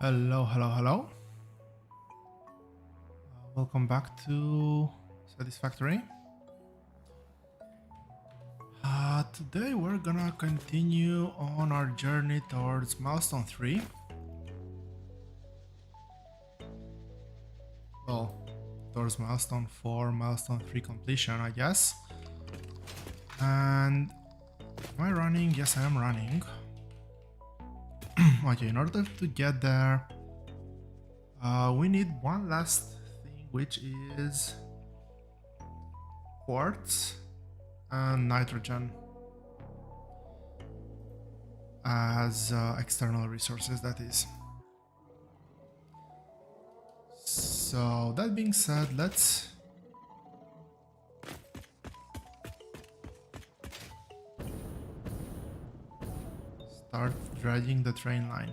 Hello, hello, hello. Welcome back to Satisfactory. Today we're gonna continue on our journey towards milestone 3. Well, towards milestone 4, milestone 3 completion, I guess. And am I running? Yes, I am running. Okay, in order to get there, we need one last thing, which is quartz and nitrogen as external resources, that is. So that being said, let's start dredging the train line.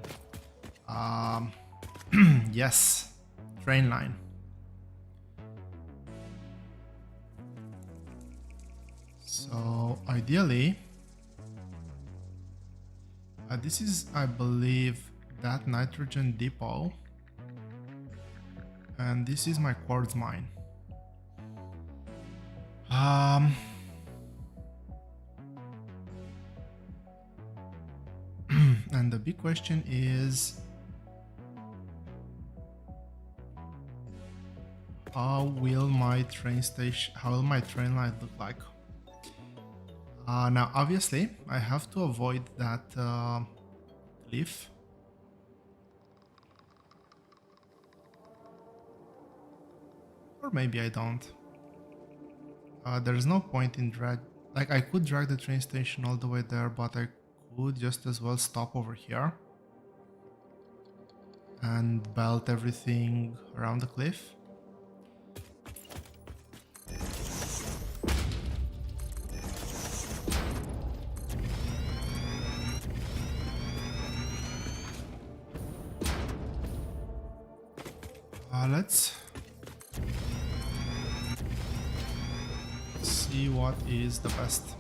Yes, train line. So ideally, this is, I believe, that nitrogen depot, and this is my quartz mine. And the big question is, how will my train line look like? Now, obviously, I have to avoid that cliff. Or maybe I don't. There's no point in I could drag the train station all the way there, but I could just as well stop over here and belt everything around the cliff. Let's see what is the best.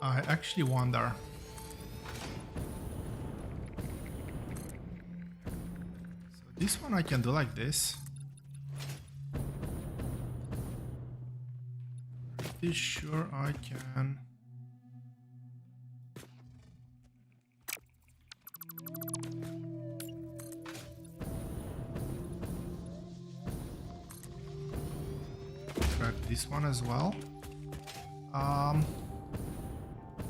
I actually wonder. So this one I can do like this. Pretty sure I can. Drag this one as well.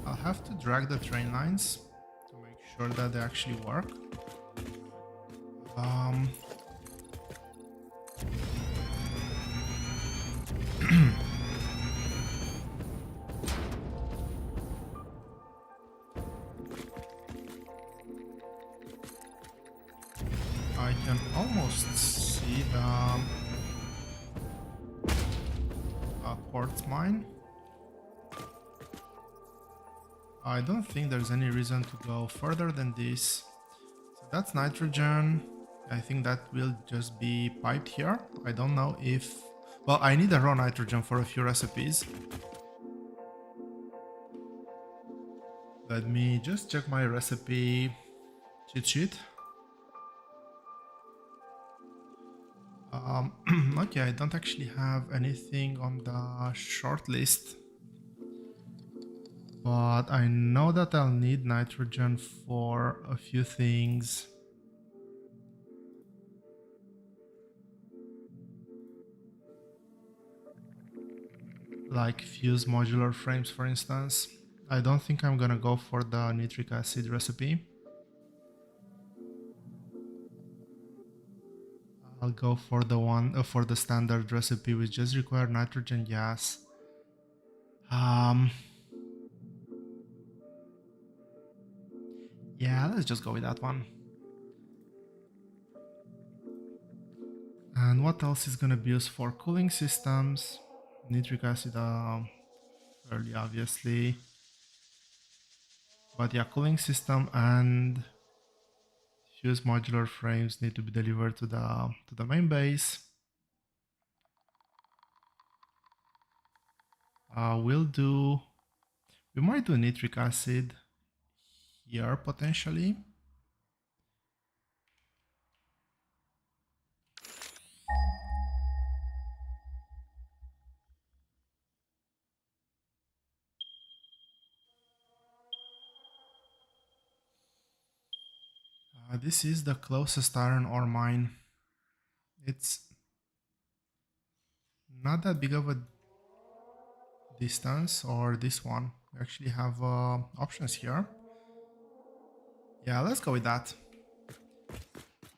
I'll have to drag the train lines to make sure that they actually work. I can almost see the quartz mine. I don't think there's any reason to go further than this. So that's nitrogen. I think that will just be piped here. I don't know if... Well, I need a raw nitrogen for a few recipes. Let me just check my recipe cheat sheet. Okay, I don't actually have anything on the short list. But I know that I'll need nitrogen for a few things. Like fuse modular frames, for instance. I don't think I'm gonna go for the nitric acid recipe. I'll go for the one for the standard recipe, which just require nitrogen gas. Yeah, let's just go with that one. And what else is gonna be used for cooling systems? Nitric acid, fairly obviously. But yeah, cooling system and fuse modular frames need to be delivered to the main base. We might do nitric acid here potentially. This is the closest iron ore mine. It's not that big of a distance, or this one. We actually have options here. Yeah, let's go with that.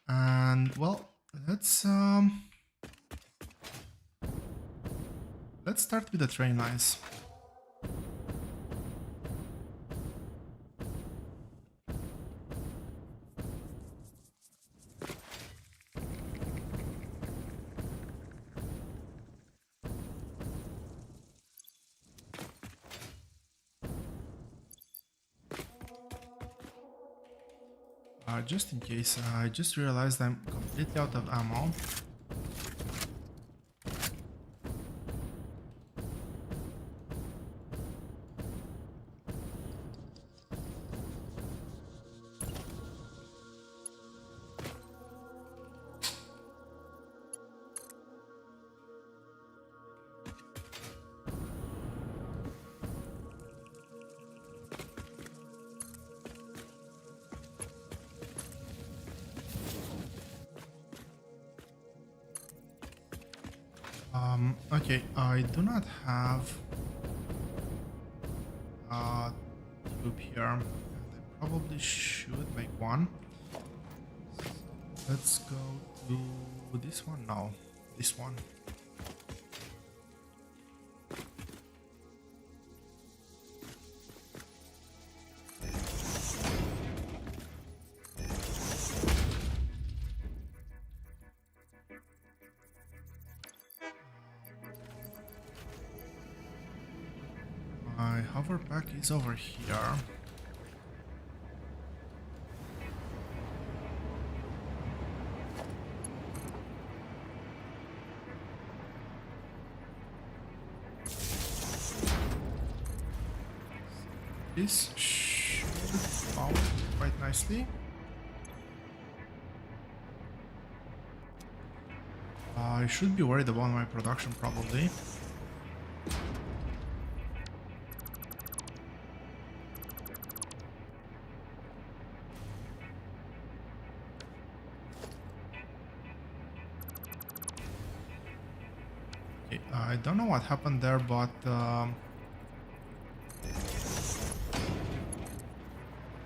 And well, let's start with the train lines. Just in case, I just realized I'm completely out of ammo. Okay, I do not have a tube here, and I probably should make one. Let's go to this one now. This one. My hover pack is over here. This should power quite nicely. I should be worried about my production probably. Okay, I don't know what happened there, but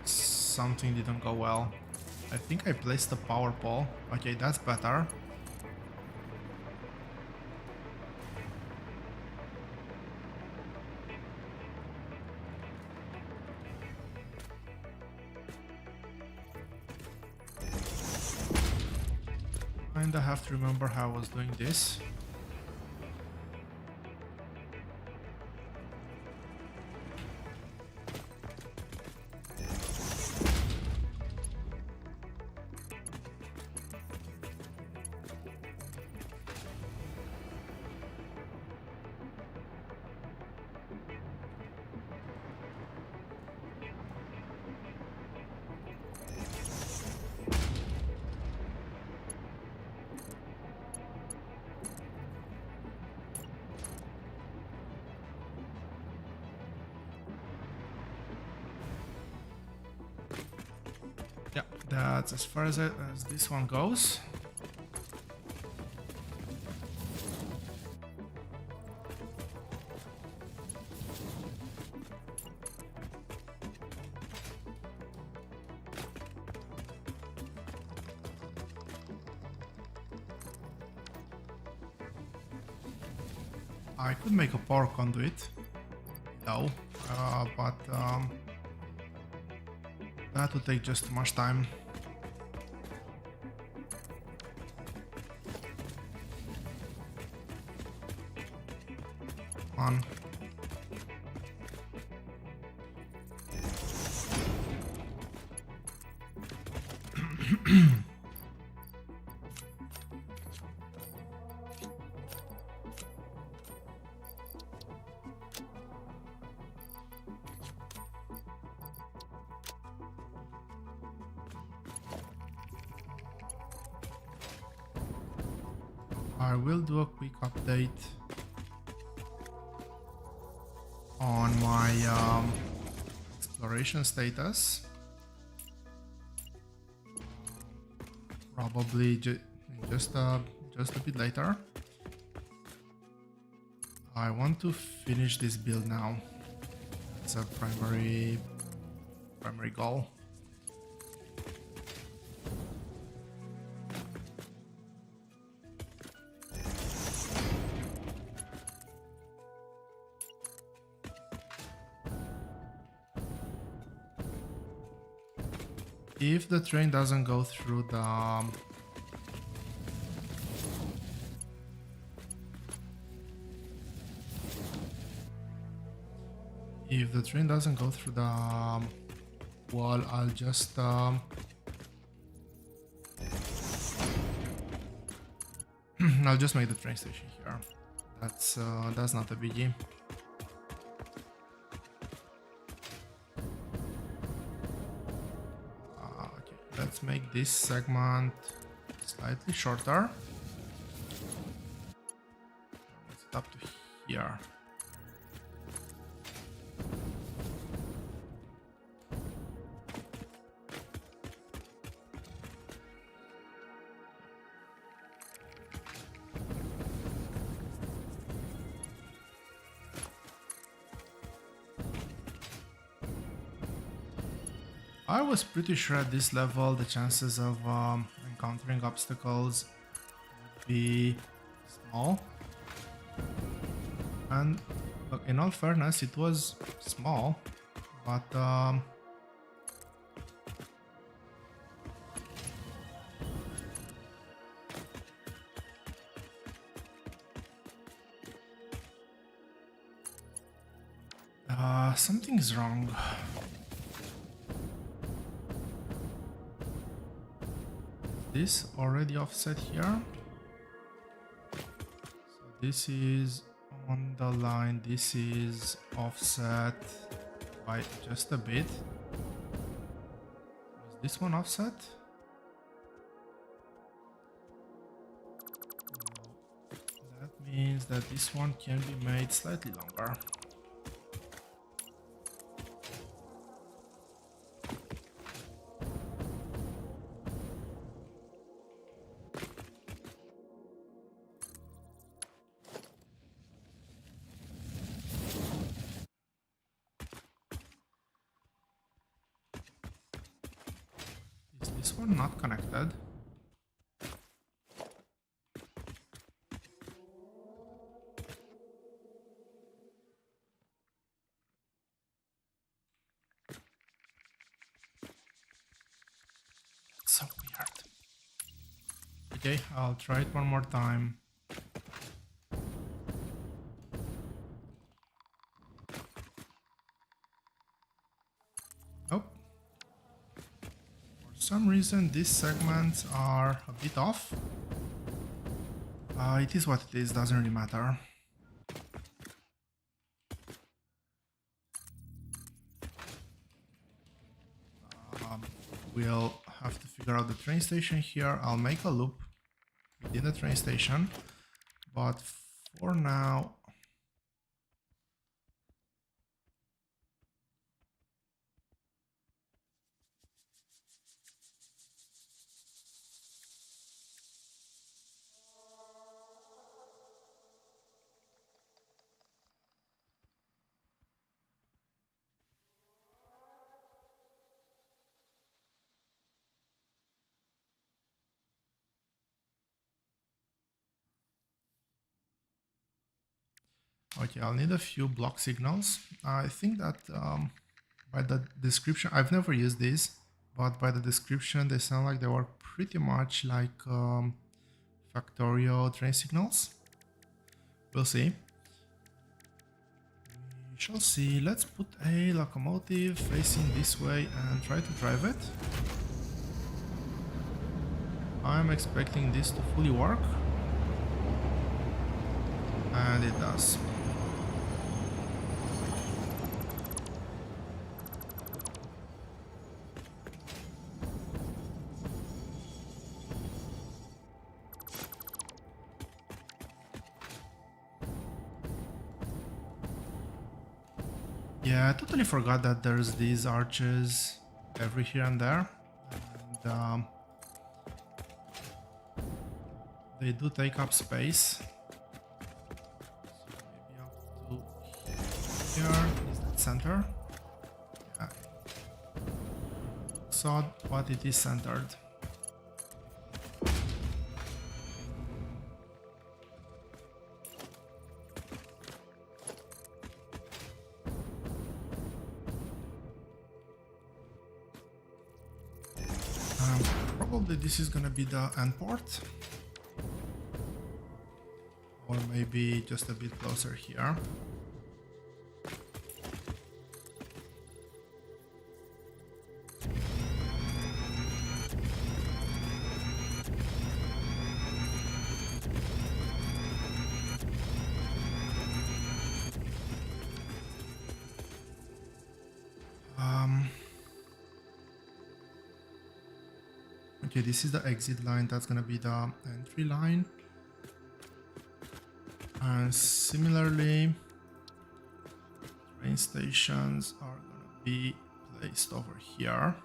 something didn't go well. I think I placed the power pole. Okay, that's better. And I have to remember how I was doing this. Yeah, that's as far as this one goes. I could make a power conduit, though, but that would take just too much time. On. I will do a quick update on my exploration status. Probably just a bit later. I want to finish this build now. It's a primary goal. If the train doesn't go through the wall, I'll just I'll just make the train station here. That's not a biggie. Okay, let's make this segment slightly shorter. Let's it up to here. I was pretty sure at this level the chances of encountering obstacles would be small. And look, in all fairness, it was small, but something's wrong. This already offset here, so this is on the line, this is offset by just a bit. Was this one offset? No. That means that this one can be made slightly longer. This one not connected. So weird. Okay, I'll try it one more time. Nope. For some reason, these segments are a bit off. It is what it is, doesn't really matter. We'll have to figure out the train station here. I'll make a loop within the train station, but for now, Okay, I'll need a few block signals. I think that by the description, I've never used these, but by the description, they sound like they work pretty much like Factorio train signals. We'll see. We shall see. Let's put a locomotive facing this way and try to drive it. I'm expecting this to fully work. And it does. Yeah, I totally forgot that there's these arches every here and there. And they do take up space. So maybe up to here. Is that center? Yeah. Looks odd, but it is centered. Probably this is gonna be the end port. Or maybe just a bit closer here. Okay, this is the exit line, that's gonna be the entry line. And similarly, train stations are gonna be placed over here.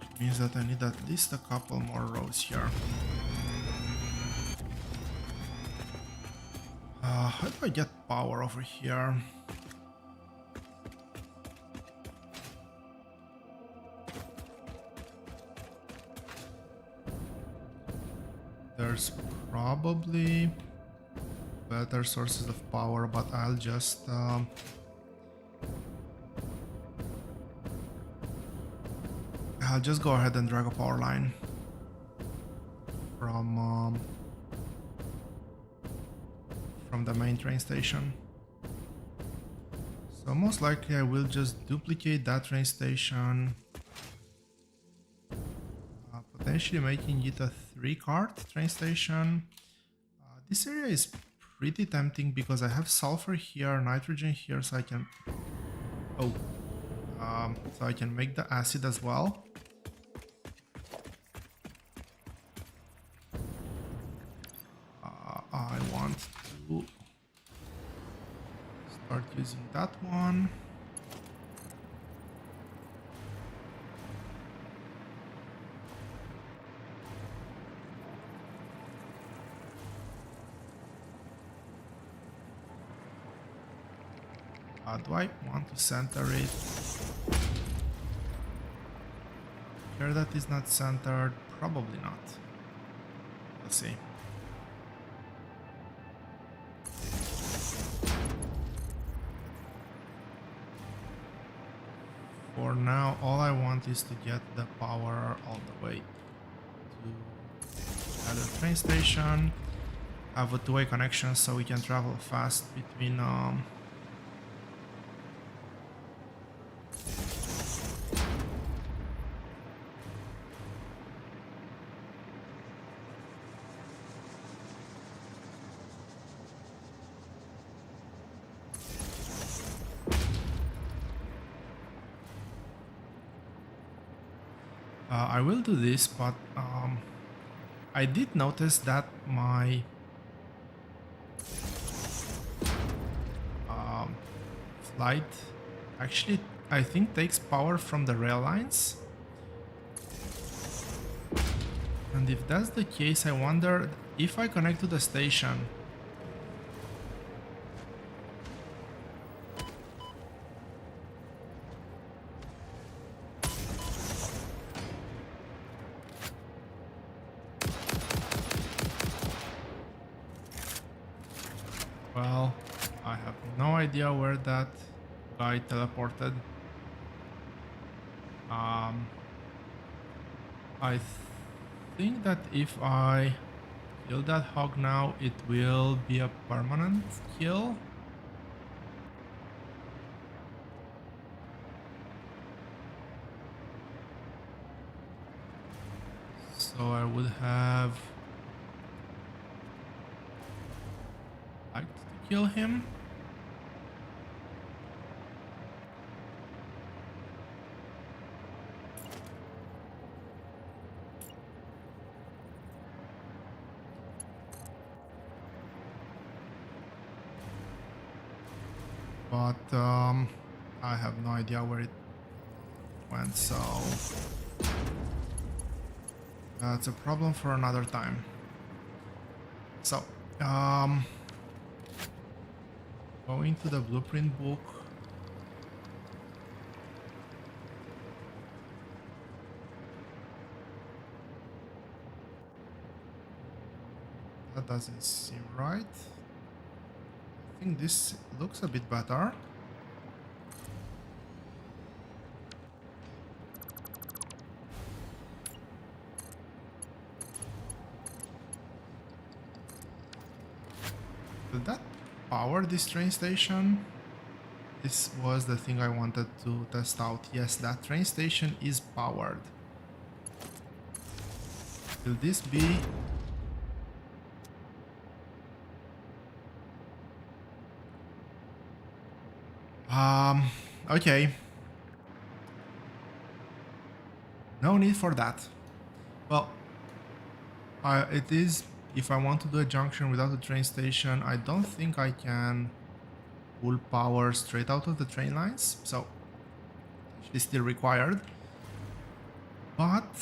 Which means that I need at least a couple more rows here. How do I get power over here? There's probably better sources of power, but I'll just go ahead and drag a power line from the main train station. So most likely I will just duplicate that train station, potentially making it a 3-cart train station. This area is pretty tempting because I have sulfur here, nitrogen here, so I can so I can make the acid as well. I want to start using that one. Do I want to center it? Here that is not centered, probably not. Let's see. For now, all I want is to get the power all the way to another train station. Have a two-way connection so we can travel fast between I will do this, but I did notice that my flight actually, I think, takes power from the rail lines. And if that's the case, I wonder if I connect to the station. Well, I have no idea where that guy teleported. I think that if I kill that hog now, it will be a permanent kill. So I would have liked to kill him. But I have no idea where it went, so that's a problem for another time. So, going to the blueprint book. That doesn't seem right. I think this looks a bit better. Did that power this train station? This was the thing I wanted to test out. Yes, that train station is powered. Will this be... okay. No need for that. Well, it is... If I want to do a junction without a train station, I don't think I can pull power straight out of the train lines, so it's still required. But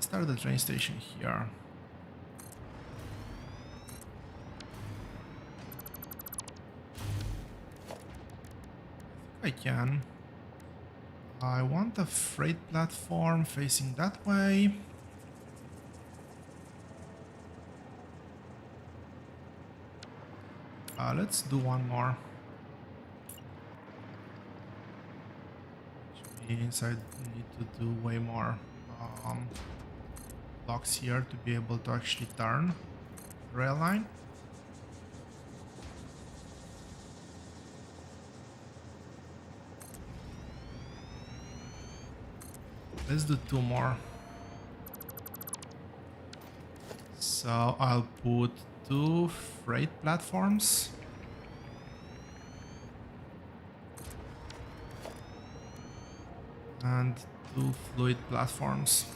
start the train station here. I can. I want a freight platform facing that way. Let's do one more. Which means I need to do way more blocks here to be able to actually turn the rail line. Let's do two more. So I'll put two freight platforms. And two fluid platforms.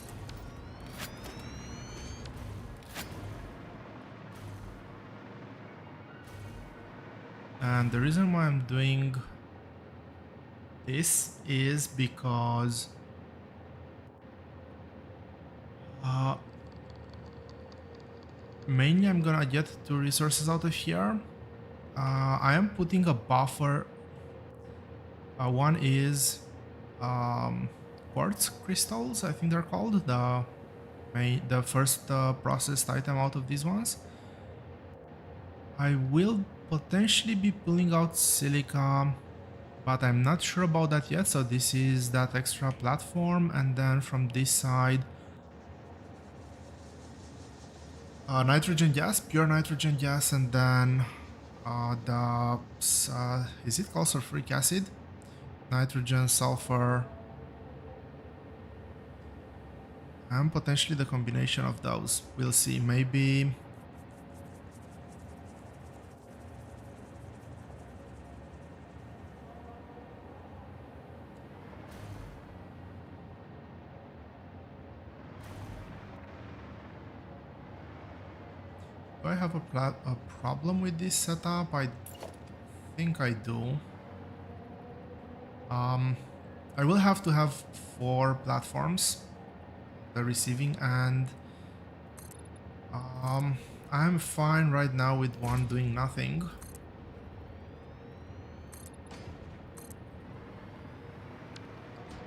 And the reason why I'm doing this is because mainly I'm gonna get two resources out of here. I am putting a buffer. One is quartz crystals, I think they're called, the first processed item out of these ones. I will potentially be pulling out silica, but I'm not sure about that yet. So this is that extra platform, and then from this side nitrogen gas, pure nitrogen gas, and then is it called sulfuric acid? Nitrogen, sulfur, and potentially the combination of those. We'll see. Maybe do I have a problem with this setup? I think I do. I will have to have 4 platforms, the receiving, and I'm fine right now with one doing nothing.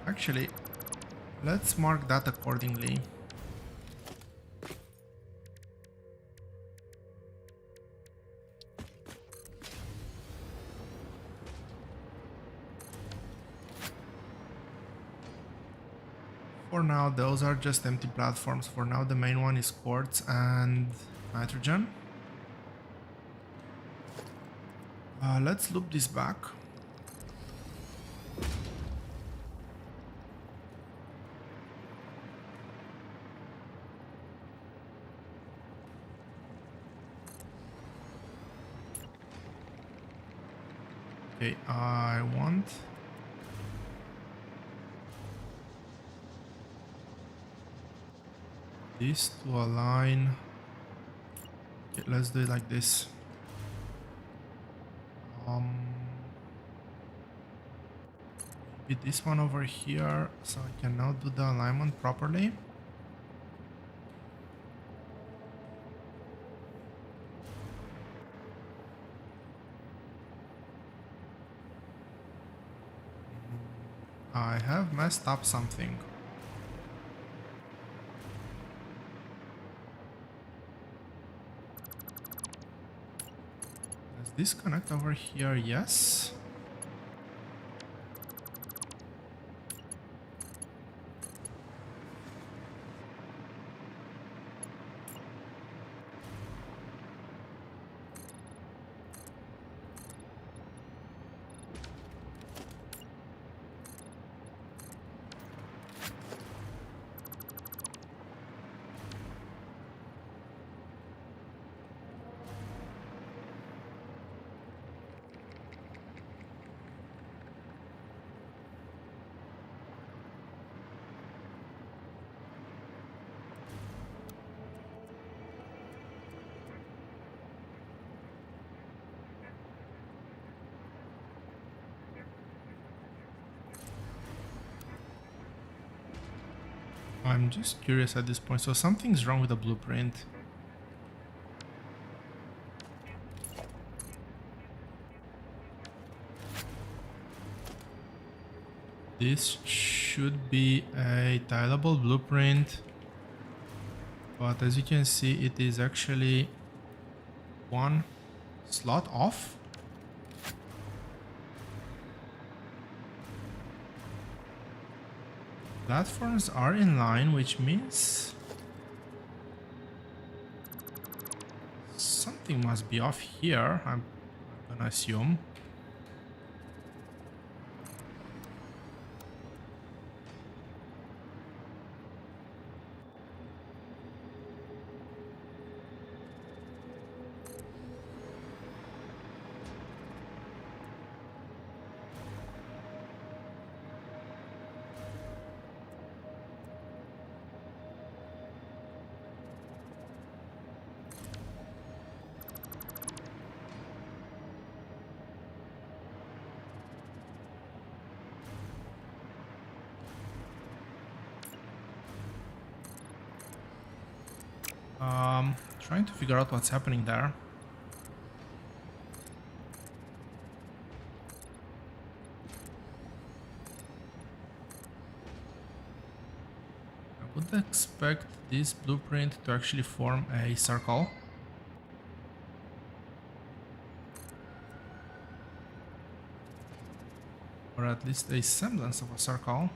Actually, let's mark that accordingly. for now, those are just empty platforms. For now, the main one is quartz and nitrogen. Let's loop this back. Okay, I want this to align. Okay, let's do it like this. Maybe this one over here, so I can now do the alignment properly. I have messed up something. Does this connect over here? Yes. I'm just curious at this point. So something's wrong with the blueprint. This should be a tileable blueprint, but as you can see, it is actually one slot off. Platforms are in line, which means something must be off here, I'm gonna assume. Trying to figure out what's happening there. I would expect this blueprint to actually form a circle. Or at least a semblance of a circle.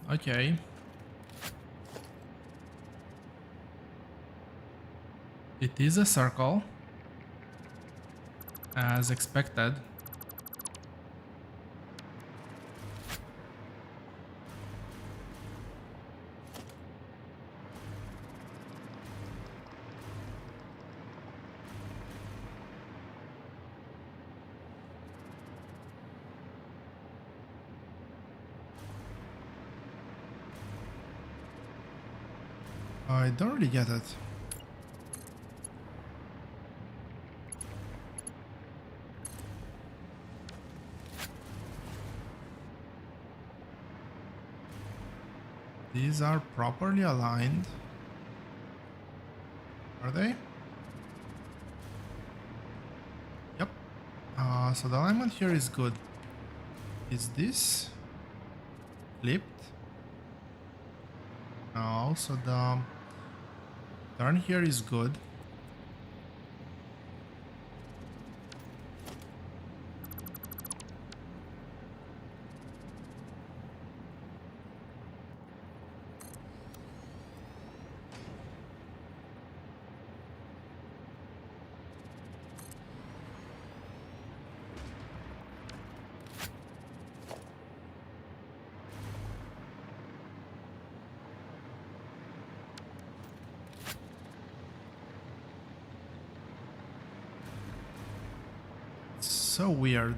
Okay. It is a circle, as expected. I don't really get it. These are properly aligned. Are they? Yep. So the alignment here is good. Is this flipped? No, so the turn here is good. So weird.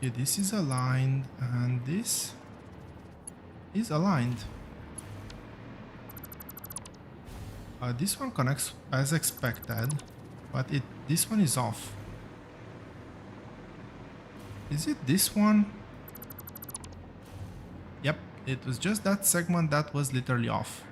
Okay, this is aligned and this is aligned. This one connects as expected, but this one is off. Is it this one? Yep, it was just that segment that was literally off.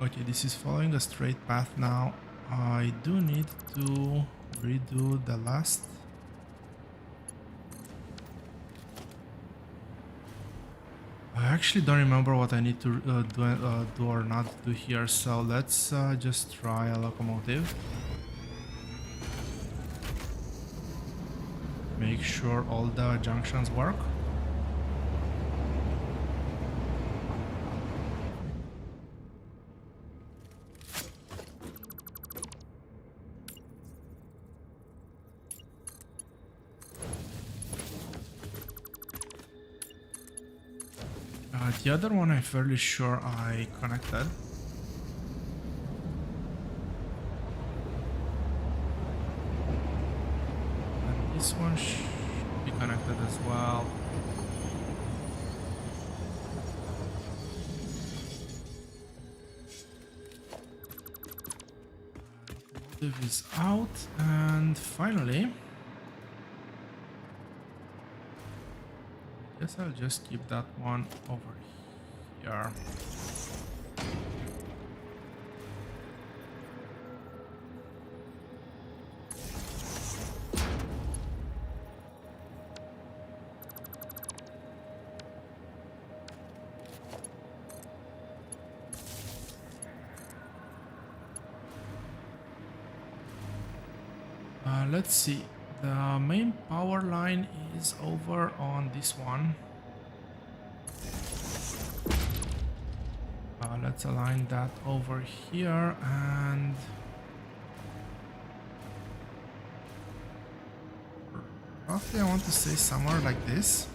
Okay, this is following a straight path now. I do need to redo the last. I actually don't remember what I need to do or not do here, so let's just try a locomotive. Make sure all the junctions work. The other one I'm fairly sure I connected. And this one should be connected as well. Locomotive is out, and finally, I guess I'll just keep that one over here. Let's see. The main power line is over on this one. Let's align that over here, and roughly I want to say somewhere like this.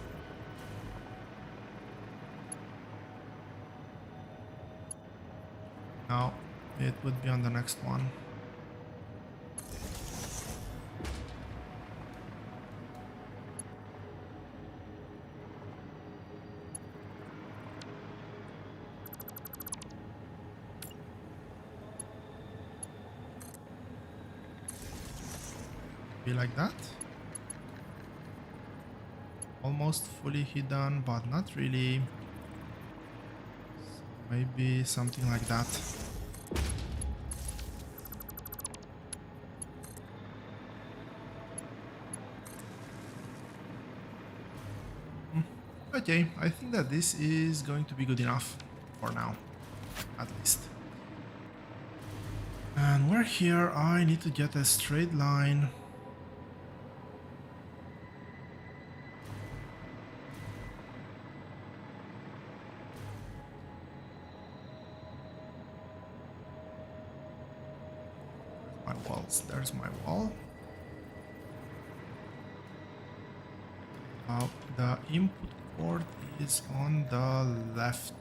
No, it would be on the next one. Be like that. Almost fully hidden, but not really. Maybe something like that. Okay, I think that this is going to be good enough for now, at least. And we're here. I need to get a straight line. My walls. There's my wall. The input port is on the left.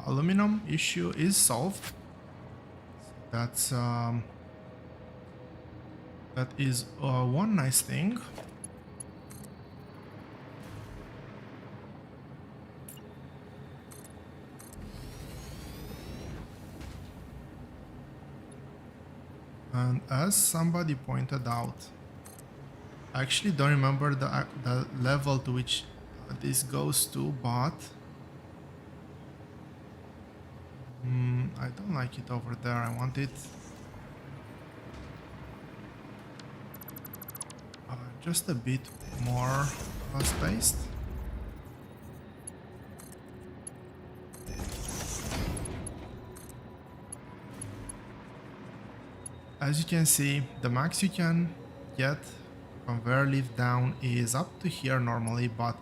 Aluminum issue is solved. That's that is one nice thing. And as somebody pointed out, I actually don't remember the level to which this goes to, but I don't like it over there. I want it just a bit more spaced. As you can see, the max you can get conveyor lift down is up to here normally, but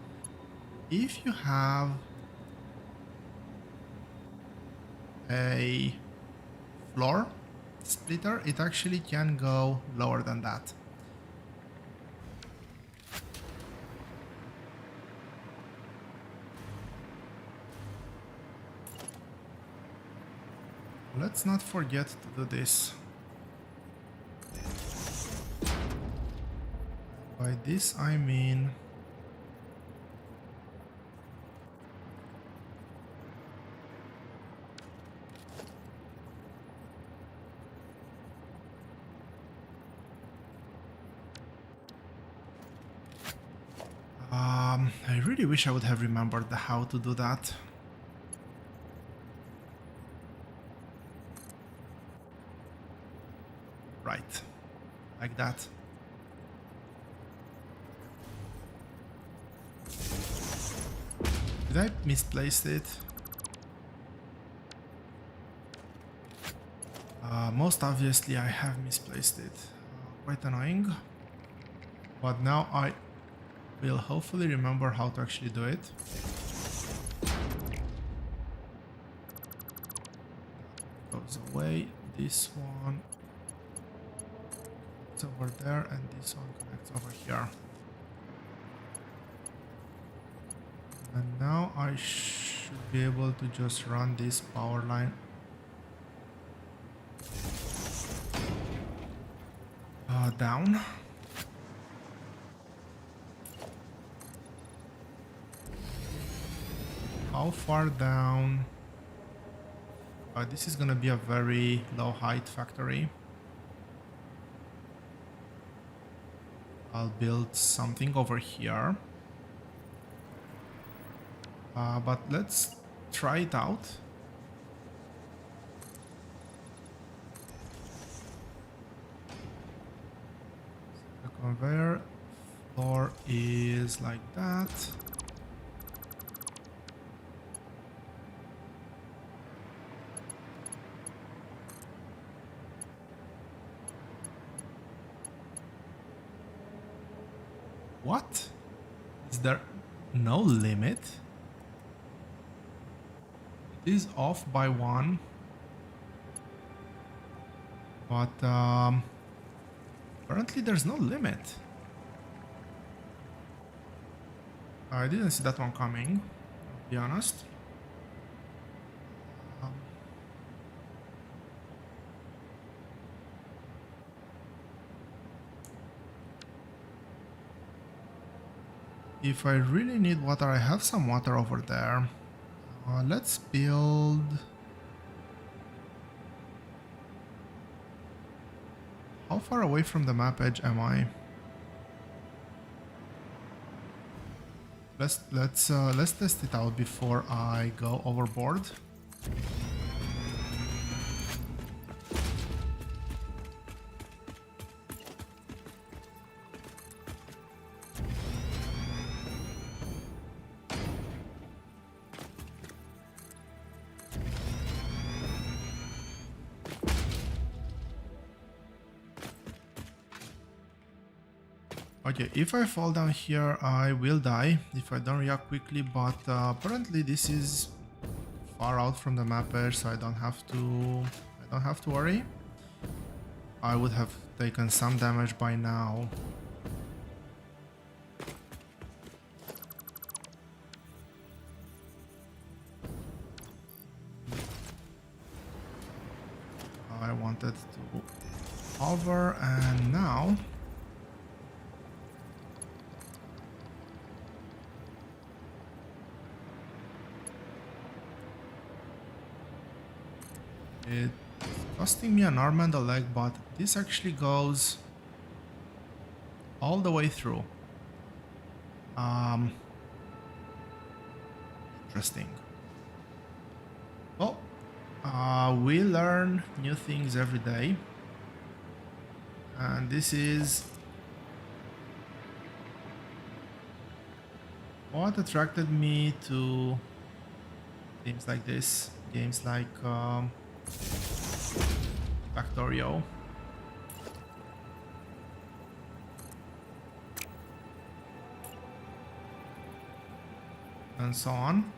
if you have a floor splitter, it actually can go lower than that. Let's not forget to do this. By this I mean I really wish I would have remembered how to do that. Right, like that. Did I misplace it? Most obviously I have misplaced it. Quite annoying. But now I will hopefully remember how to actually do it. Goes away. This one is over there and this one connects over here. And now I should be able to just run this power line down. How far down? This is gonna be a very low height factory. I'll build something over here. But let's try it out. The conveyor floor is like that. What? Is there no limit? It is off by one. But apparently there's no limit. I didn't see that one coming, to be honest. if I really need water, I have some water over there. Let's build... How far away from the map edge am I? Let's test it out before I go overboard. Okay, if I fall down here, I will die if I don't react quickly, but apparently this is far out from the map edge, so I don't have to worry. I would have taken some damage by now. I wanted to hover, and now it's costing me an arm and a leg, but this actually goes all the way through. Interesting. Well, we learn new things every day, and this is what attracted me to games like this, games like Factorio. And so on.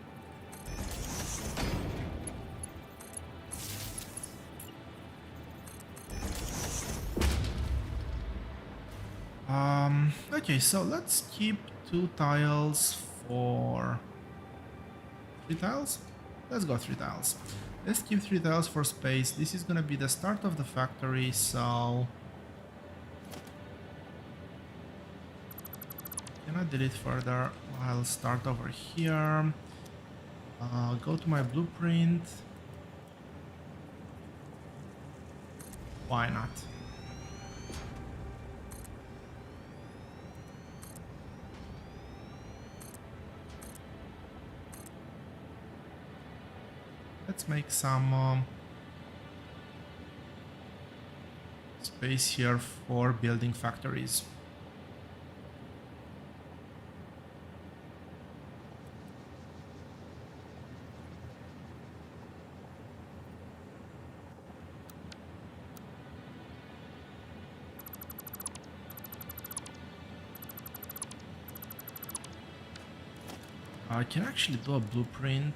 Okay, so let's keep 2 tiles for 3 tiles. Let's go 3 tiles. Let's keep 3 tiles for space. This is gonna be the start of the factory, so cannot delete further. I'll start over here. Go to my blueprint. Why not? Let's make some space here for building factories. I can actually do a blueprint.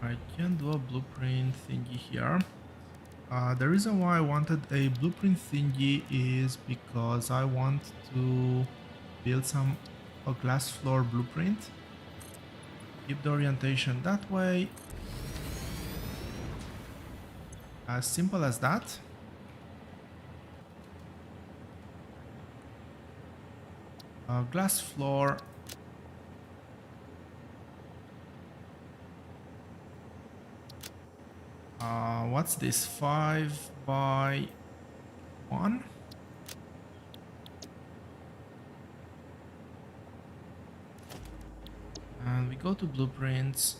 I can do a blueprint thingy here. The reason why I wanted a blueprint thingy is because I want to build a glass floor blueprint. Keep the orientation that way. As simple as that. Glass floor. What's this? 5 by 1? And we go to blueprints.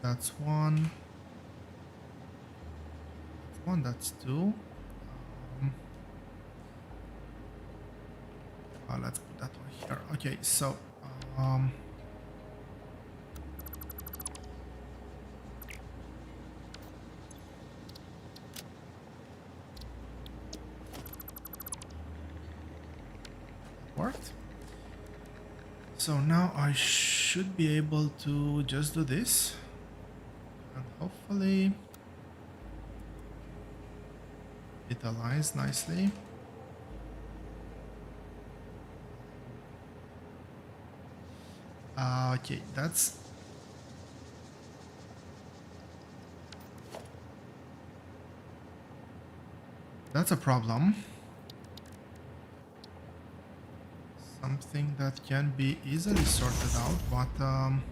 That's 1. That's 1, that's 2. Let's put that one here. Okay, so worked. So now I should be able to just do this, and hopefully it aligns nicely. Okay, that's a problem. Something that can be easily sorted out, but I'm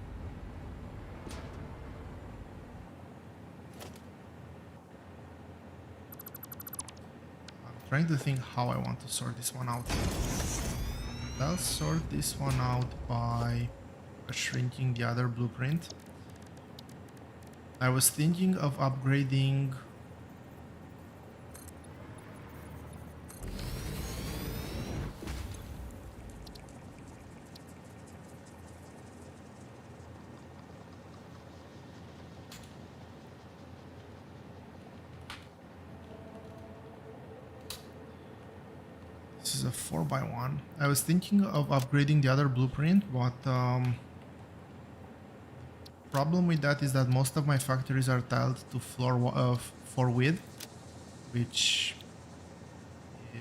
trying to think how I want to sort this one out. I'll sort this one out by shrinking the other blueprint. I was thinking of upgrading this is a 4x1. I was thinking of upgrading the other blueprint, but problem with that is that most of my factories are tiled to floor width, which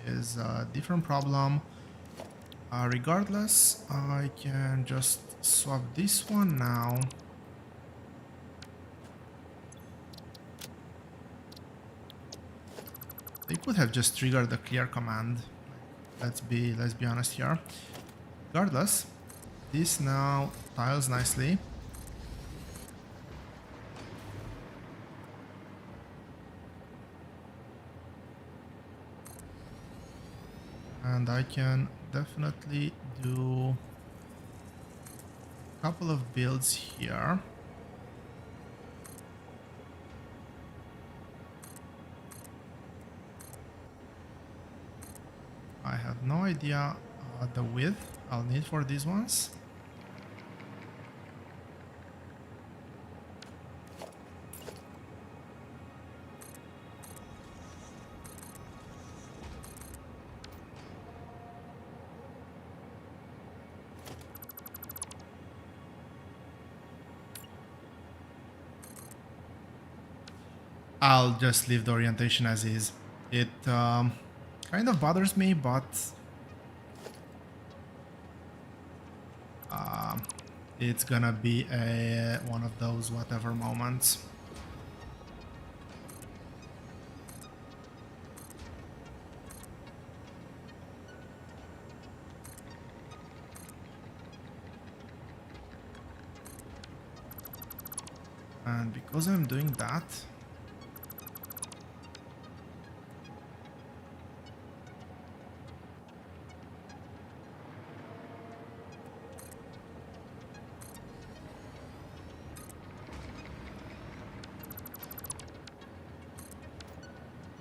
is a different problem. Regardless, I can just swap this one now. They could have just triggered the clear command. Let's be honest here. Regardless, this now tiles nicely. And I can definitely do a couple of builds here. I have no idea the width I'll need for these ones. I'll just leave the orientation as is. It kind of bothers me, but it's gonna be one of those whatever moments. And because I'm doing that,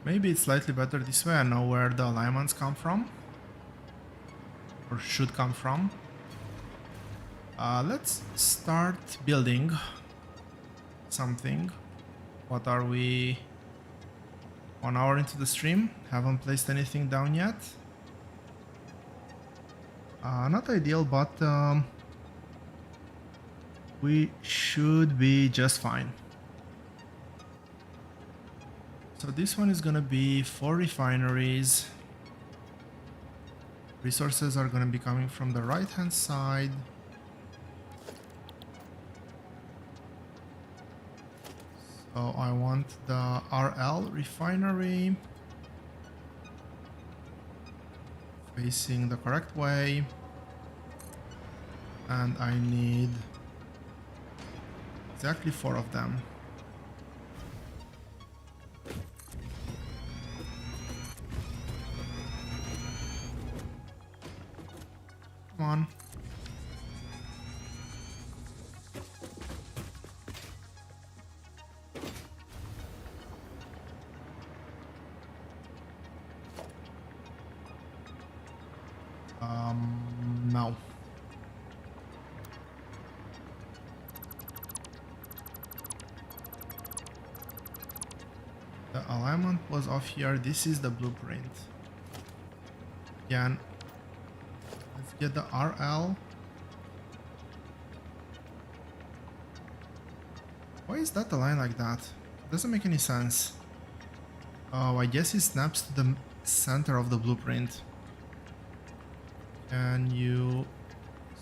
maybe it's slightly better this way. I know where the alignments come from, or should come from. Let's start building something. What are we? 1 hour into the stream. Haven't placed anything down yet. Not ideal, but we should be just fine. So this one is gonna be 4 refineries. Resources are gonna be coming from the right hand side. So I want the RL refinery facing the correct way. And I need exactly 4 of them. Come on. No. The alignment was off here. This is the blueprint. Again, let's get the RL. Why is that aligned like that? Doesn't make any sense. Oh, I guess it snaps to the center of the blueprint. Can you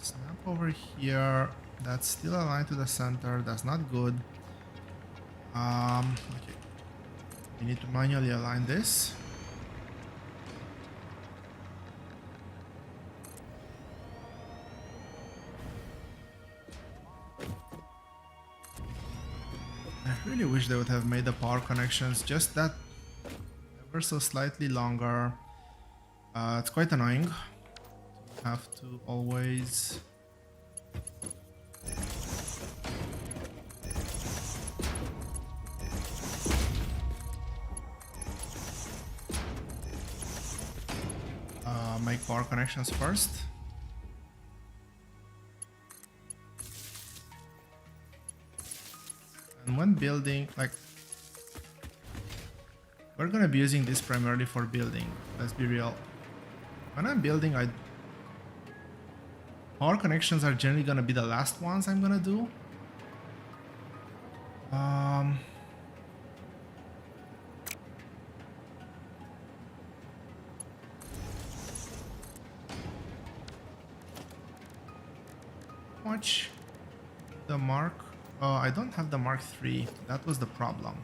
snap over here. That's still aligned to the center. That's not good. Okay. We need to manually align this. I really wish they would have made the power connections just that ever so slightly longer. It's quite annoying to have to always make power connections first. And when building, like, we're gonna be using this primarily for building, let's be real. When I'm building, power connections are generally gonna be the last ones I'm gonna do. Watch the mark. Oh, I don't have the Mark III. That was the problem.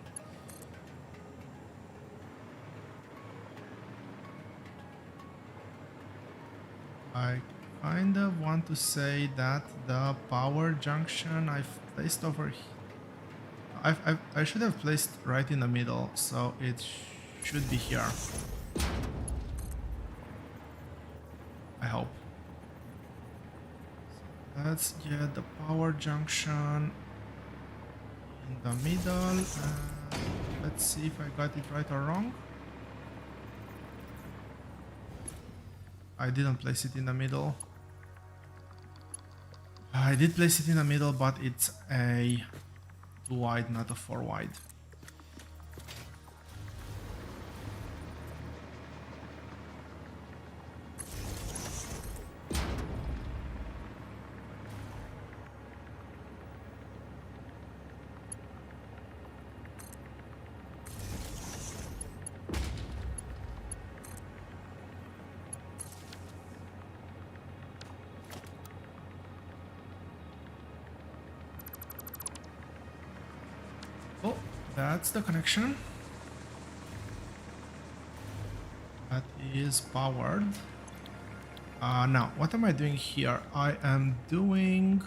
I kind of want to say that the power junction I've placed over here. I should have placed right in the middle, so it should be here. I hope. So let's get the power junction in the middle, and let's see if I got it right or wrong. I didn't place it in the middle. I did place it in the middle, but it's a 2 wide, not a 4 wide. Oh, that's the connection. That is powered. Now, what am I doing here? I am doing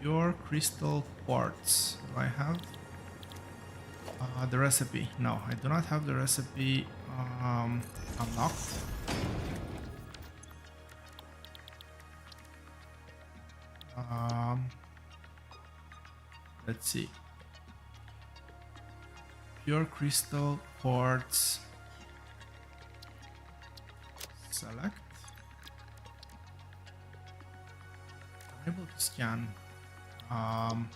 pure crystal quartz. Do I have the recipe? No, I do not have the recipe unlocked. Let's see. Pure crystal quartz. Select. Able to scan. I'm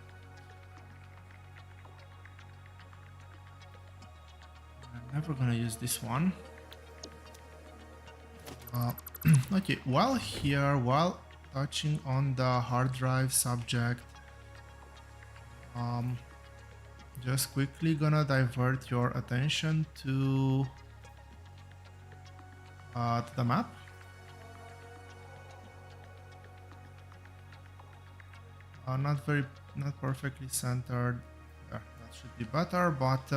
never gonna use this one. Okay, while touching on the hard drive subject, just quickly gonna divert your attention to the map. Not perfectly centered. That should be better, but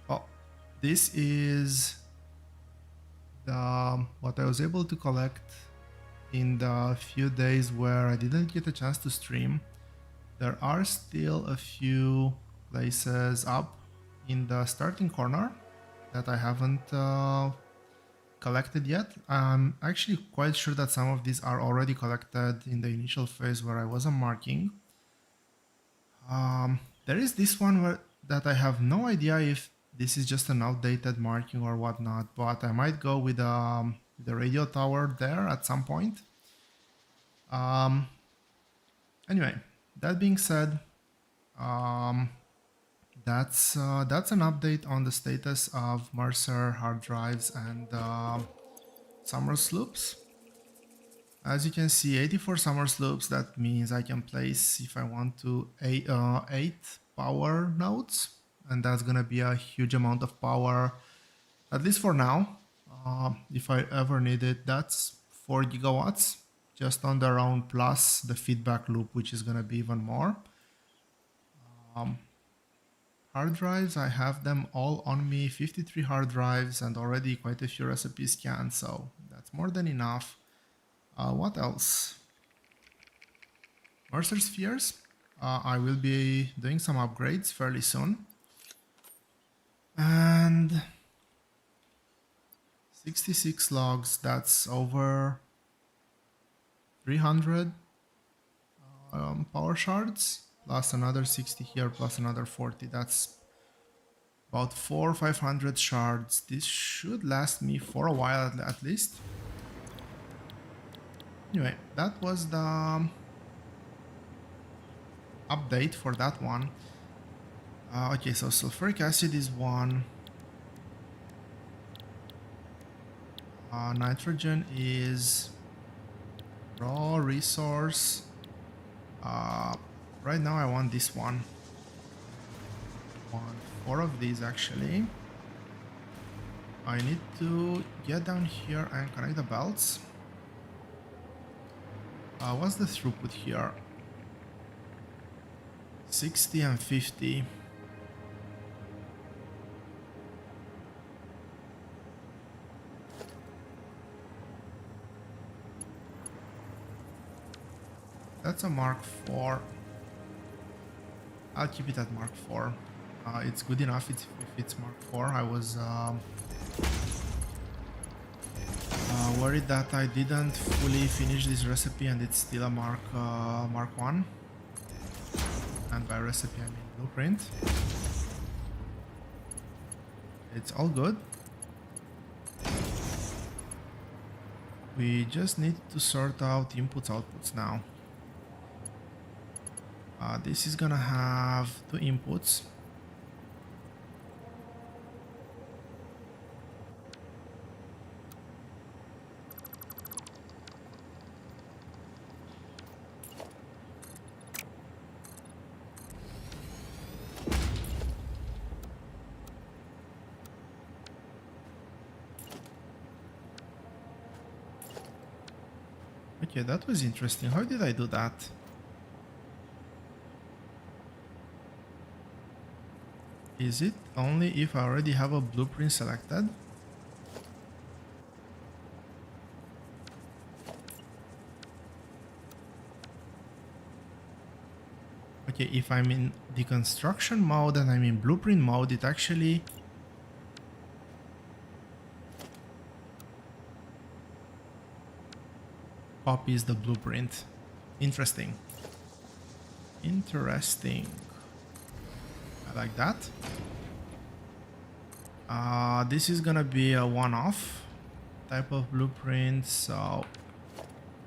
well, this is what I was able to collect in the few days where I didn't get a chance to stream. There are still a few places up in the starting corner that I haven't collected yet. I'm actually quite sure that some of these are already collected in the initial phase where I wasn't marking. There is this one that I have no idea if this is just an outdated marking or whatnot, but I might go with the radio tower there at some point. Anyway, that being said, that's an update on the status of Mercer hard drives and summer sloops. As you can see, 84 summer sloops. That means I can place, if I want to, 8 power nodes, and that's gonna be a huge amount of power, at least for now. If I ever need it, that's 4 gigawatts just on their own, plus the feedback loop, which is gonna be even more. Hard drives, I have them all on me, 53 hard drives and already quite a few recipes scanned, so that's more than enough. What else? Mercer spheres. I will be doing some upgrades fairly soon. And 66 logs, that's over 300 power shards, plus another 60 here, plus another 40. That's about 400 or 500 shards. This should last me for a while at least. Anyway, that was the update for that one. Okay, so sulfuric acid is one. Nitrogen is raw resource. Right now I want this one. I want 4 of these actually. I need to get down here and connect the belts. What's the throughput here? 60 and 50. That's a Mark 4. I'll keep it at Mark 4. It's good enough if it's Mark 4. I was worried that I didn't fully finish this recipe and it's still a Mark 1. And by recipe I mean blueprint. It's all good. We just need to sort out inputs outputs now. This is gonna have 2 inputs. Okay, that was interesting. How did I do that? Is it only if I already have a blueprint selected? Okay, if I'm in deconstruction mode and I'm in blueprint mode, it actually copies the blueprint. Interesting. Interesting. I like that. This is gonna be a one-off type of blueprint, so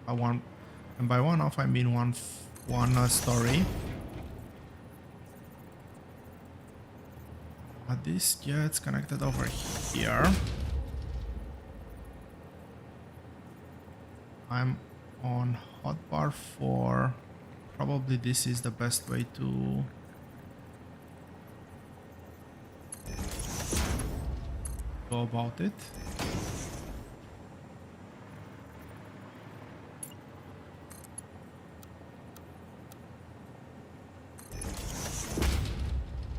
I want, and by one-off I mean one story. This gets connected over here. I'm on hotbar 4. Probably this is the best way to go about it.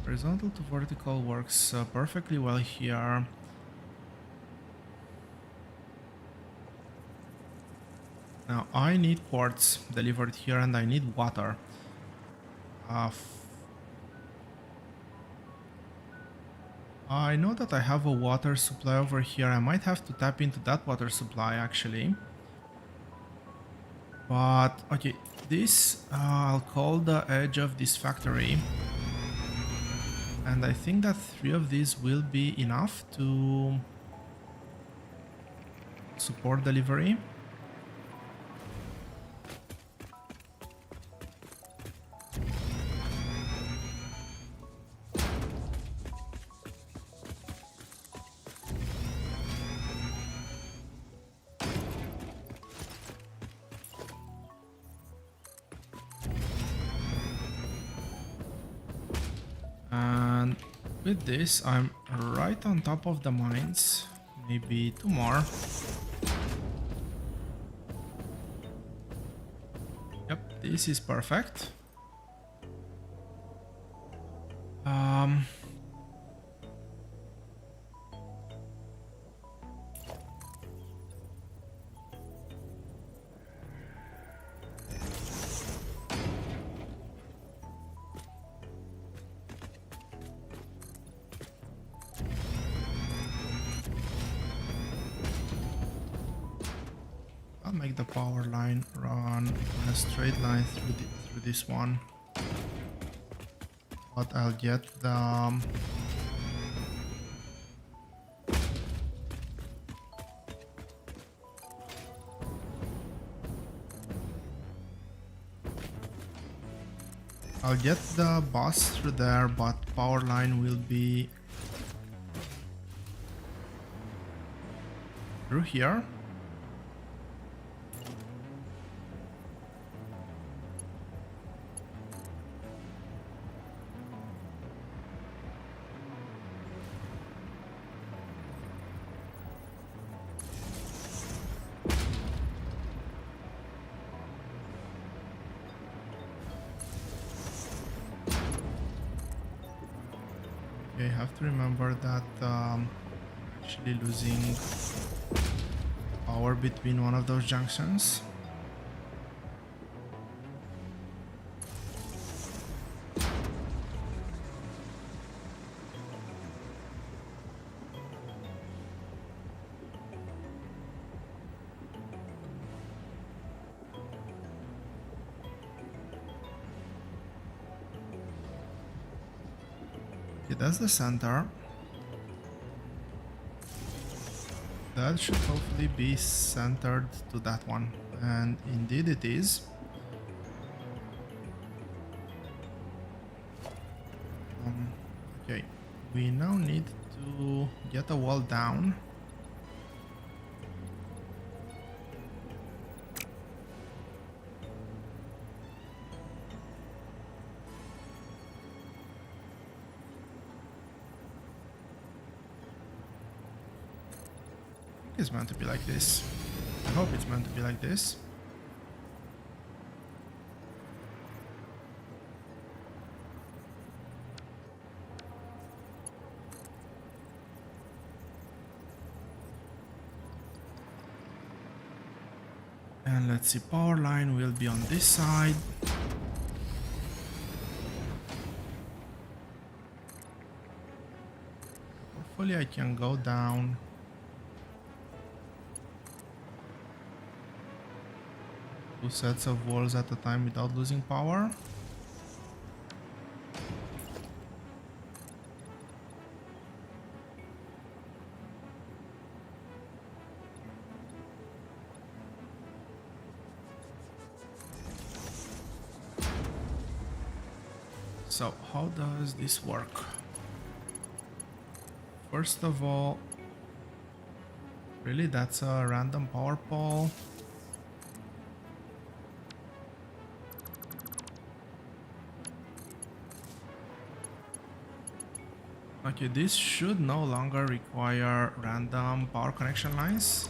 Horizontal to vertical works perfectly well here. Now I need quartz delivered here and I need water. I know that I have a water supply over here. I might have to tap into that water supply actually. But okay, this I'll call the edge of this factory. And I think that 3 of these will be enough to support delivery. And with this, I'm right on top of the mines. Maybe 2 more. This is perfect. Um, I'll make the power line run in a straight line through this one. But I'll get the bus through there, but power line will be through here. Okay, I have to remember that actually losing power between one of those junctions. Okay, that's the center. That should hopefully be centered to that one, and indeed it is. Okay, we now need to get a wall down. It's meant to be like this. I hope it's meant to be like this. And let's see, power line will be on this side. Hopefully I can go down. Two sets of walls at a time without losing power. So how does this work? First of all, really that's a random power pole. Okay, this should no longer require random power connection lines.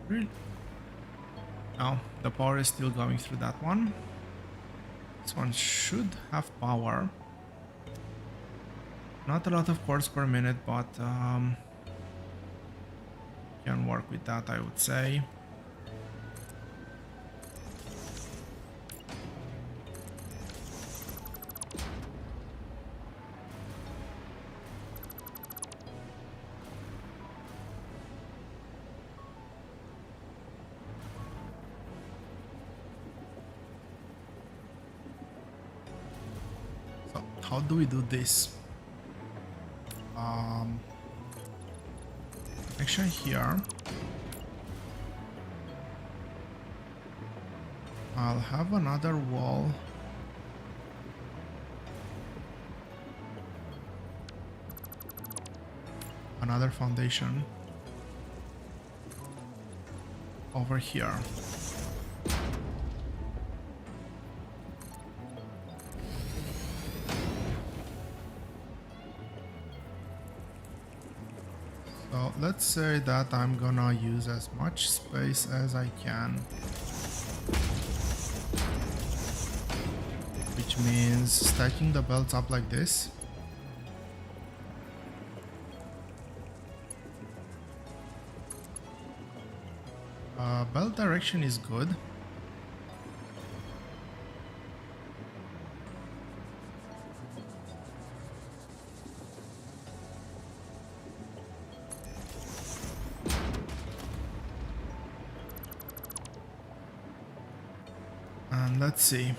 Really? No, the power is still going through that one. This one should have power. Not a lot of cores per minute, but can work with that, I would say. So how do we do this? Actually here I'll have another wall another foundation over here. let's say that I'm gonna use as much space as I can, which means stacking the belts up like this. Belt direction is good. And let's see.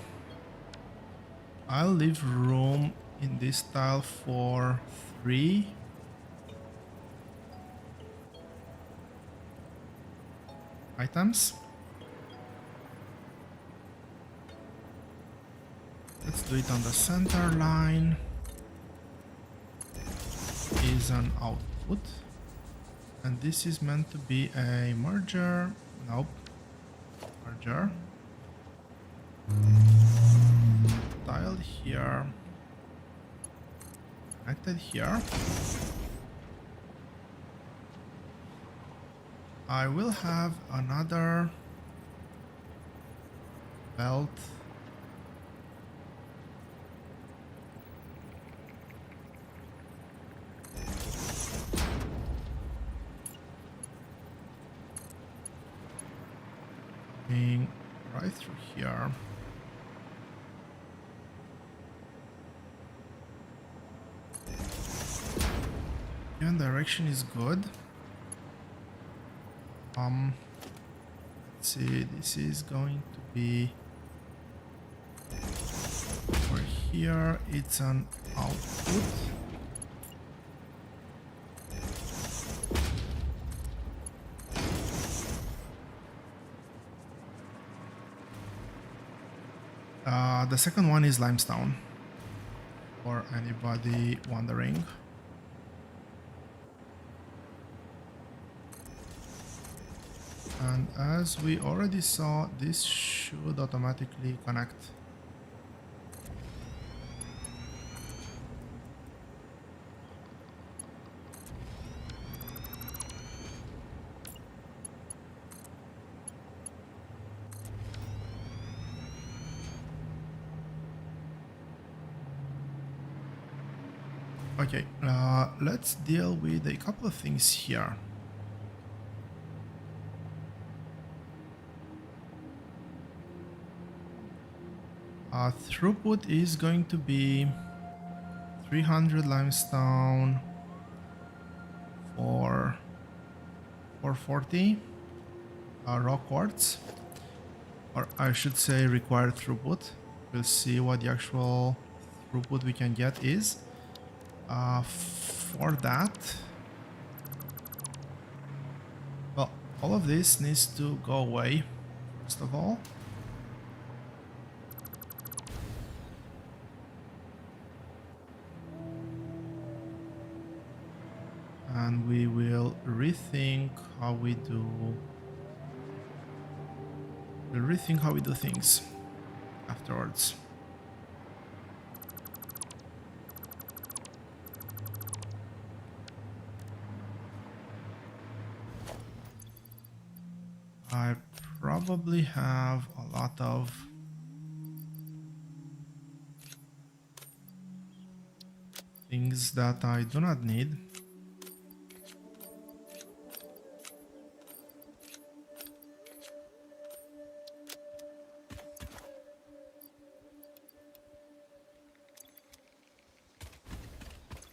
I'll leave room in this tile for 3. Items. Let's do it on the center line. Is an output. And this is meant to be a merger. Nope. Merger. Tile here. Connected here. I will have another belt being right through here. And direction is good. Let's see, this is going to be over here. It's an output. The second one is limestone, for anybody wondering. And as we already saw, this should automatically connect. Okay, let's deal with a couple of things here. Throughput is going to be 300 limestone for 440 raw quartz, or I should say required throughput. We'll see what the actual throughput we can get is. For that, well, all of this needs to go away first of all. And we will rethink how we do. We'll rethink how we do things afterwards. I probably have a lot of things that I do not need.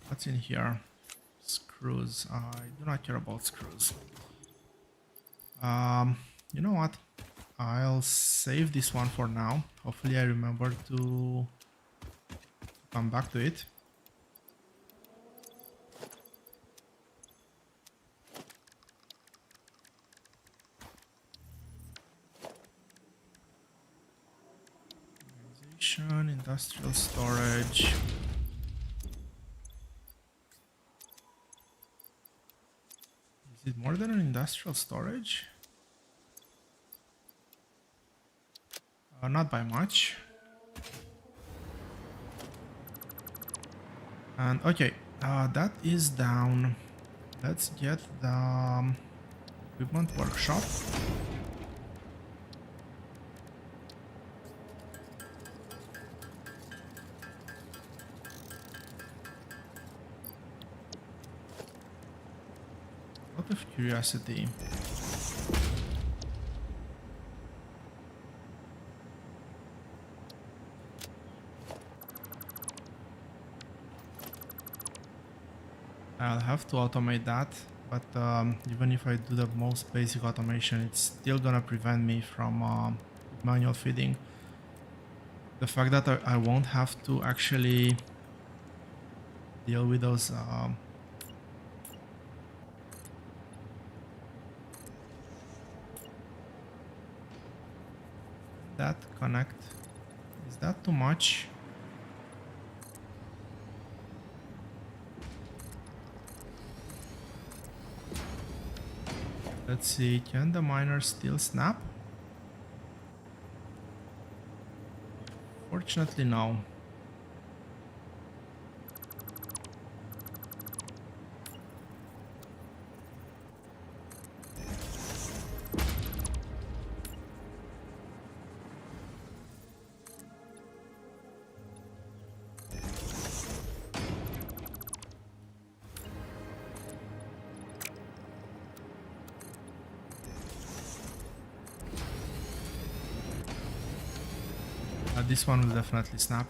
What's in here? Screws. I do not care about screws. You know what? I'll save this one for now. Hopefully I remember to come back to it. Organization, industrial storage. Is it more than an industrial storage? Not by much. And okay, that is down. Let's get the equipment workshop. Out of curiosity. I'll have to automate that, but even if I do the most basic automation, it's still gonna prevent me from manual feeding. The fact that I won't have to actually deal with those that connect, is that too much? Let's see, can the miner still snap? Fortunately, no. This one will definitely snap.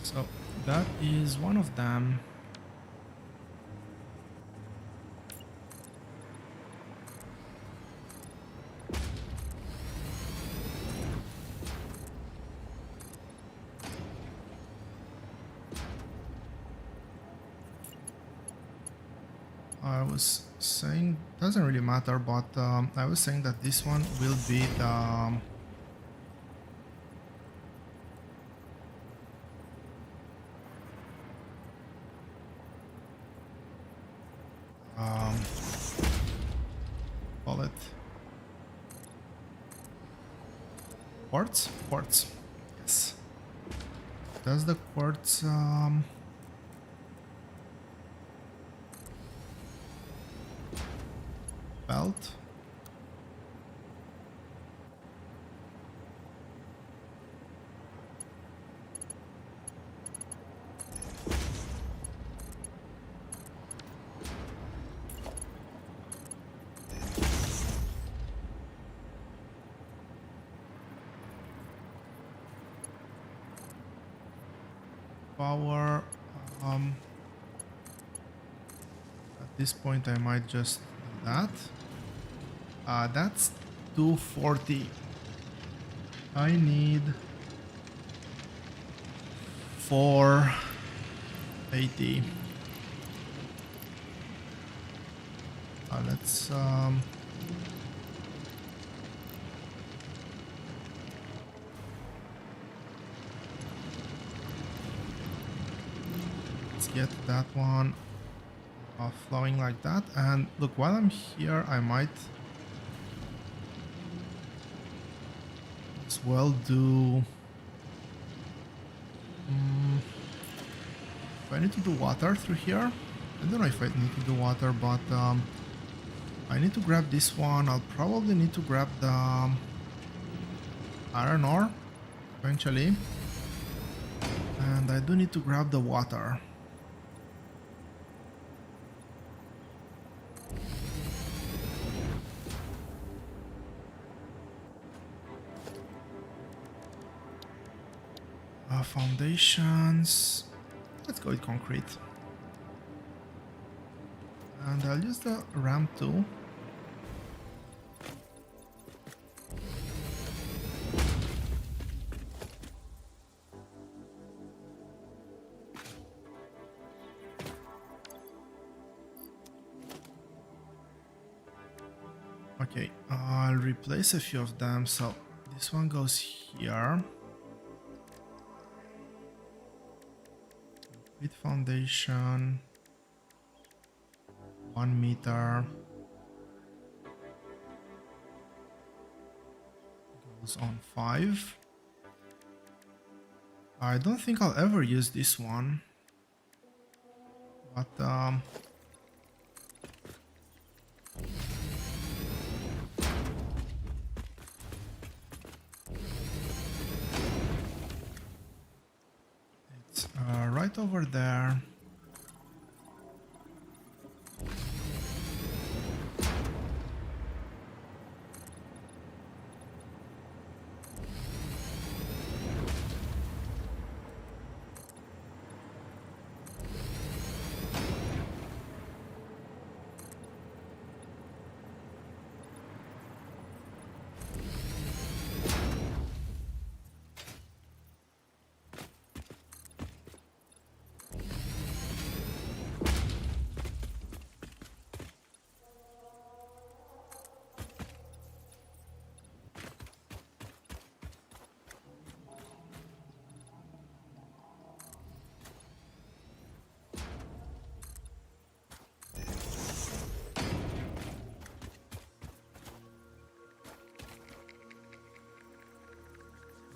So that is one of them. I was saying, doesn't really matter, but I was saying that this one will be the call it quartz, yes. Does the quartz belt? Power. At this point I might just do that. That's 240. I need 480. Let's get that one flowing like that. And look, while I'm here, I might as well do if I need to do water through here. I don't know if I need to do water, but I need to grab this one. I'll probably need to grab the iron ore eventually, and I do need to grab the water. Foundations. Let's go with concrete. And I'll use the ramp too. Okay, I'll replace a few of them. So this one goes here. With foundation, 1 meter, goes on 5. I don't think I'll ever use this one. But it's right over there.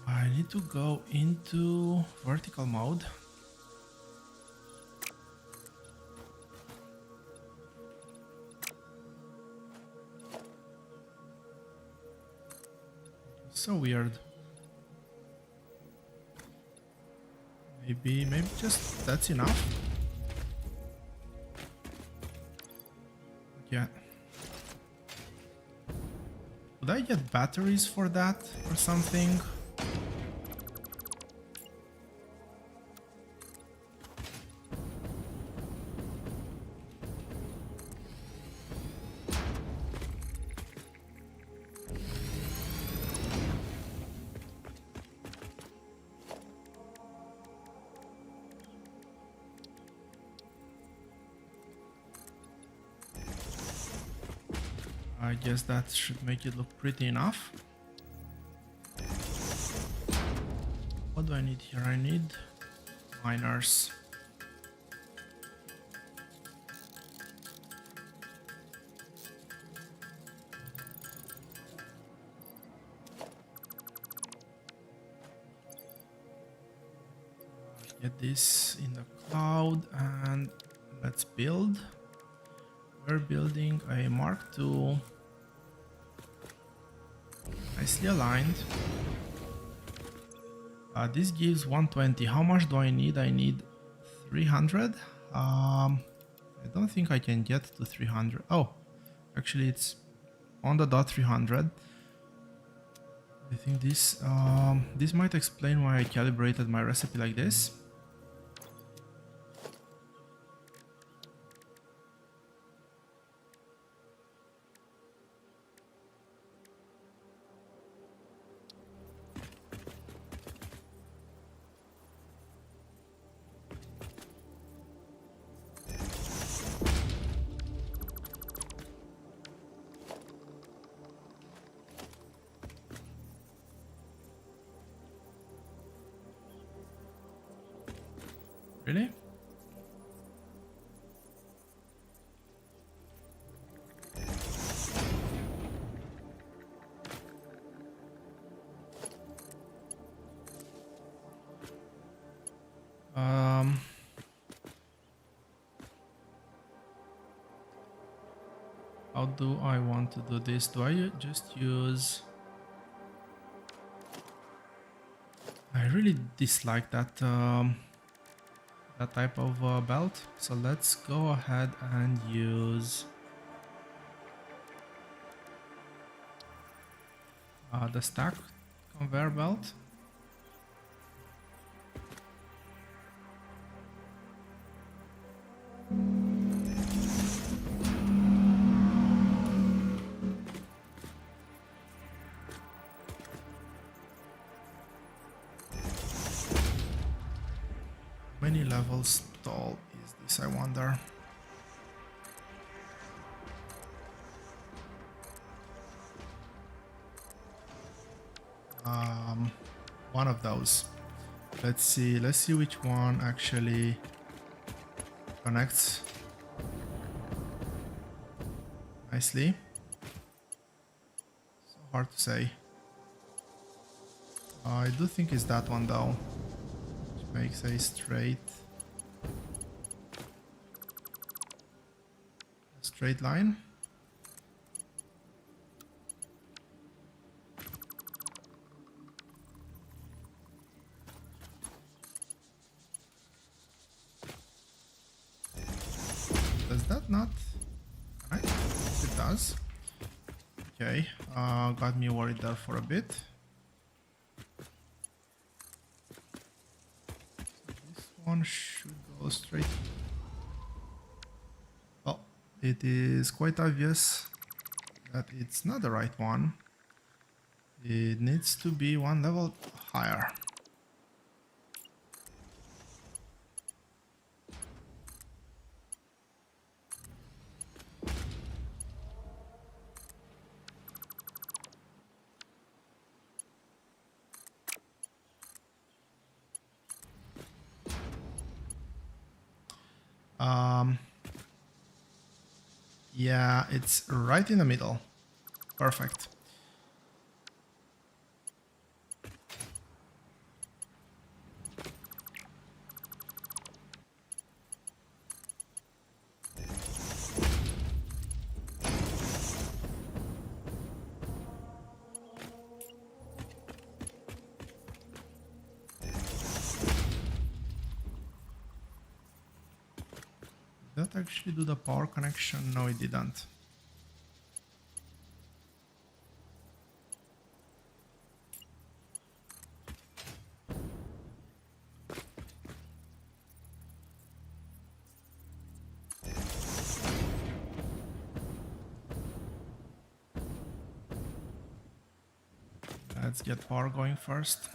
I need to go into vertical mode. So weird. Maybe just that's enough. Yeah. Would I get batteries for that or something? I guess that should make it look pretty enough. What do I need here? I need miners. Get this in the cloud and let's build. We're building a Mark II. Nicely aligned. This gives 120. How much do I need? I need 300. I don't think I can get to 300. Oh, actually it's on the dot 300. I think this this might explain why I calibrated my recipe like this. Really? How do I want to do this? Do I just use... I really dislike that that type of belt. So let's go ahead and use the stack conveyor belt. How many levels tall is this, I wonder? One of those. Let's see which one actually connects nicely. So hard to say. I do think it's that one though, which makes a straight straight line. Does that not? Right? It does. Okay, got me worried there for a bit. So this one should go straight. Well, it is quite obvious that it's not the right one. It needs to be one level higher. Yeah, it's right in the middle. Perfect. Did that actually do the power connection? No, it didn't. Let's get power going first.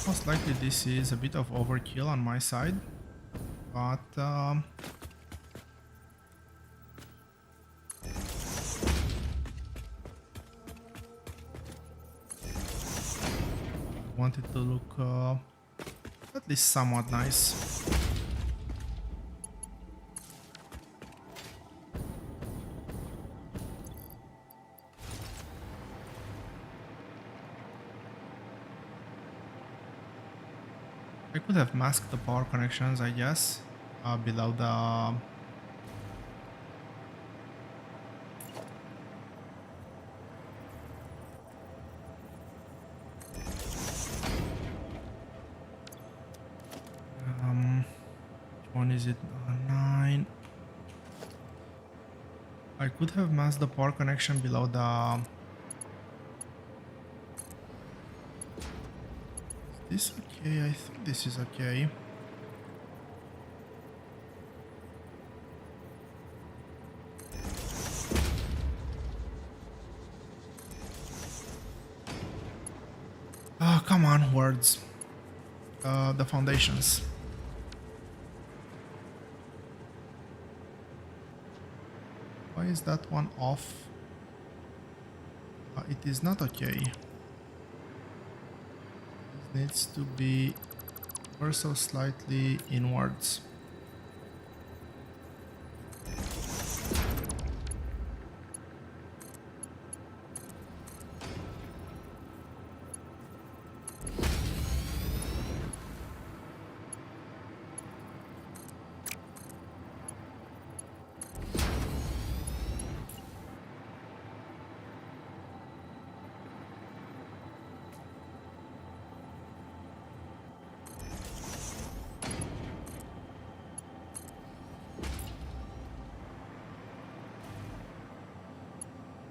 Most likely this is a bit of overkill on my side, but I want it to look at least somewhat nice. I could have masked the power connections, I guess, below the... which one is it? 9. I could have masked the power connection below the... Is this okay? I think this is okay. Oh, come on, words. The foundations. Why is that one off? It is not okay. Needs to be ever so slightly inwards.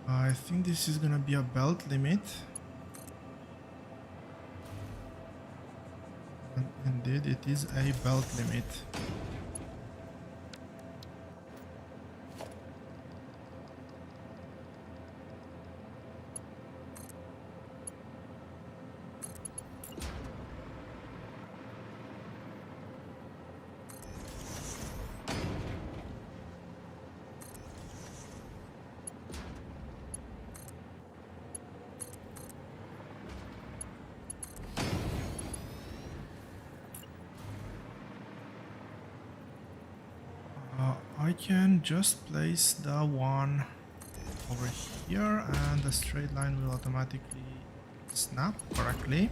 I think this is gonna be a belt limit. And indeed, it is a belt limit. I can just place the one over here and the straight line will automatically snap correctly.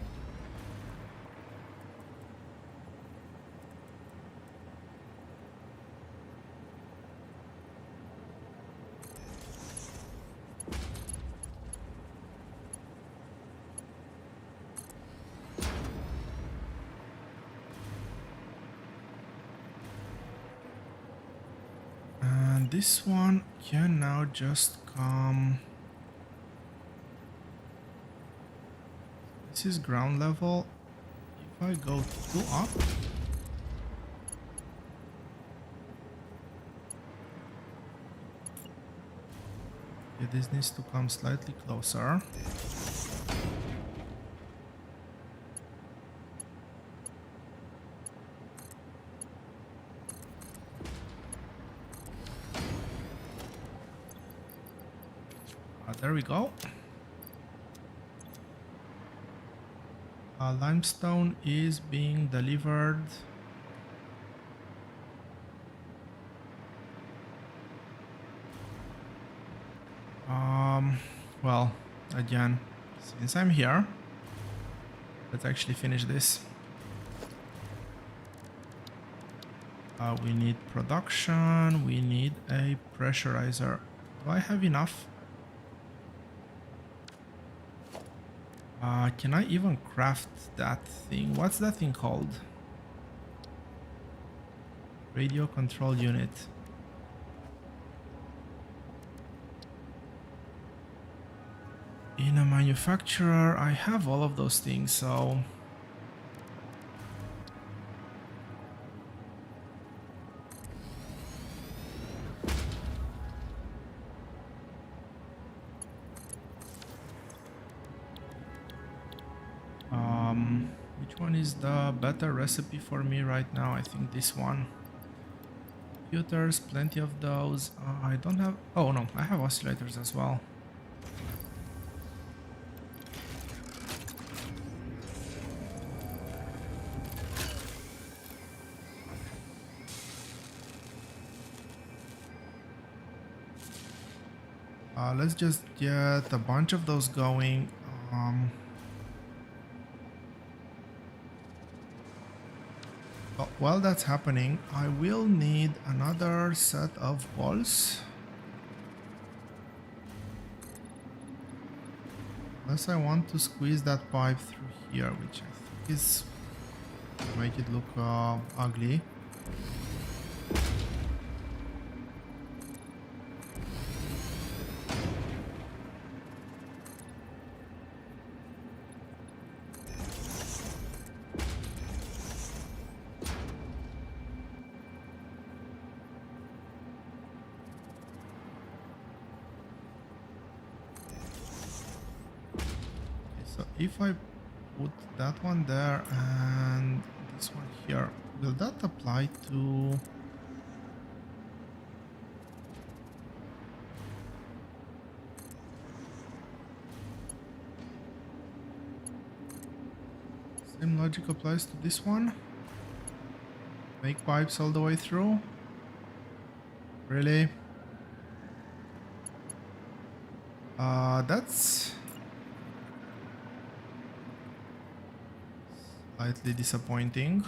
And this one can now just come. This is ground level. If I go 2 up, yeah, this needs to come slightly closer. There we go. Limestone is being delivered. Well, again, since I'm here, let's actually finish this. We need production, we need a pressurizer. Do I have enough? Can I even craft that thing? What's that thing called? Radio control unit. In a manufacturer, I have all of those things, so... which one is the better recipe for me right now? I think this one. Computers, plenty of those. I don't have... Oh no, I have oscillators as well. Let's just get a bunch of those going. But while that's happening, I will need another set of balls. Unless I want to squeeze that pipe through here, which I think is make it look ugly. So if I put that one there and this one here, will that apply to... Same logic applies to this one? Make pipes all the way through? Really? That's slightly disappointing.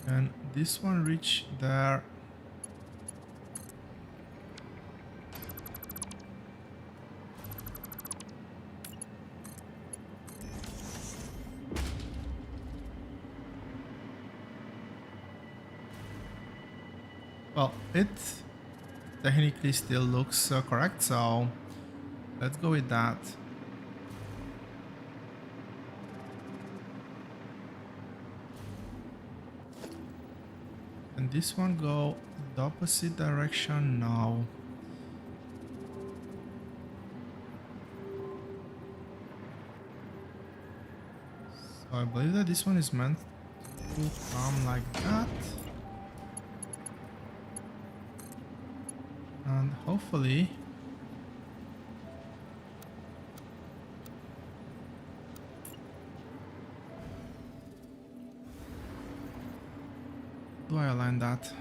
And this one reach there. Well, it technically still looks correct, so let's go with that. And this one go the opposite direction now. So I believe that this one is meant to come like that. And hopefully do I align that?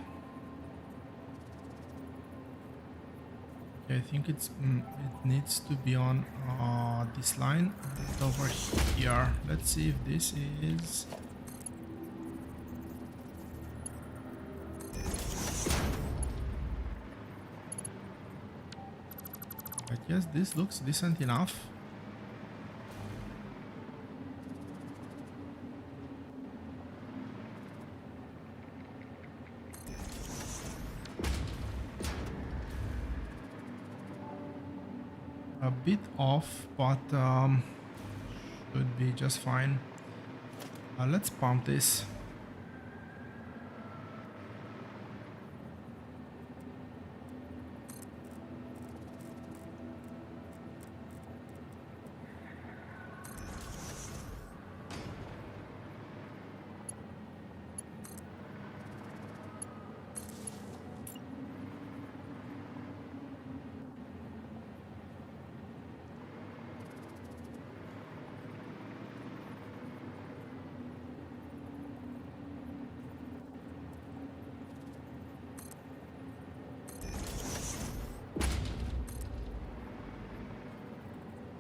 Okay, I think it needs to be on this line and over here. Let's see if this is. I guess this looks decent enough. A bit off, but should be just fine. Let's pump this.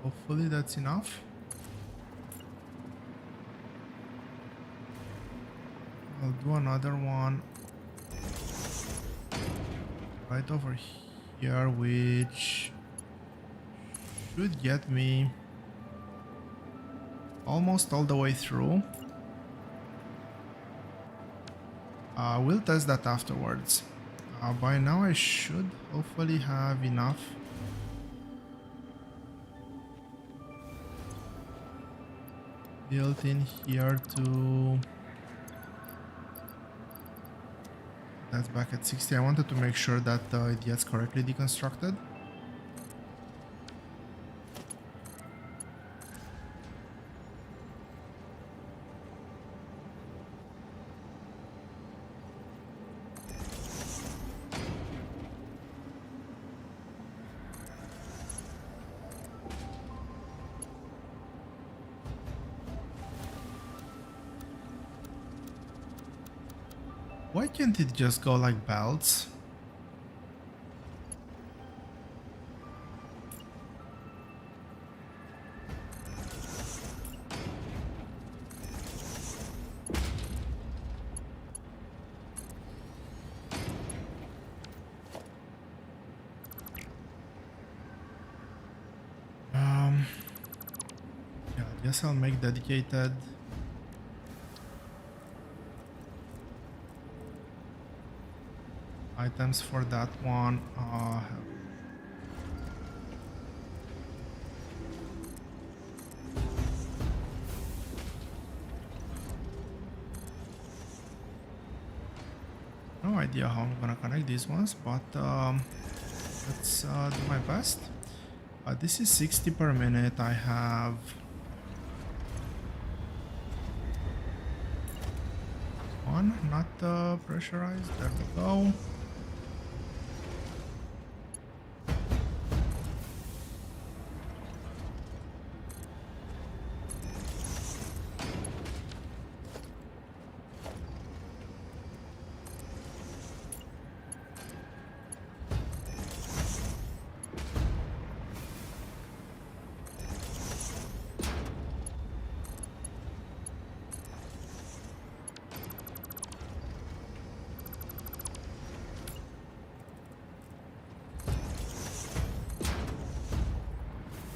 Hopefully that's enough. I'll do another one right over here, which should get me almost all the way through. We'll test that afterwards. By now I should hopefully have enough. Built in here to... That's back at 60. I wanted to make sure that it gets correctly deconstructed. Why can't it just go like belts? Yeah, I guess I'll make dedicated. Items for that one. No idea how I'm gonna connect these ones, but let's do my best. This is 60 per minute. I have one, not pressurized. There we go.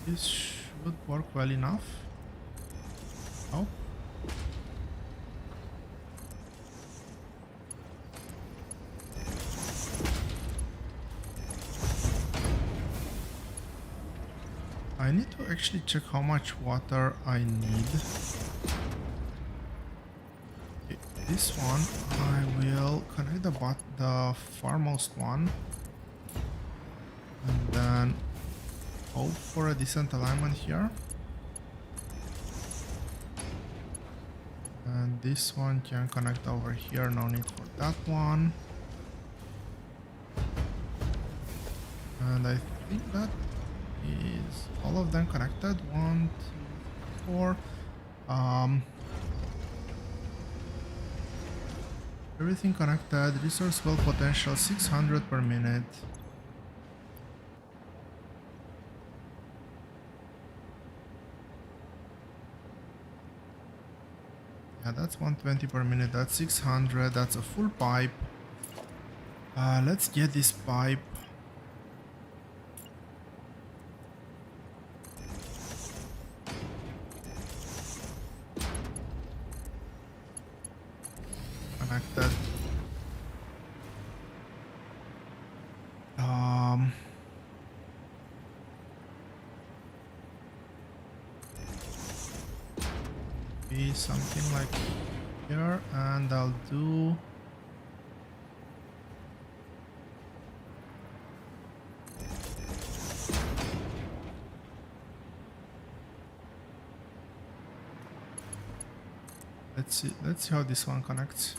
This should work well enough. Oh. I need to actually check how much water I need. Okay, this one I will connect the farmost one, and then hope for a decent alignment here. And this one can connect over here, no need for that one. And I think that is all of them connected. 1, 2, 4. Everything connected. Resource well potential 600 per minute. Yeah, that's 120 per minute. That's 600. That's a full pipe. Let's get this pipe. Connected. Be something like here, and I'll do let's see how this one connects.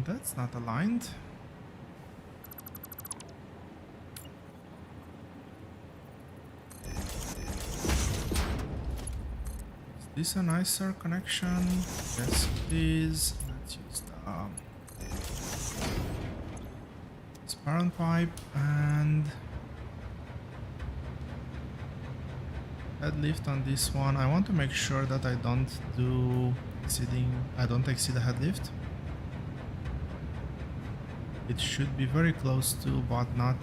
That's not aligned. Is this a nicer connection? Yes, it is. Let's use the transparent pipe and head lift on this one. I want to make sure that I don't exceed the head lift. It should be very close to, but not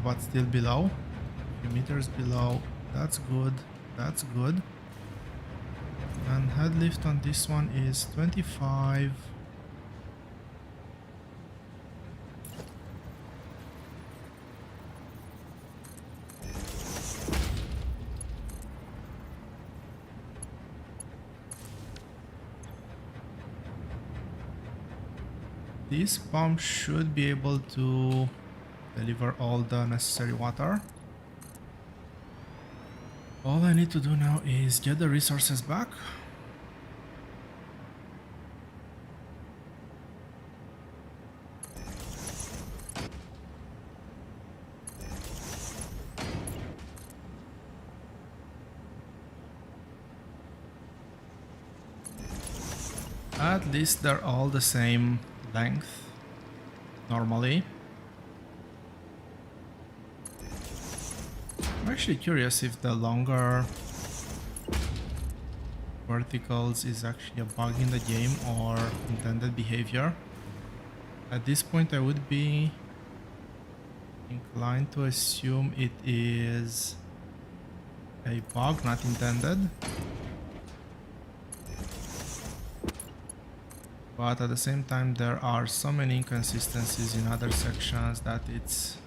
but still below. A few meters below. That's good. That's good. And head lift on this one is 25. This pump should be able to deliver all the necessary water. All I need to do now is get the resources back. At least they're all the same length normally. I'm actually curious if the longer verticals is actually a bug in the game or intended behavior. At this point I would be inclined to assume it is a bug, not intended. But at the same time, there are so many inconsistencies in other sections that it's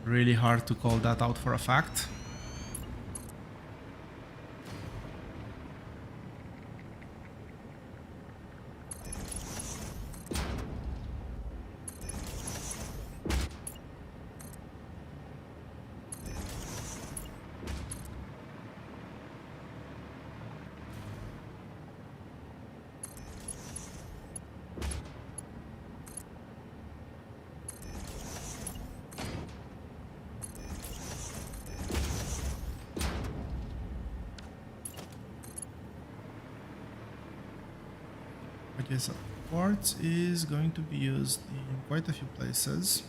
really hard to call that out for a fact. Okay, so quartz is going to be used in quite a few places.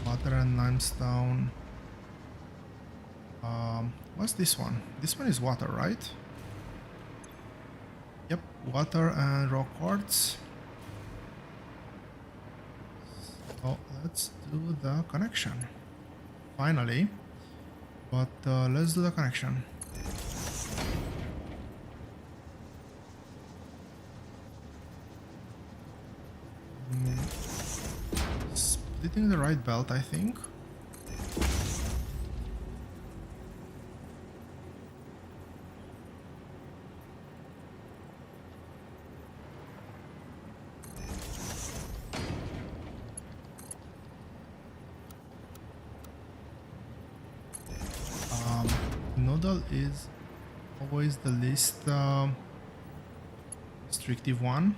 Water and limestone. What's this one? This one is water, right? Yep, water and raw quartz. So let's do the connection. Finally, But let's do the connection. Splitting the right belt, I think. Nodal is always the least restrictive one.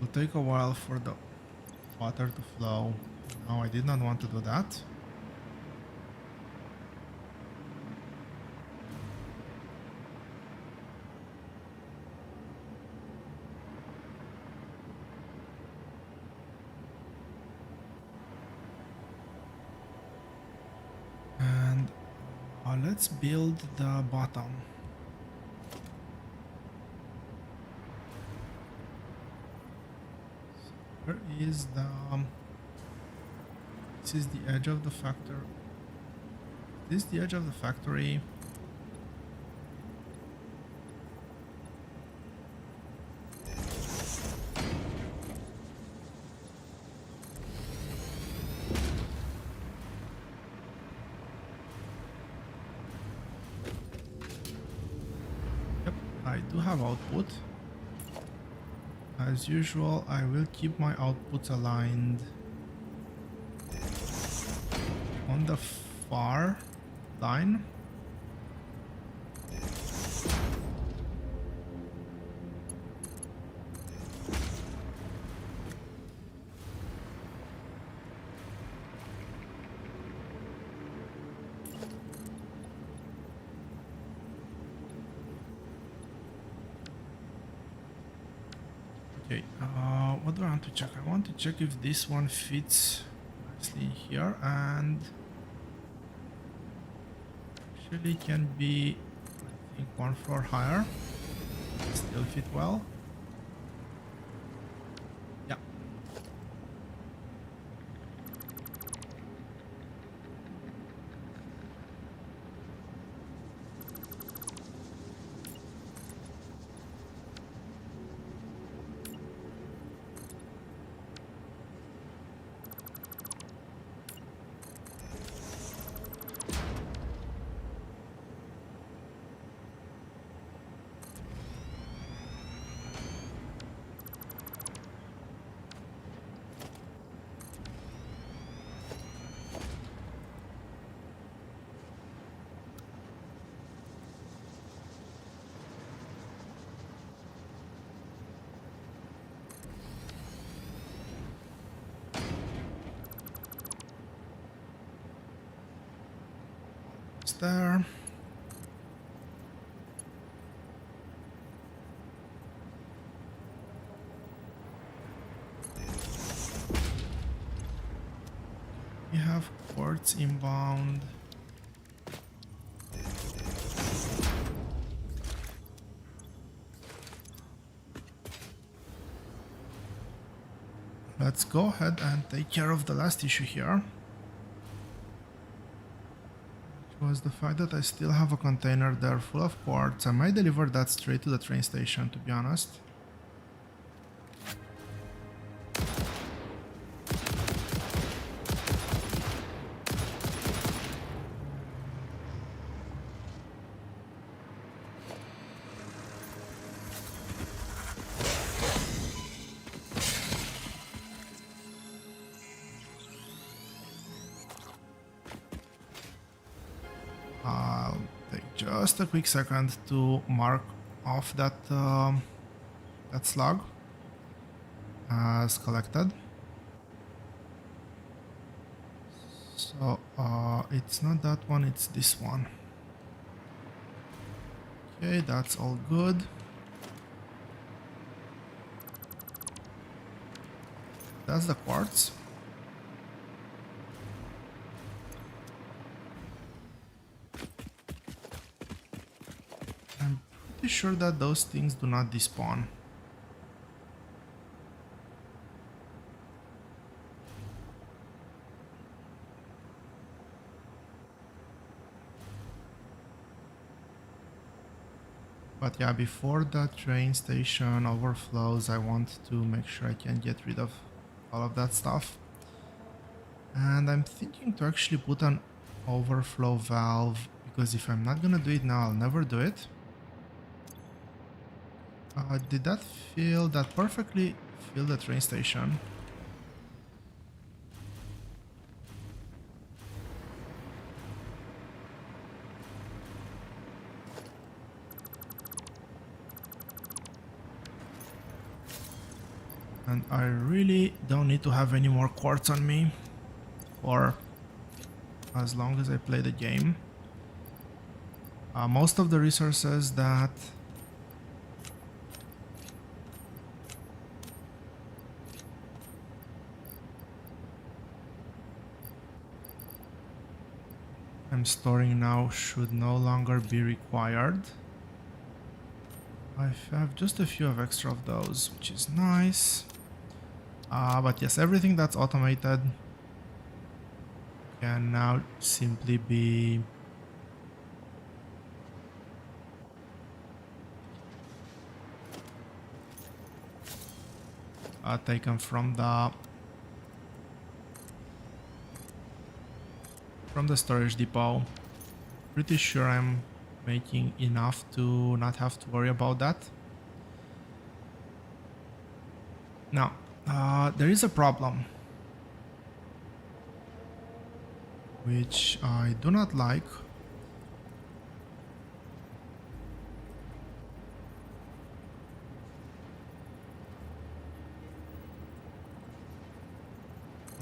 It'll take a while for the water to flow. No, I did not want to do that. And let's build the bottom. So where is the... this is the edge of the factory. This is the edge of the factory. Yep, I do have output. As usual, I will keep my outputs aligned on the far line. Okay, what do I want to check? I want to check if this one fits nicely here, and actually can be, I think, one floor higher. Still fit well. Yeah. There. We have quartz inbound. Let's go ahead and take care of the last issue here. Was the fact that I still have a container there full of quartz. I might deliver that straight to the train station, to be honest. I'll take just a quick second to mark off that that slug as collected. So it's not that one, it's this one. Okay, that's all good. That's the quartz. I'm pretty sure that those things do not despawn. But yeah, before the train station overflows, I want to make sure I can get rid of all of that stuff. And I'm thinking to actually put an overflow valve, because if I'm not gonna do it now, I'll never do it. Did that fill that perfectly fill the train station? And I really don't need to have any more quartz on me for as long as I play the game. Most of the resources that I'm storing now should no longer be required. I have just a few of extra of those, which is nice. But yes, everything that's automated can now simply be taken from the storage depot. Pretty sure I'm making enough to not have to worry about that. Now, there is a problem which I do not like.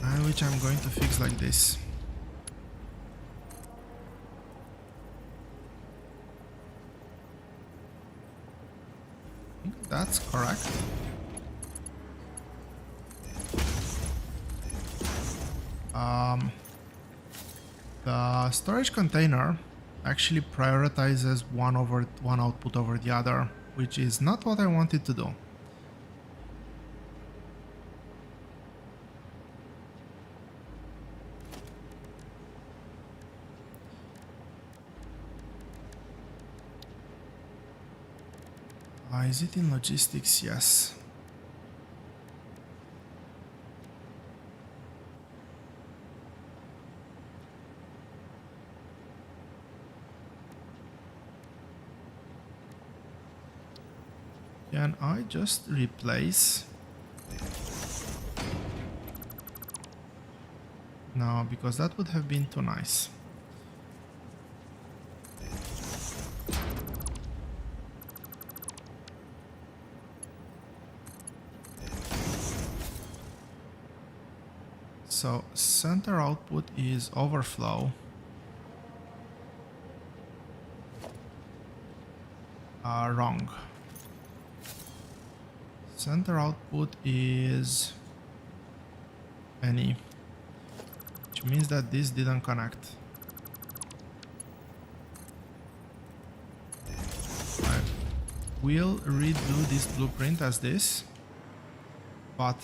And which I'm going to fix like this. I think that's correct. The storage container actually prioritizes one output over the other, which is not what I wanted to do. Is it in logistics? Yes. Can I just replace? No, because that would have been too nice. So center output is overflow. Wrong. Center output is any, which means that this didn't connect. I will redo this blueprint as this, but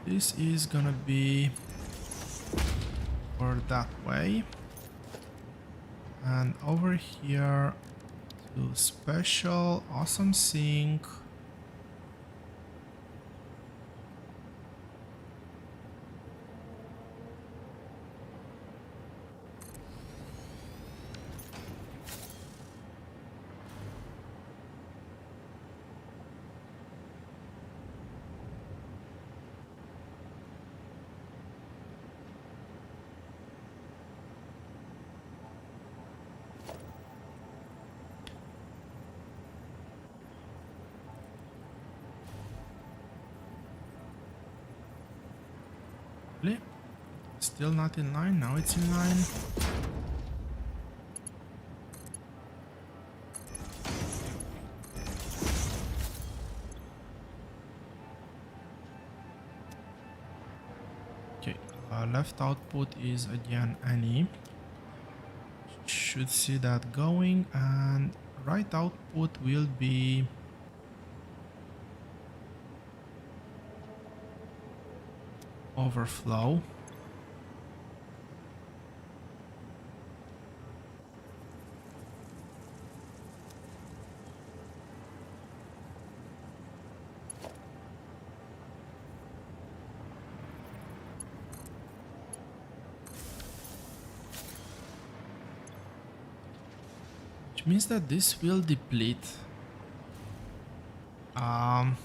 this is gonna be or that way, and over here to special awesome sync. Still not in line, now it's in line. Left output is again any. Should see that going, and right output will be overflow. Which means that this will deplete. Um,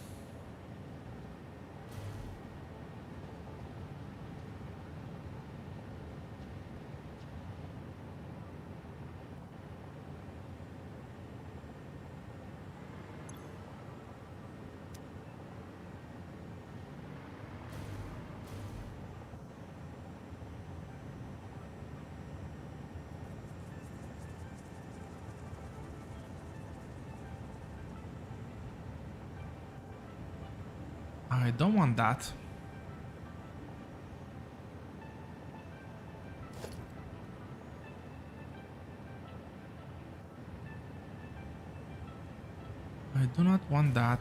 I don't want that. I do not want that.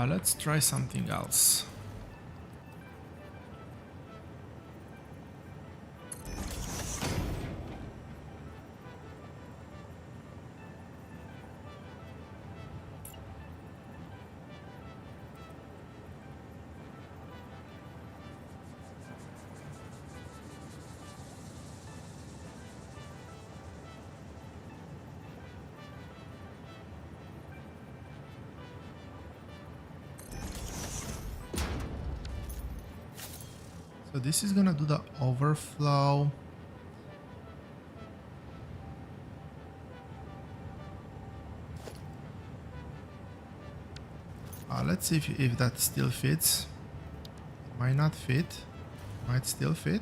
Let's try something else. So this is gonna do the overflow. Let's see if that still fits. It might not fit. Might still fit.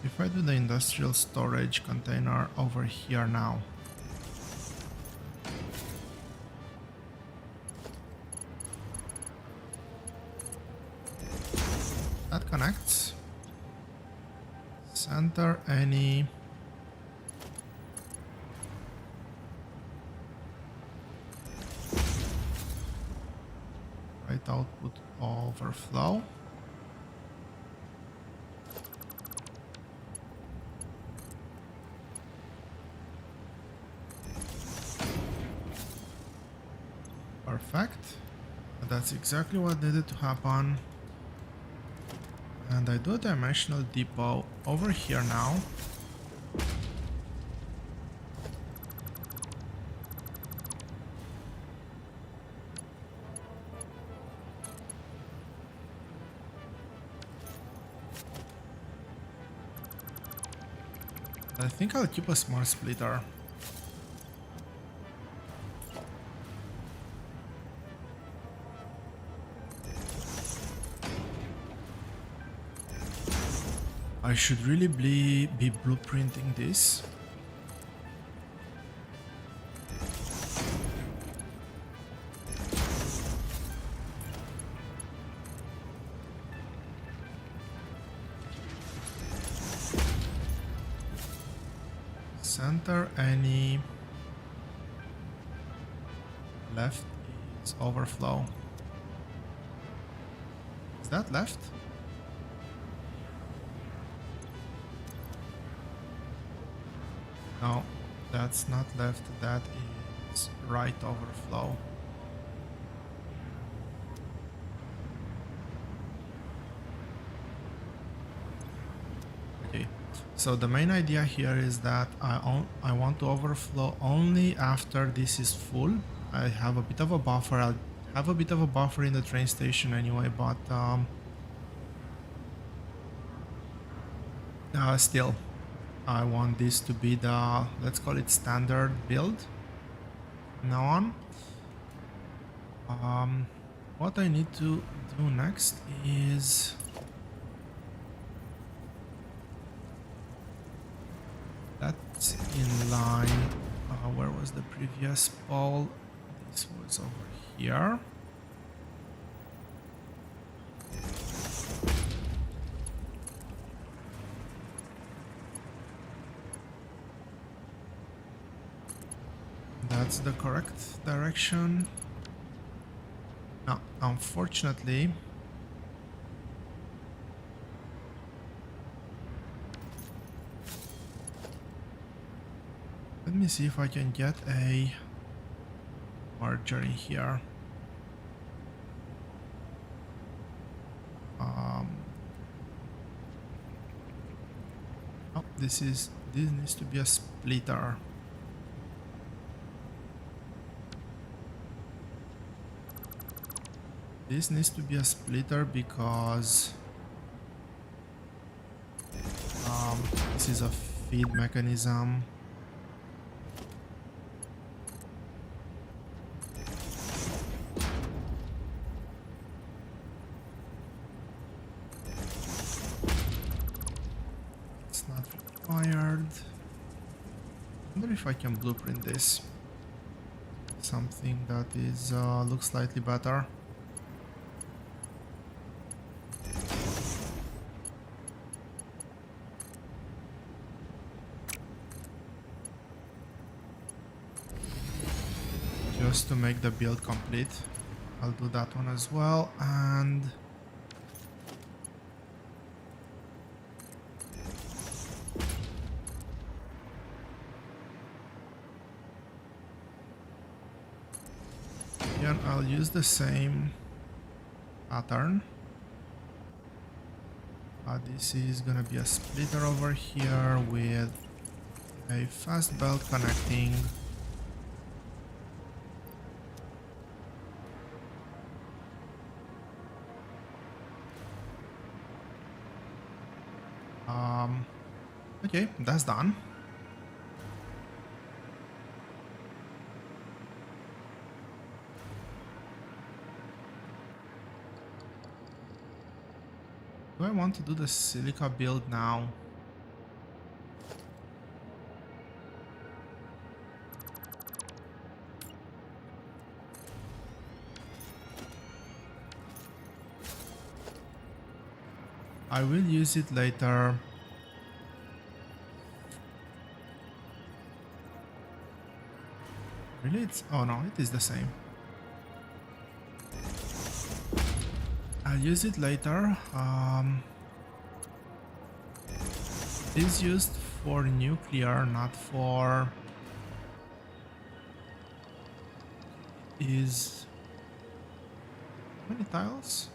If I do the industrial storage container over here now. That connects. Center any. Right output overflow. Perfect. That's exactly what needed to happen. And I do a dimensional depot over here now. I think I'll keep a smart splitter. I should really be blueprinting this. Center any. Left is overflow. Is that left? No, that's not left, that is right overflow. Okay, so the main idea here is that I want to overflow only after this is full. I have a bit of a buffer. have a bit of a buffer in the train station anyway, but still, I want this to be the, let's call it standard build from now on. What I need to do next is that's in line. Where was the previous pole? This was over here. That's the correct direction. Now, unfortunately, let me see if I can get a merger in here. Oh, this needs to be a splitter. This needs to be a splitter because this is a feed mechanism. It's not required. I wonder if I can blueprint this. Something that is looks slightly better. Just to make the build complete. I'll do that one as well, and again I'll use the same pattern. This is gonna be a splitter over here with a fast belt connecting. Okay, that's done. Do I want to do the silica build now? I will use it later. Really? Oh no, it is the same. I'll use it later. It is used for nuclear, not for... Is... How many tiles?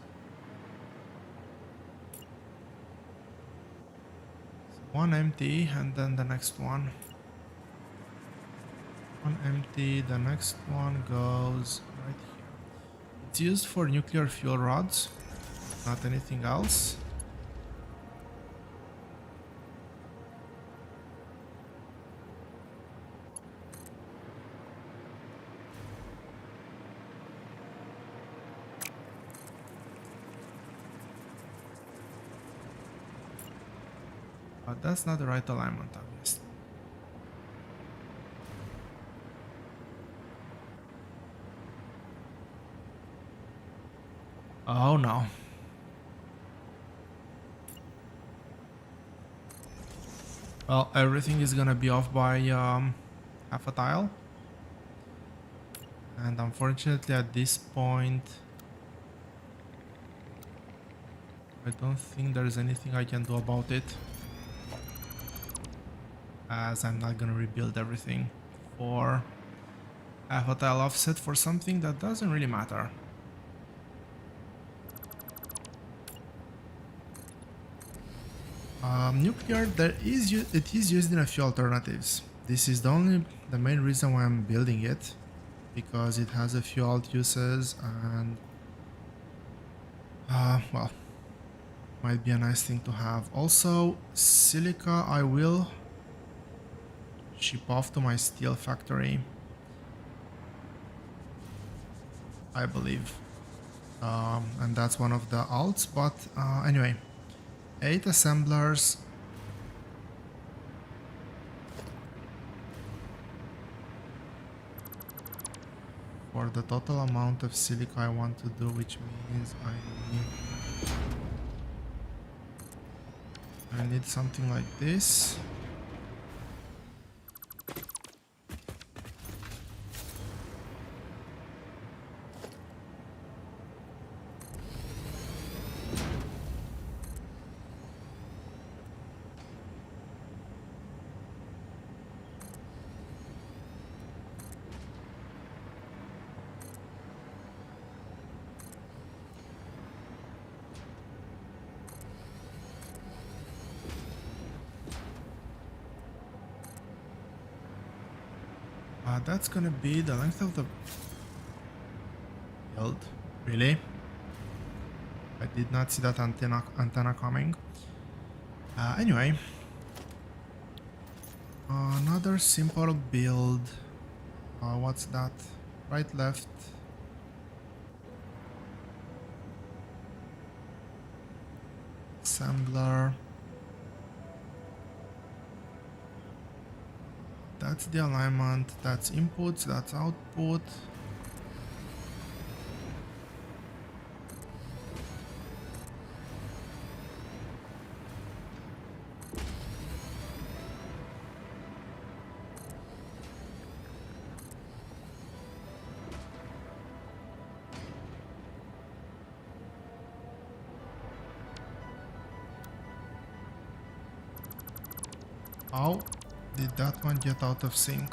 One empty and then the next one. One empty, the next one goes right here. It's used for nuclear fuel rods, not anything else. But that's not the right alignment, obviously. Oh no. Well, everything is gonna be off by half a tile. And unfortunately at this point, I don't think there's anything I can do about it. As I'm not gonna rebuild everything for half a tile offset for something that doesn't really matter. Nuclear, it is used in a few alternatives. This is the main reason why I'm building it. because it has a few alt uses and well, might be a nice thing to have. Also, silica I will ship off to my steel factory, I believe. And that's one of the alts, but anyway, 8 assemblers. For the total amount of silica I want to do, which means I need something like this. That's gonna be the length of the build. Really? I did not see that antenna coming. Anyway, another simple build. What's that? Right, left. Assembler. That's the alignment, that's inputs, that's output. How did that one get out of sync?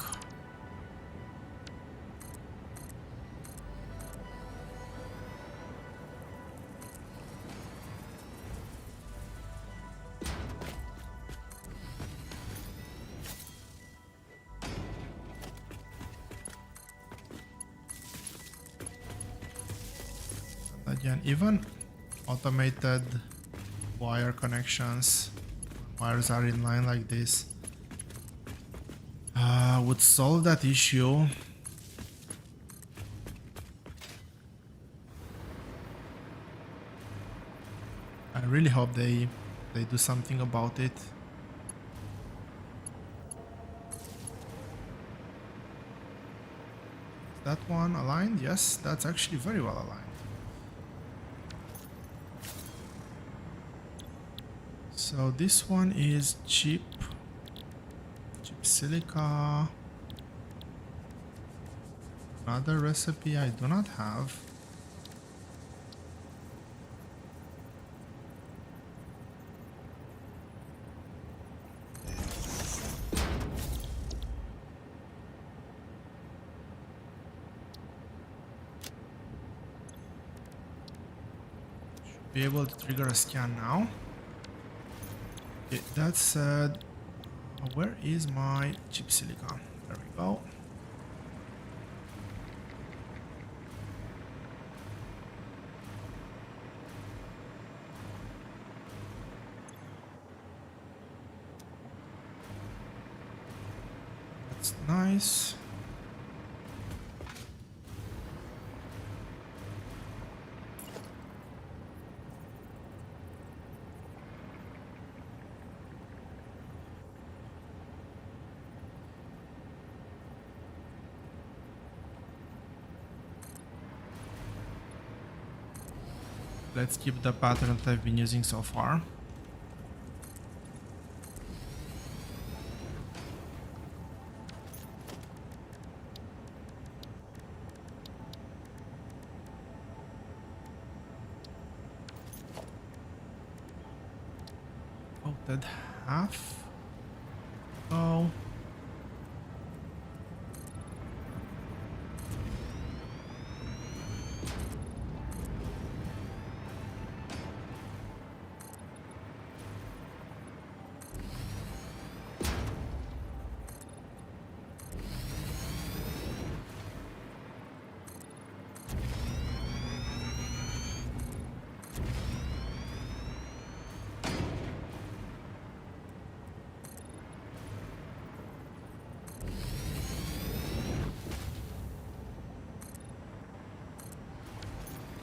And again, even automated wire connections, wires are in line like this, would solve that issue. I really hope they do something about it. That one aligned? Yes, that's actually very well aligned. So this one is cheap silica. Another recipe I do not have. Should be able to trigger a scan now. Okay, that said, where is my cheap silica? There we go. That's nice. Let's keep the pattern that I've been using so far. Voted half. Oh.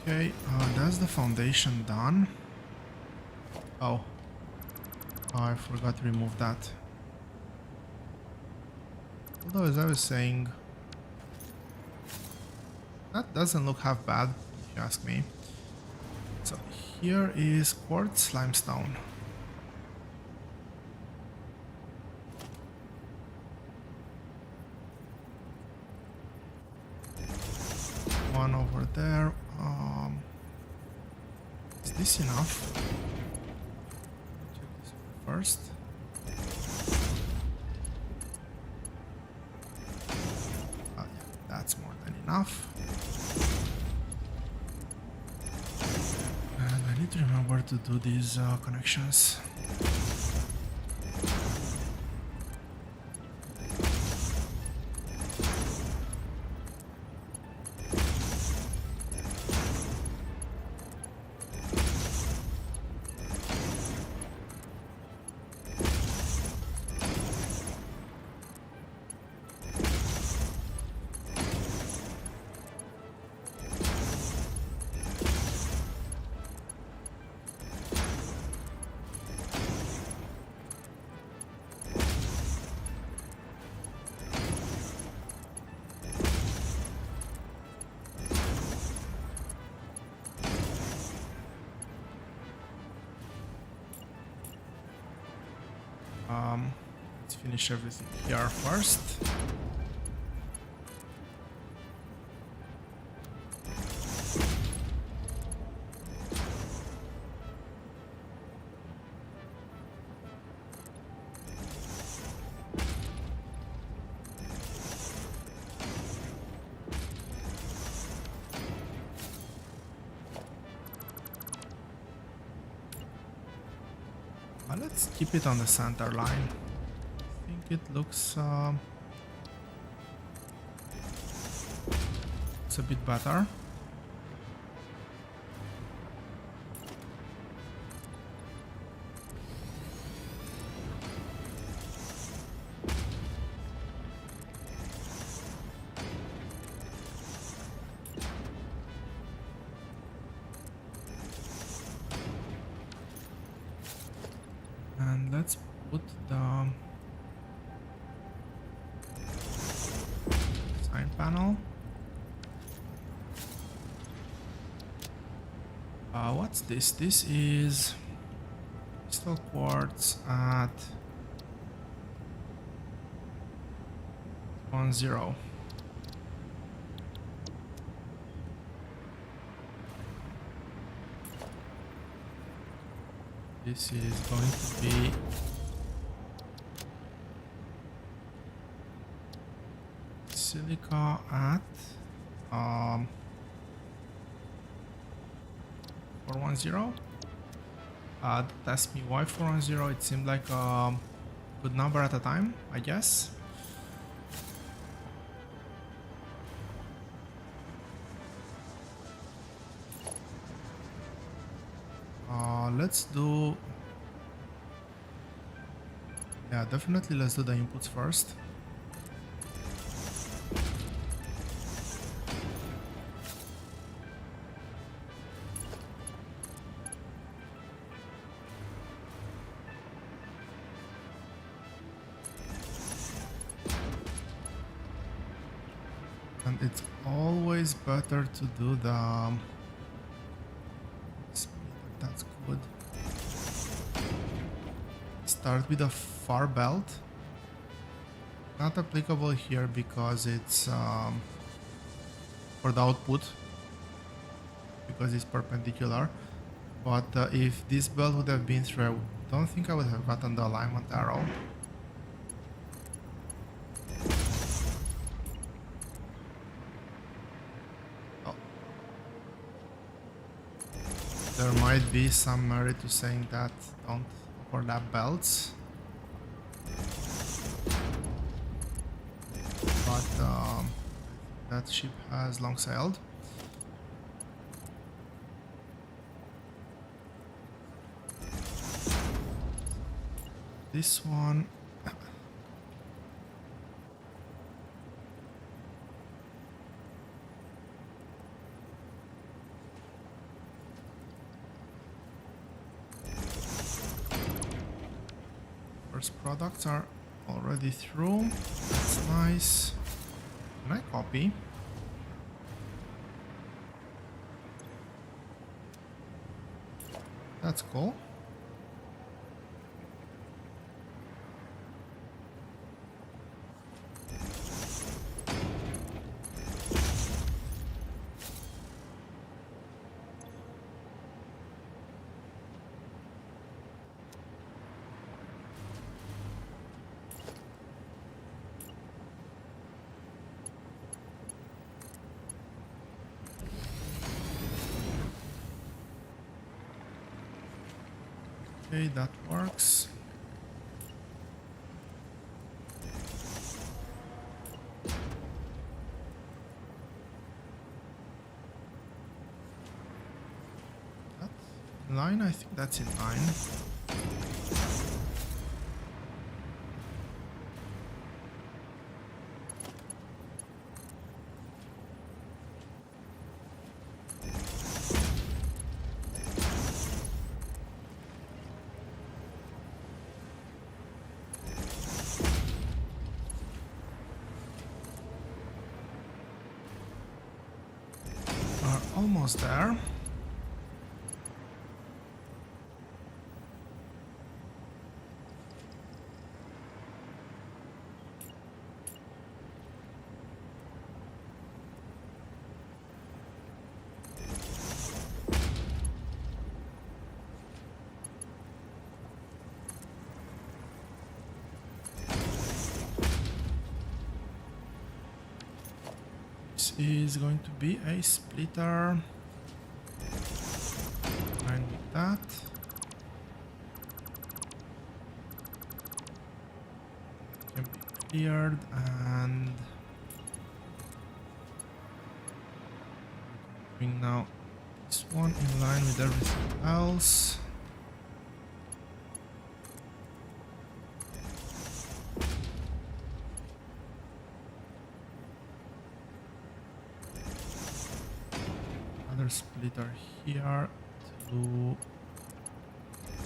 Okay, that's the foundation done. Oh, I forgot to remove that. Although, as I was saying, that doesn't look half bad, if you ask me. So here is quartz limestone. One over there. Is this enough? Check this first. Yeah, that's more than enough. And I need to remember to do these connections. Let's finish everything here first. Let's keep it on the center line. I think it looks it's a bit better. And let's put the sign panel. What's this? This is crystal quartz at 1-0. This is going to be silica at 410. Ask me why 410. It seemed like a good number at a time, I guess. Let's do... Yeah, definitely let's do the inputs first. And it's always better to do the... That's good. Start with a far belt. Not applicable here because it's for the output, because it's perpendicular. But if this belt would have been through, I don't think I would have gotten the alignment arrow. Oh. There might be some merit to saying that don't overlap belts. But that ship has long sailed. This one... First products are already through. That's nice. Can I copy? That's cool. Okay, that works. That's in line? I think that's in line. Almost there. This is going to be a splitter. And with that. Can be cleared and bring now this one in line with everything else. Another splitter here to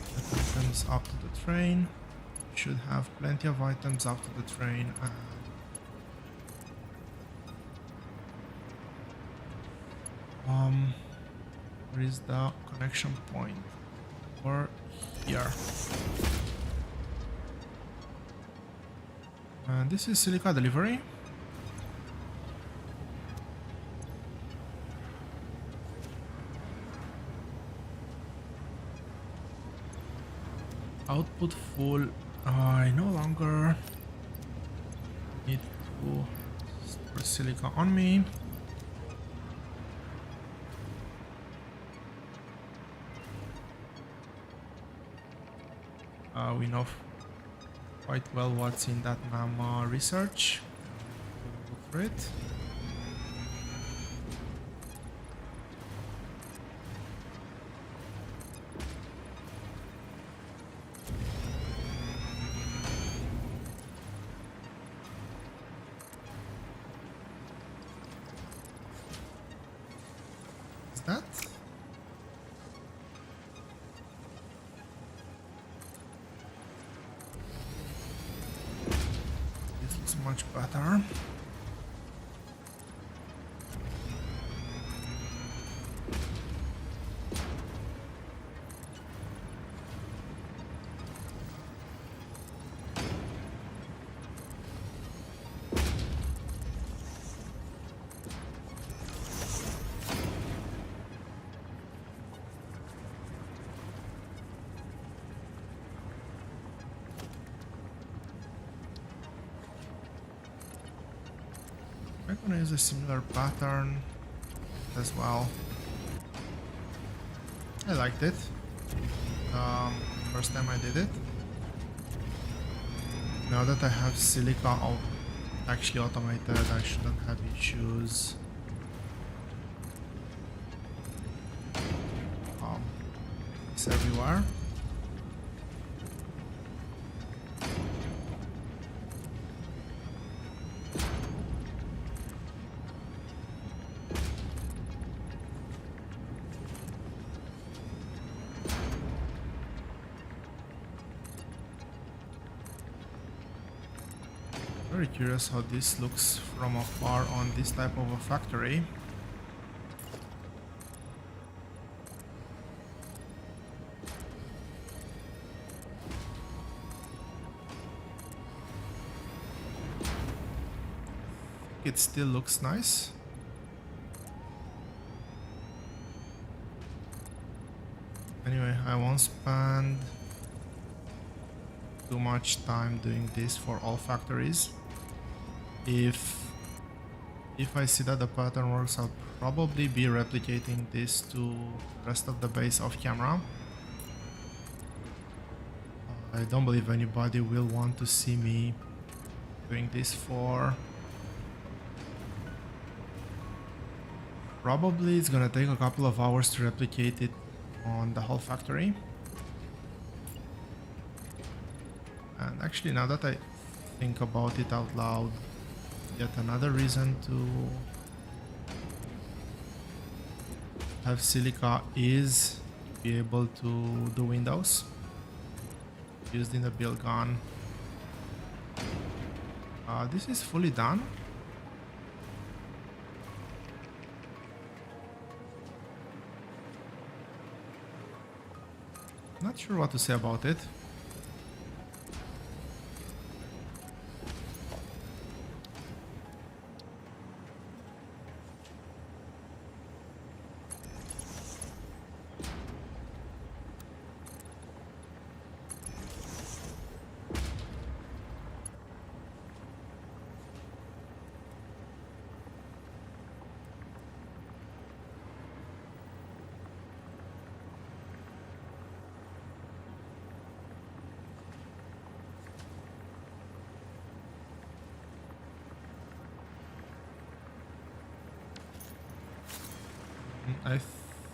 get items up to the train. Should have plenty of items up to the train and where is the connection point? Or here. And this is silica delivery. Output full. I no longer need to store silica on me. We know quite well what's in that NAMA research. Look for it. Is that? Much better. I'm gonna use a similar pattern as well. I liked it. First time I did it. Now that I have silica actually automated, I shouldn't have issues. It's everywhere. Very curious how this looks from afar on this type of a factory. It still looks nice. Anyway, I won't spend too much time doing this for all factories. If I see that the pattern works, I'll probably be replicating this to the rest of the base off camera. I don't believe anybody will want to see me doing this for... Probably it's gonna take a couple of hours to replicate it on the whole factory. And actually, now that I think about it out loud, yet another reason to have silica is to be able to do windows used in the build gun. This is fully done. Not sure what to say about it. I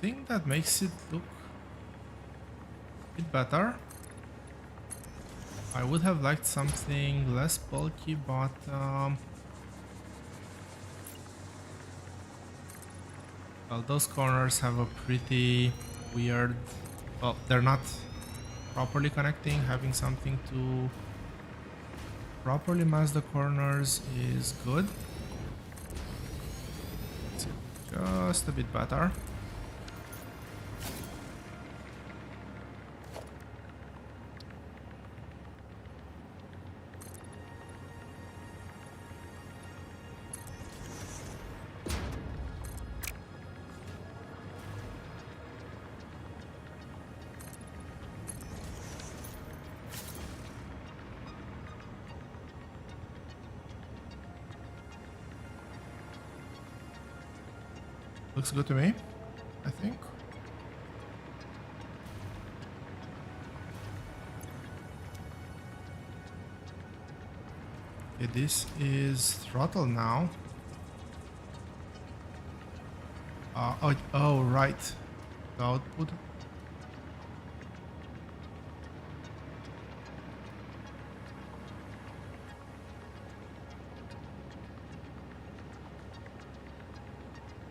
think that makes it look a bit better. I would have liked something less bulky, but well, those corners have a pretty weird... Well, they're not properly connecting. Having something to properly mask the corners is good. Just a bit better. Looks good to me, I think. Okay, this is throttle now. Oh, right. The output.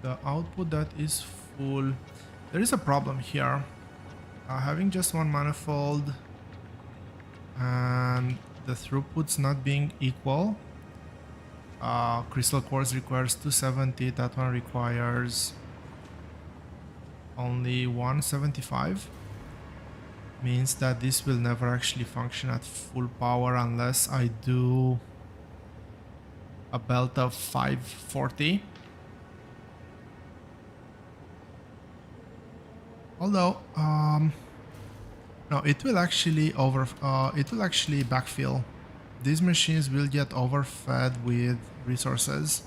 The output that is full. There is a problem here. Having just one manifold and the throughputs not being equal. Crystal quartz requires 270, that one requires only 175. Means that this will never actually function at full power unless I do a belt of 540. Although, no, it will actually backfill. These machines will get overfed with resources.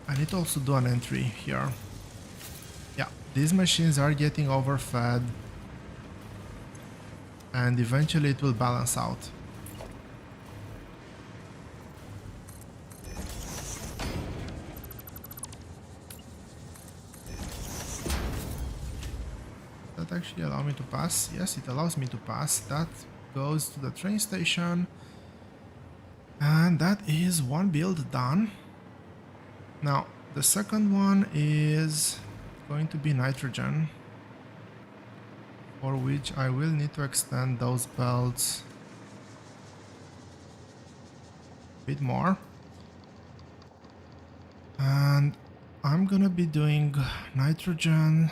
I need to also do an entry here. Yeah, these machines are getting overfed, and eventually it will balance out. That actually allow me to pass? Yes, it allows me to pass. That goes to the train station. And that is one build done. Now, the second one is going to be nitrogen, for which I will need to extend those belts bit more. And I'm gonna be doing nitrogen,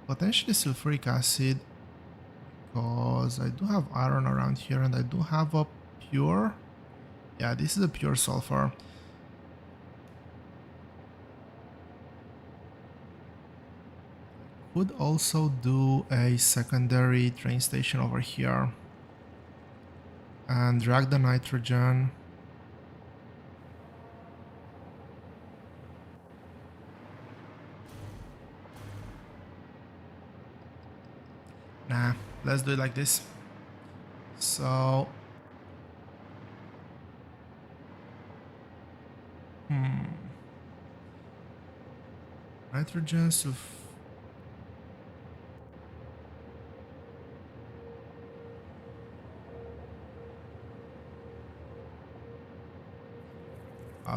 potentially sulfuric acid, because I do have iron around here and I do have a pure, yeah, this is a pure sulfur. Could also do a secondary train station over here and drag the nitrogen. Nah, let's do it like this. So, nitrogen,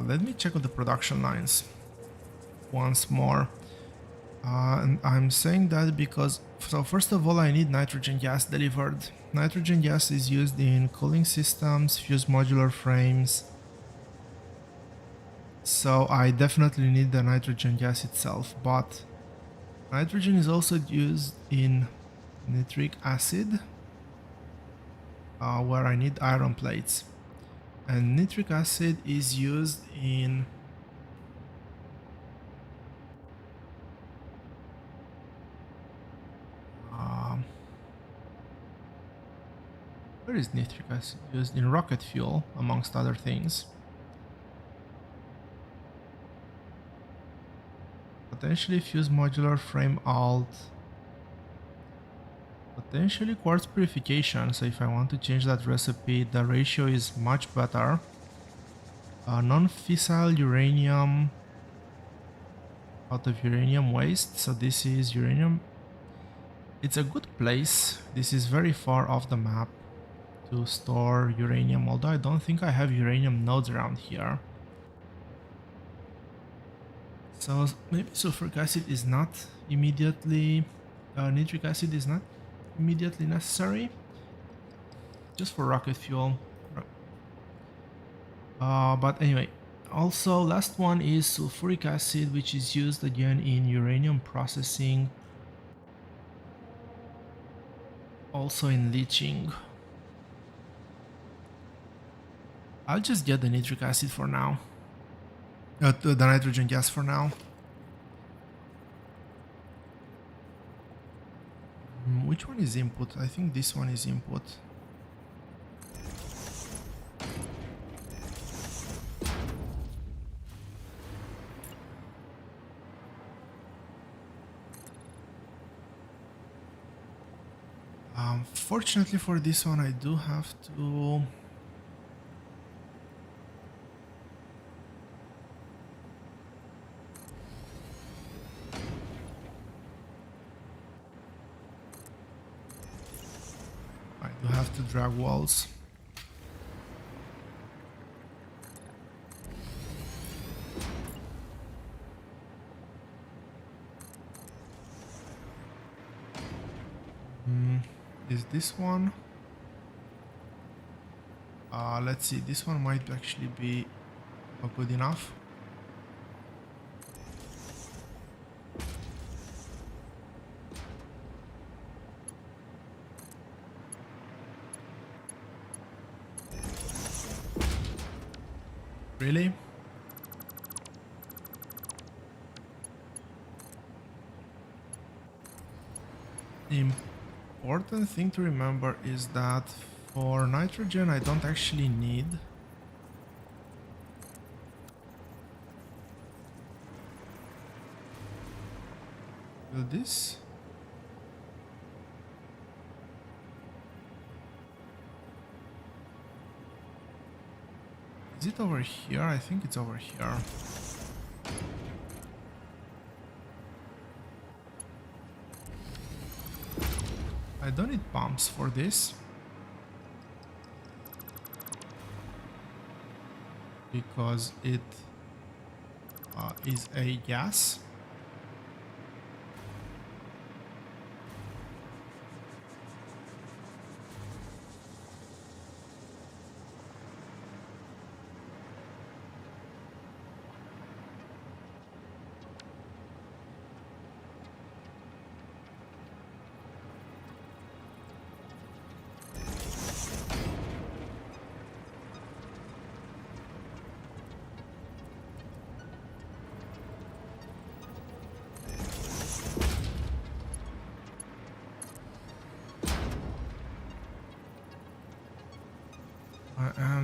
let me check on the production lines once more. And I'm saying that because, so first of all, I need nitrogen gas delivered. Nitrogen gas is used in cooling systems, fused modular frames. So I definitely need the nitrogen gas itself, but nitrogen is also used in nitric acid, where I need iron plates. And nitric acid is used in where is nitric acid used? In rocket fuel, amongst other things. Potentially fused modular frame alt. Potentially quartz purification, so if I want to change that recipe, the ratio is much better. Non-fissile uranium out of uranium waste, so this is uranium. It's a good place. This is very far off the map to store uranium, although I don't think I have uranium nodes around here. So maybe sulfuric acid is not immediately, nitric acid is not immediately necessary, just for rocket fuel. But anyway, also last one is sulfuric acid, which is used again in uranium processing, also in leaching. I'll just get the nitric acid for now, the nitrogen gas for now. Which one is input? I think this one is input. Fortunately for this one, I do have to... I do have to drag walls. Is this one? Let's see, this one might actually be good enough. Really? The important thing to remember is that for nitrogen I don't actually need this. Is it over here? I think it's over here. I don't need pumps for this because it is a gas.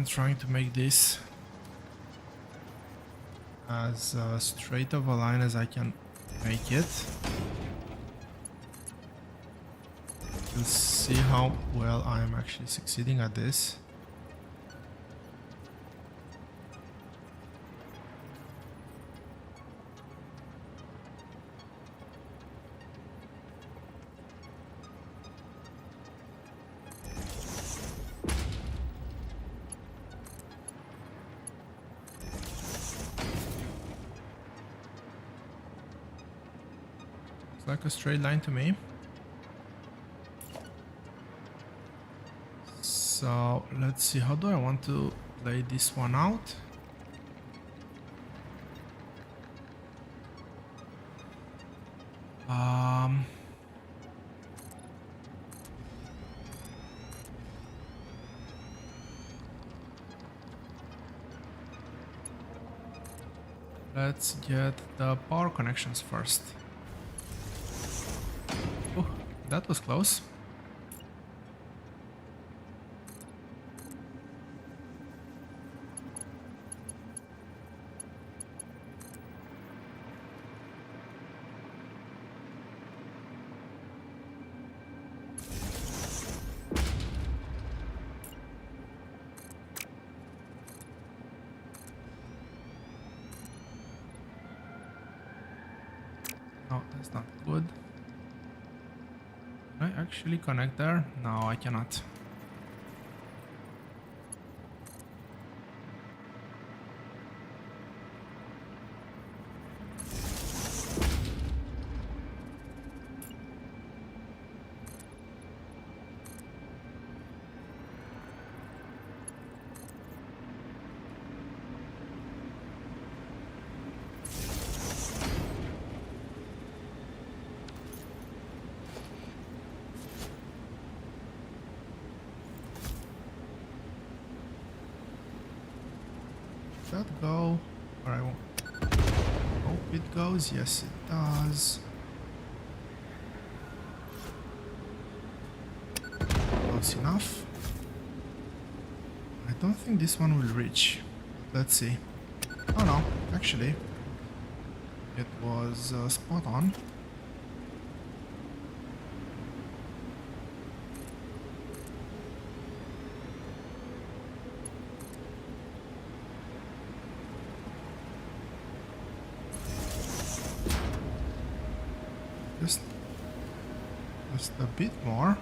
I'm trying to make this as straight of a line as I can make it. We'll see how well I'm actually succeeding at this. It's like a straight line to me. So let's see, how do I want to play this one out? Let's get the power connections first. Oh, that was close. No, that's not good. Can I actually connect there? No, I cannot. Does that go where I want? Hope it goes. Yes, it does. Close enough. I don't think this one will reach. Let's see. Oh no, actually, it was spot on. Just a bit more.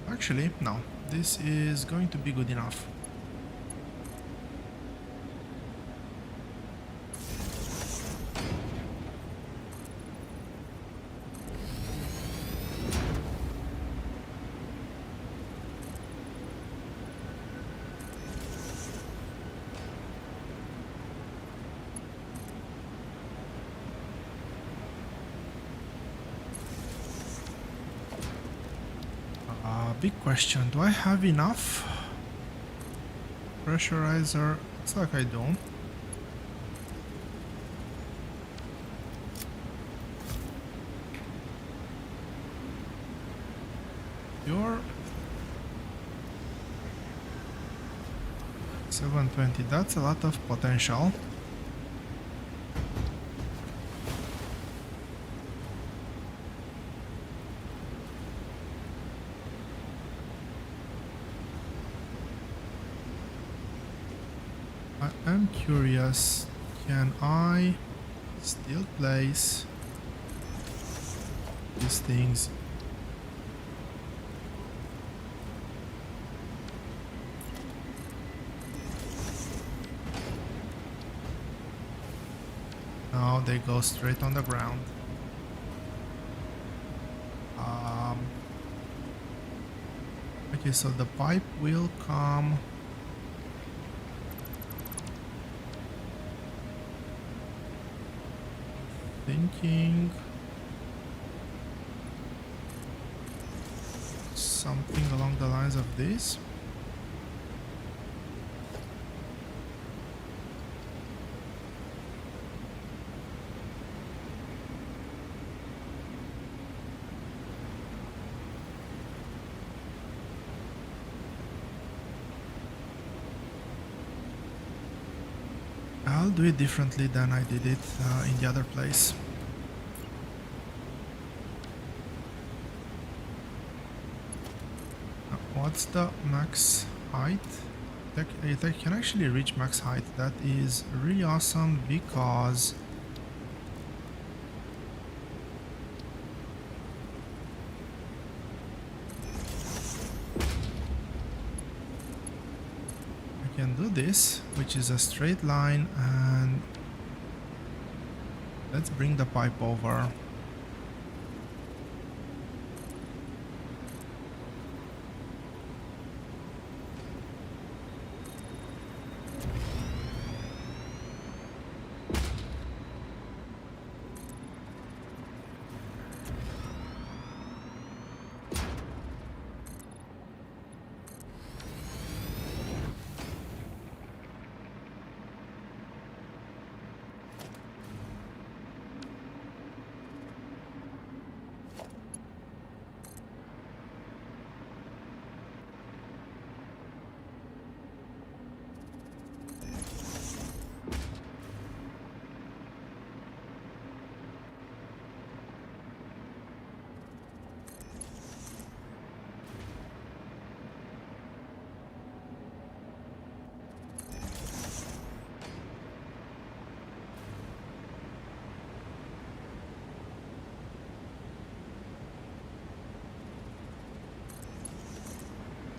Actually, no. This is going to be good enough. Big question, do I have enough pressurizer? Looks like I don't. You're 720, that's a lot of potential. I'm curious, can I still place these things? No, they go straight on the ground. Okay, so the pipe will come thinking something along the lines of this. I'll do it differently than I did it in the other place. What's the max height? They can actually reach max height. That is really awesome because I can do this, which is a straight line, and let's bring the pipe over.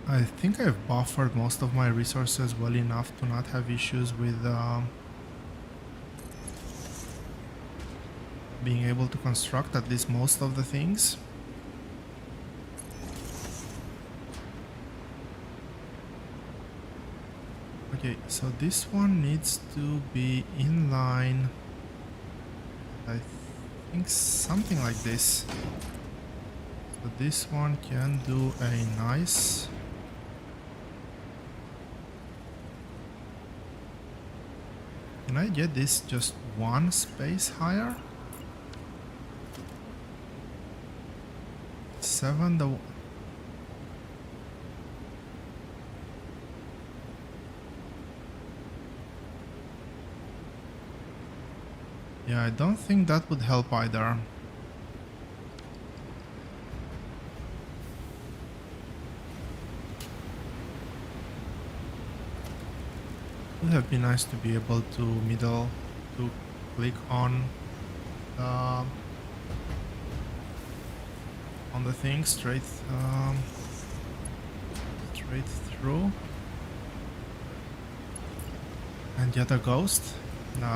I think I've buffered most of my resources well enough to not have issues with being able to construct at least most of the things. Okay, so this one needs to be in line. I think something like this. So this one can do a nice... Can I get this just one space higher? 7 the... Yeah, I don't think that would help either. It would have been nice to be able to click on the thing straight through. And the other ghost,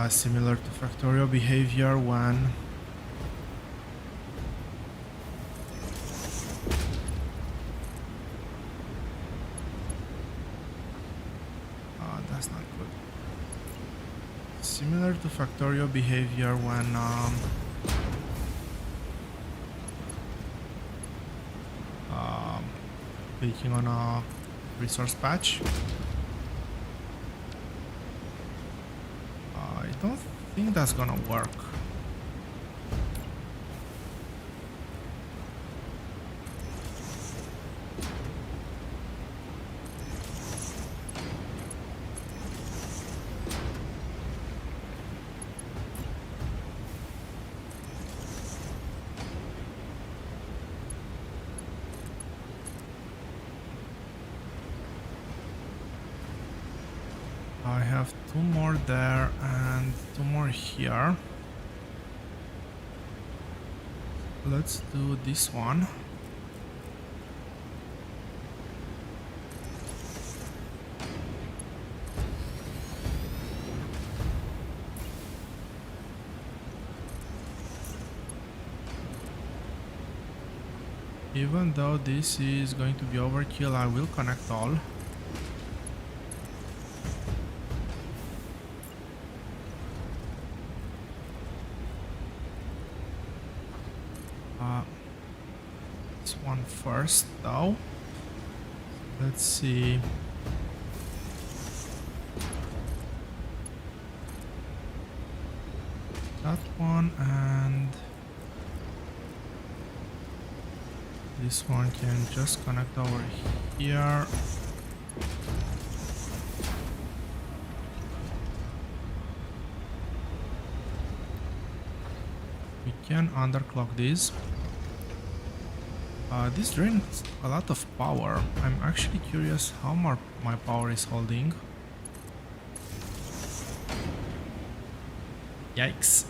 similar to Factorio behavior when that's not good. Similar to Factorio behavior when clicking on a resource patch. I don't think that's gonna work. I have 2 more there and 2 more here. Let's do this one. Even though this is going to be overkill, I will connect all. This one first though. Let's see. That one and this one can just connect over here. can underclock this. This drains a lot of power. I'm actually curious how my power is holding. Yikes.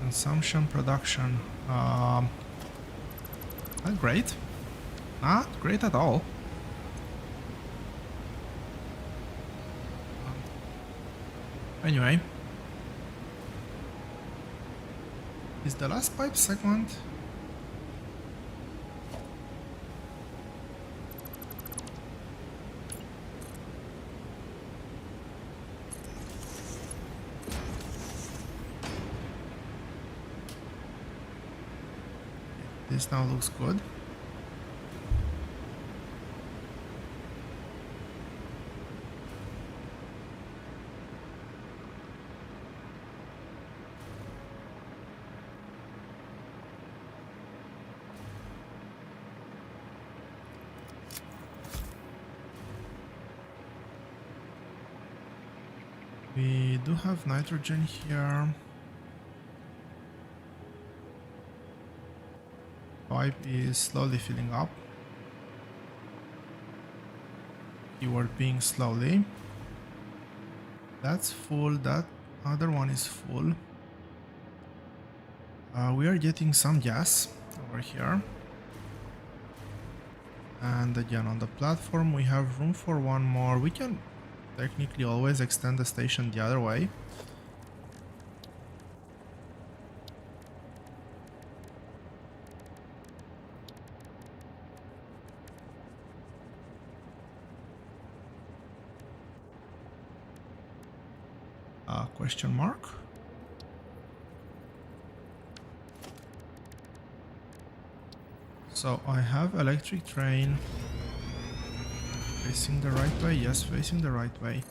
Consumption, production. Not great. Not great at all. Anyway. Is the last pipe segment? This now looks good. We do have nitrogen here. Pipe is slowly filling up. Keyword being slowly. That's full, that other one is full. We are getting some gas over here. And again on the platform we have room for one more. We can technically always extend the station the other way. Question mark. So I have electric train facing the right way. Yes, facing the right way.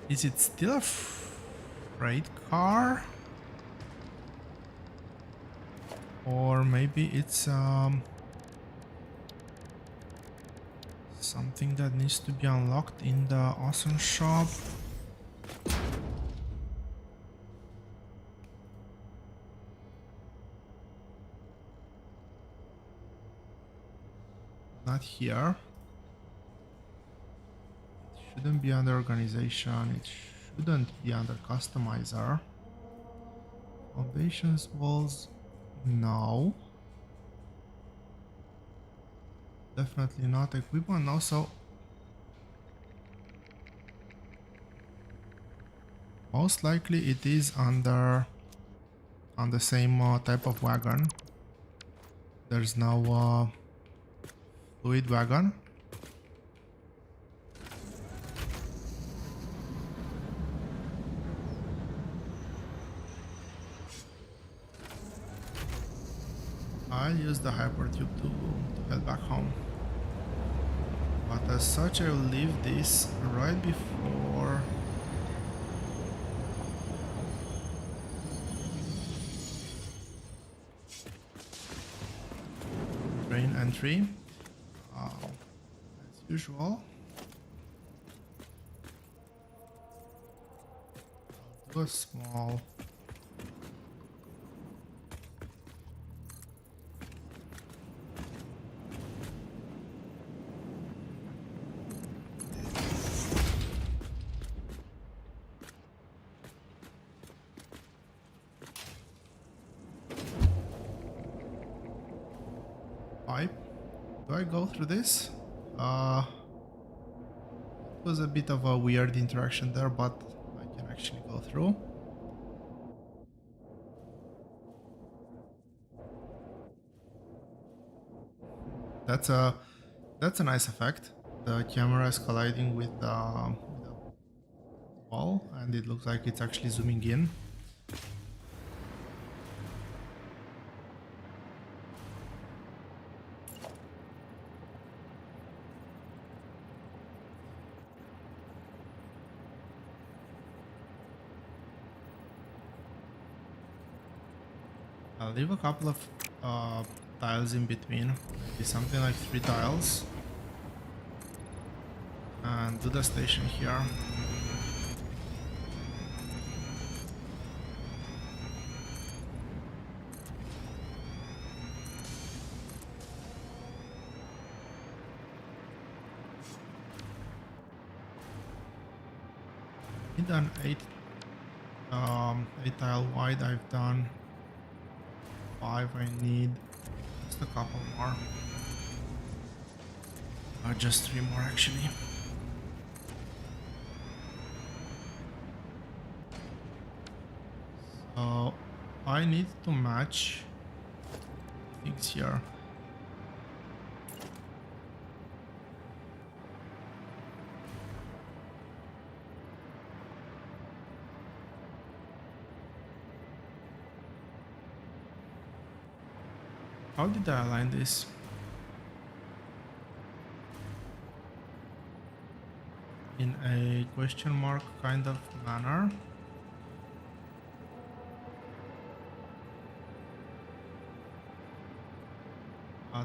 Is it still a freight car? Or maybe it's something that needs to be unlocked in the awesome shop. Not here. It shouldn't be under organization. It shouldn't be under customizer. Foundations, walls, no. Definitely not equipment also. Most likely it is on the same type of wagon. There's no fluid wagon. I'll use the hypertube to head back home. But as such, I will leave this right before train entry. As usual, I'll do a small pipe. Do I go through this? It was a bit of a weird interaction there, but I can actually go through. That's a nice effect. The camera is colliding with the wall, and it looks like it's actually zooming in. I'll leave a couple of tiles in between, maybe something like 3 tiles. and do the station here. Need an 8 tile wide. I've done 5. I need just a couple more. Just 3 more actually. So I need to match things here. How did I align this? In a question mark kind of manner.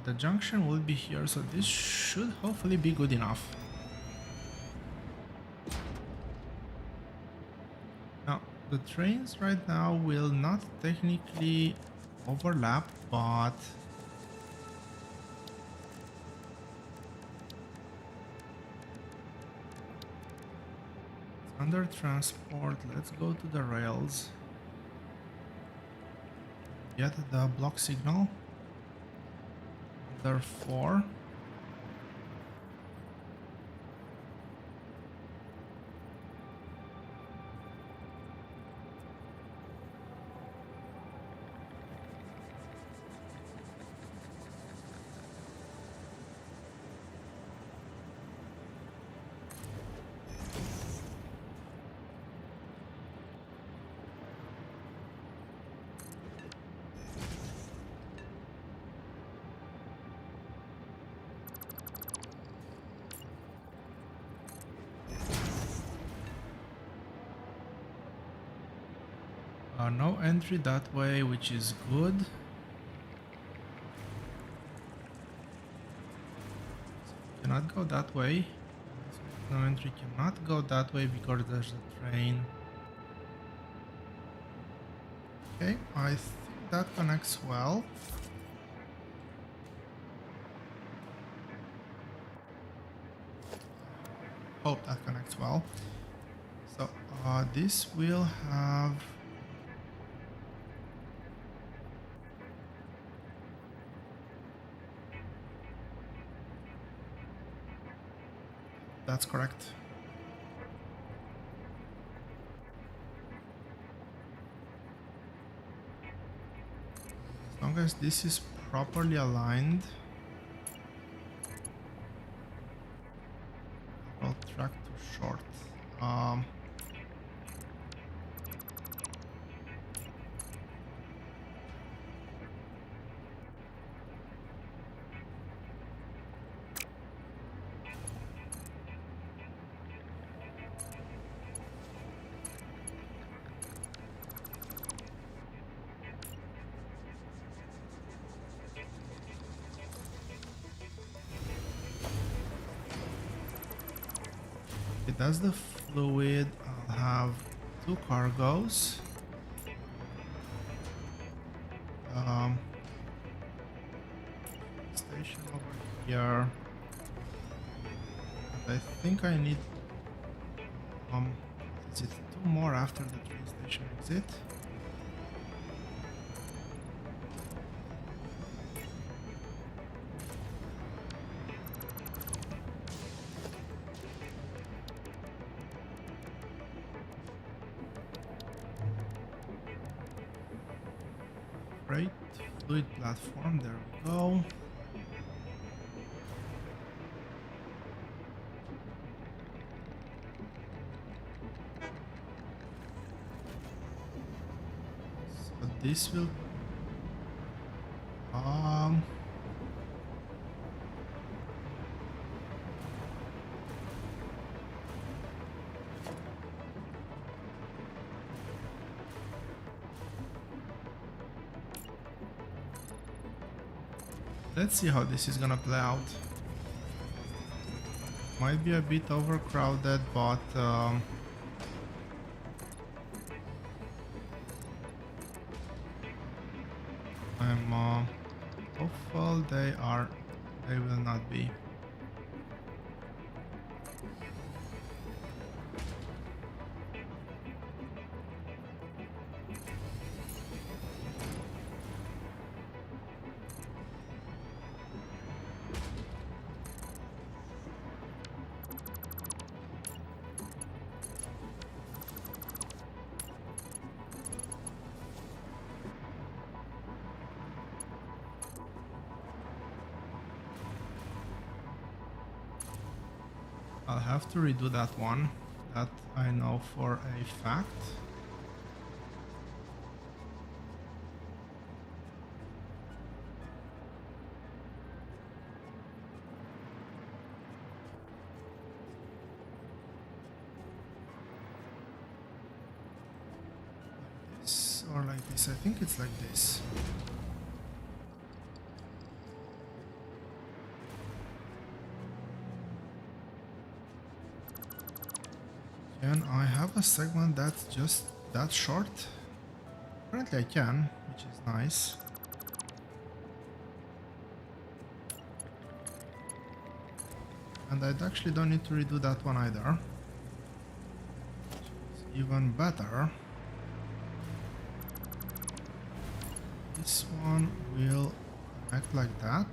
The junction will be here, so this should hopefully be good enough. Now, the trains right now will not technically overlap, but under transport, let's go to the rails. Get the block signal. Therefore, no entry that way, which is good. Cannot go that way. No entry cannot go that way because there's a train. Okay, I think that connects well. Hope that connects well. So this will have that's correct. As long as this is properly aligned, I'll track too short. That's the fluid. I'll have 2 cargoes. Station over here. And I think I need is it 2 more after the train station exit? Right, fluid platform, there we go. So this will let's see how this is gonna play out. Might be a bit overcrowded, but I'm hopeful they will not be. I'll have to redo that one. That I know for a fact. This or like this. I think it's like this. Can I have a segment that's just that short? Apparently I can, which is nice. And I actually don't need to redo that one either. Which is even better. This one will act like that.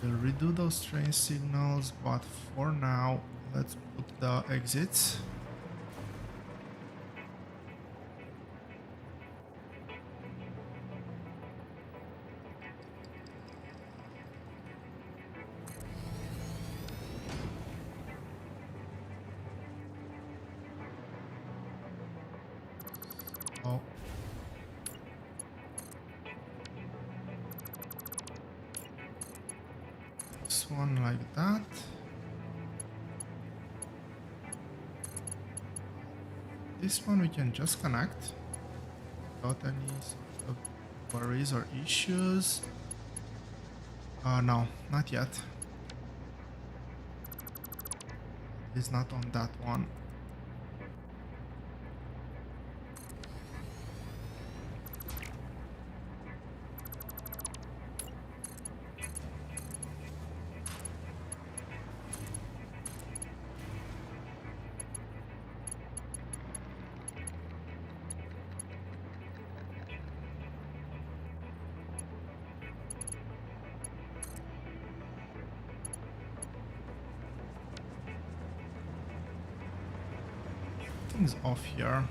We'll redo those train signals, but for now, let's put the exits. Oh. This one like that. This one we can just connect without any sort of worries or issues. No, not yet. It's not on that one. Something's off here.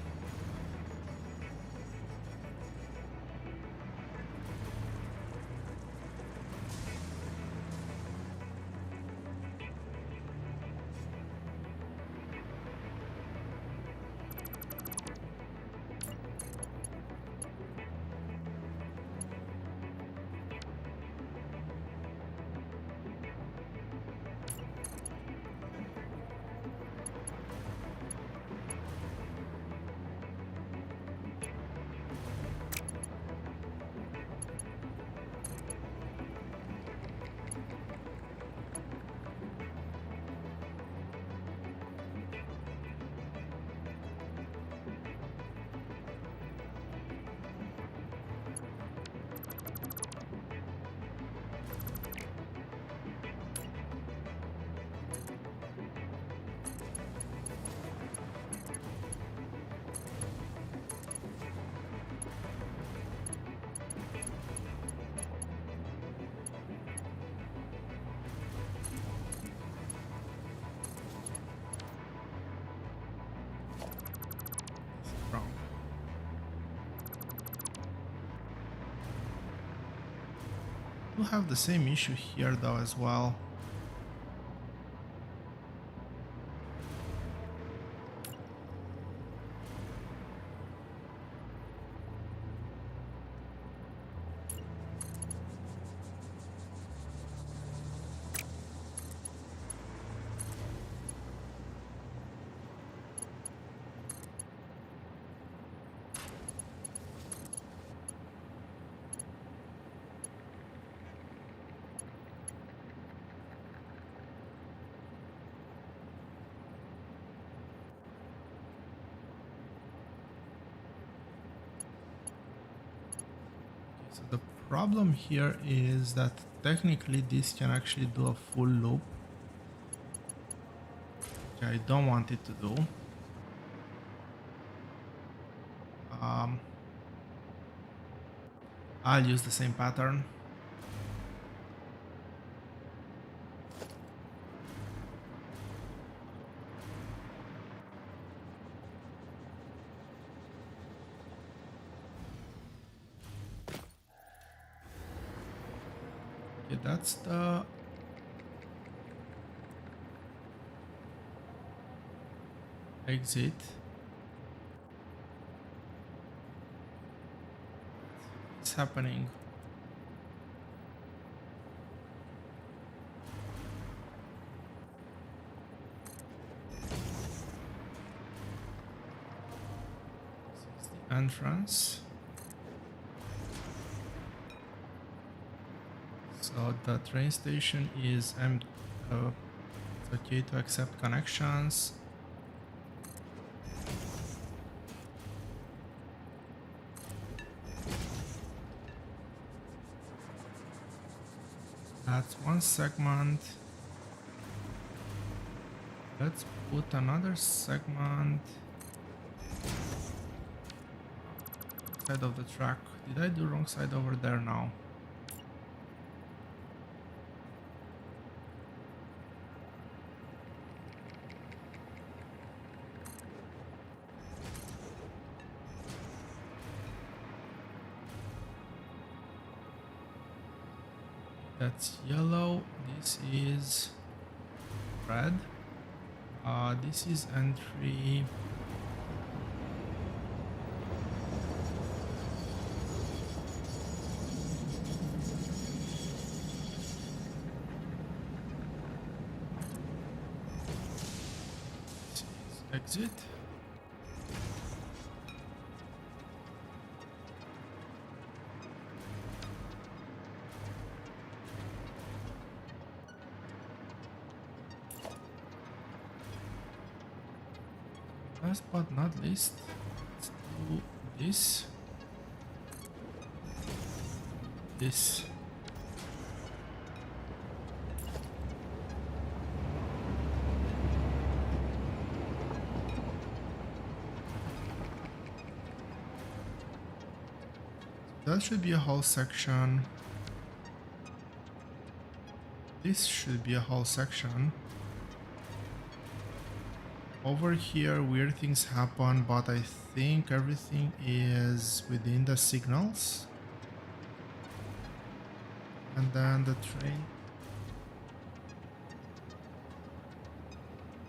Wrong. We have the same issue here though as well. So the problem here is that technically this can actually do a full loop, which I don't want it to do. I'll use the same pattern. Okay, that's the exit. What's happening? This is the entrance. So the train station is empty. It's okay to accept connections. That's one segment. Let's put another segment side of the track. Did I do wrong side over there now? That's yellow. This is red. This is entry. This is exit. Last but not least, let's do this. This. That should be a whole section. This should be a whole section. Over here, weird things happen, but I think everything is within the signals. And then the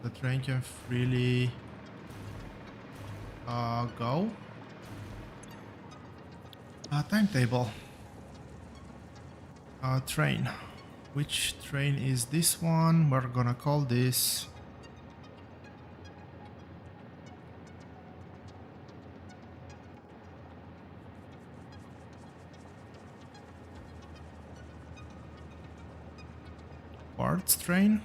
train can freely go. Timetable. Train. Which train is this one? We're gonna call this quartz train.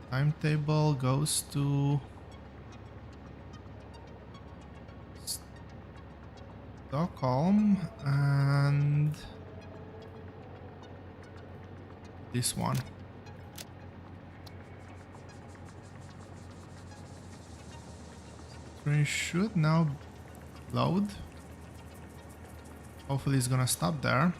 Timetable goes to Stockholm and this one. Train should now load. Hopefully it's gonna stop there.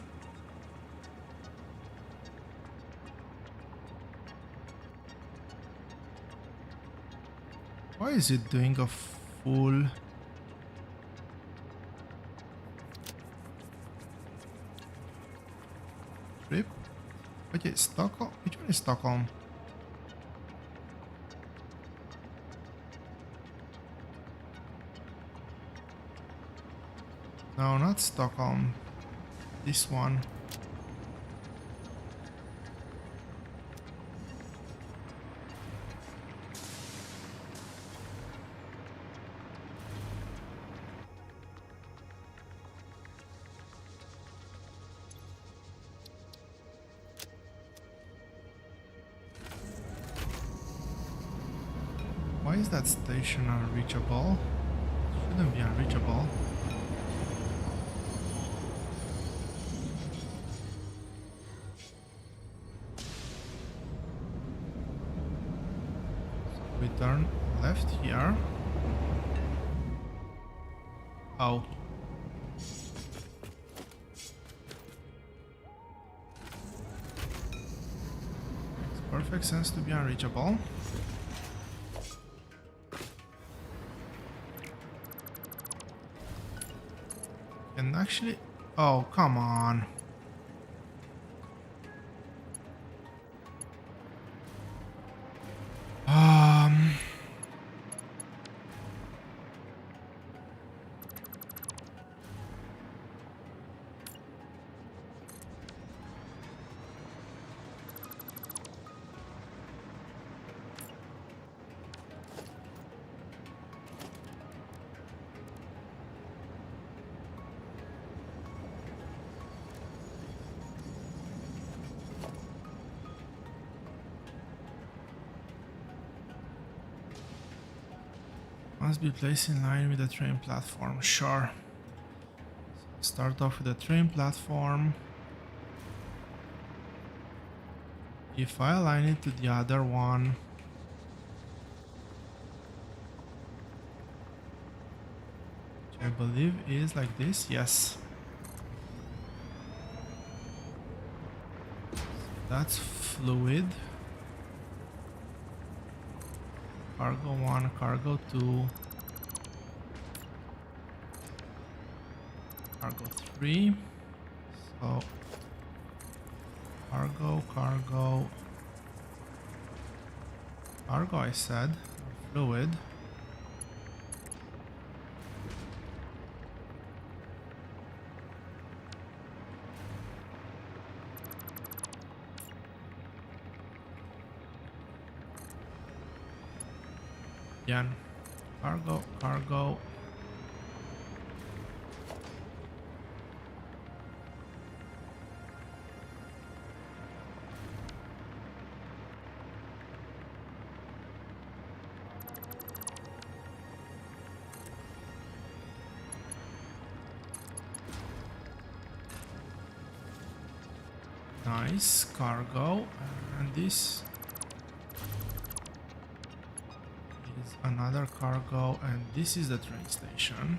Why is it doing a full trip? Okay, Stockholm. Which one is Stockholm? No, not Stockholm. This one. Why is that station unreachable? Shouldn't be unreachable. So we turn left here. Oh. Makes perfect sense to be unreachable. And actually... Oh, come on. Um... Must be placed in line with the train platform. Sure. Start off with the train platform. If I align it to the other one, which I believe is like this, yes. That's fluid. Cargo 1, cargo 2, cargo 3. So cargo, cargo, cargo I said, fluid. Again, cargo, cargo. Nice, cargo. And this is another cargo, and this is the train station.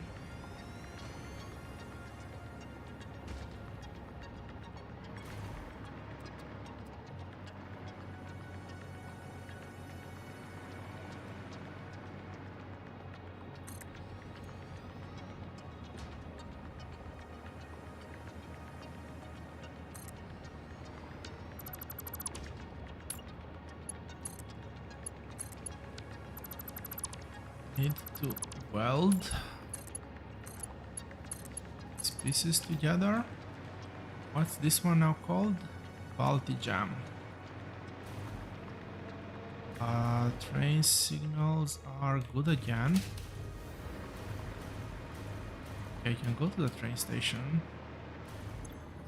Need to weld these pieces together. What's this one now called? Balti jam. Train signals are good again. Okay, you can go to the train station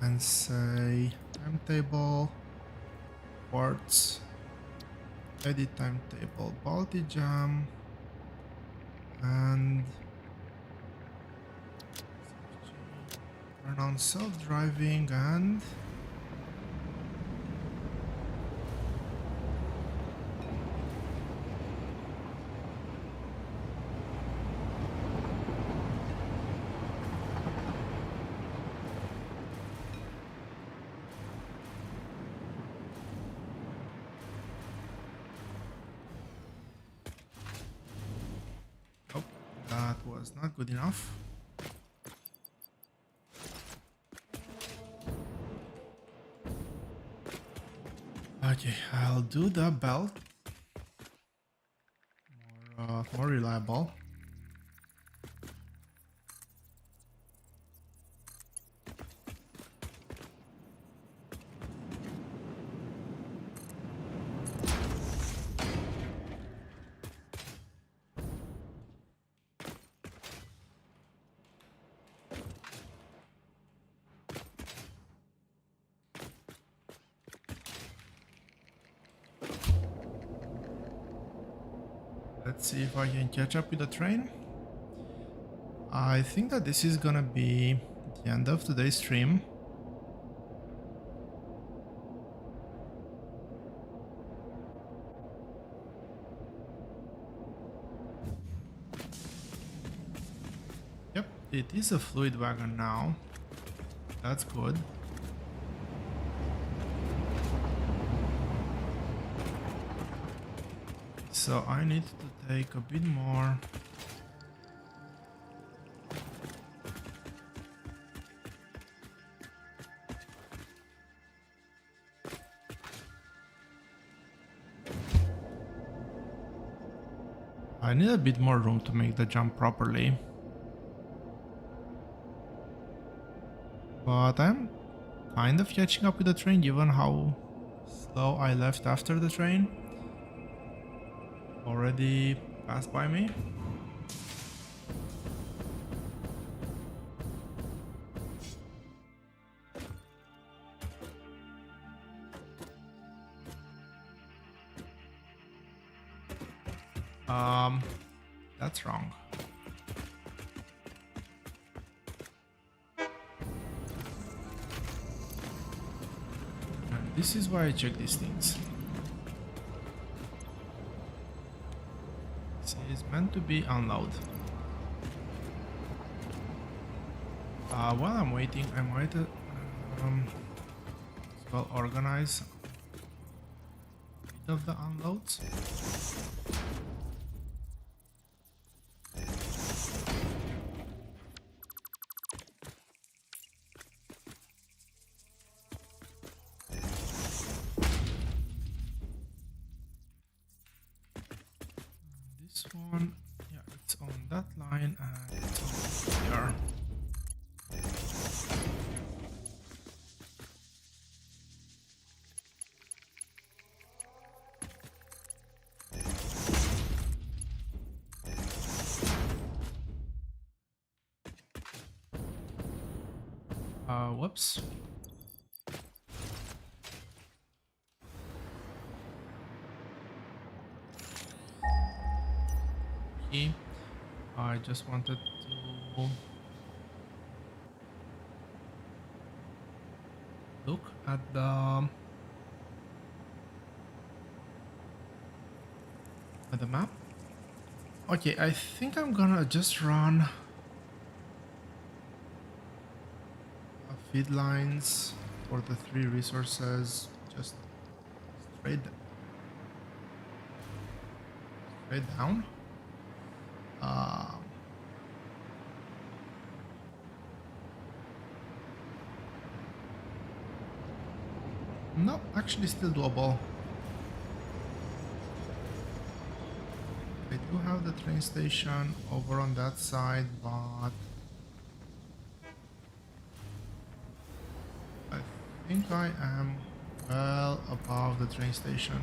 and say timetable, ports, edit timetable, Balti jam. And turn on self-driving and oh, that was not good enough. Okay, I'll do the belt. More reliable. Let's see if I can catch up with the train. I think that this is gonna be the end of today's stream. Yep, it is a fluid wagon now. That's good. So I need to take a bit more. I need a bit more room to make the jump properly. But I'm kind of catching up with the train given how slow I left after the train already passed by me. That's wrong. And this is why I check these things. This is meant to be unload. While I'm waiting, I might as well organize a bit of the unloads. This one, yeah, it's on that line and it's on here. Whoops. Okay. I just wanted to look at the map. Okay, I think I'm gonna just run feed lines for the 3 resources just straight down. No, actually still doable. I do have the train station over on that side, but I think I am well above the train station.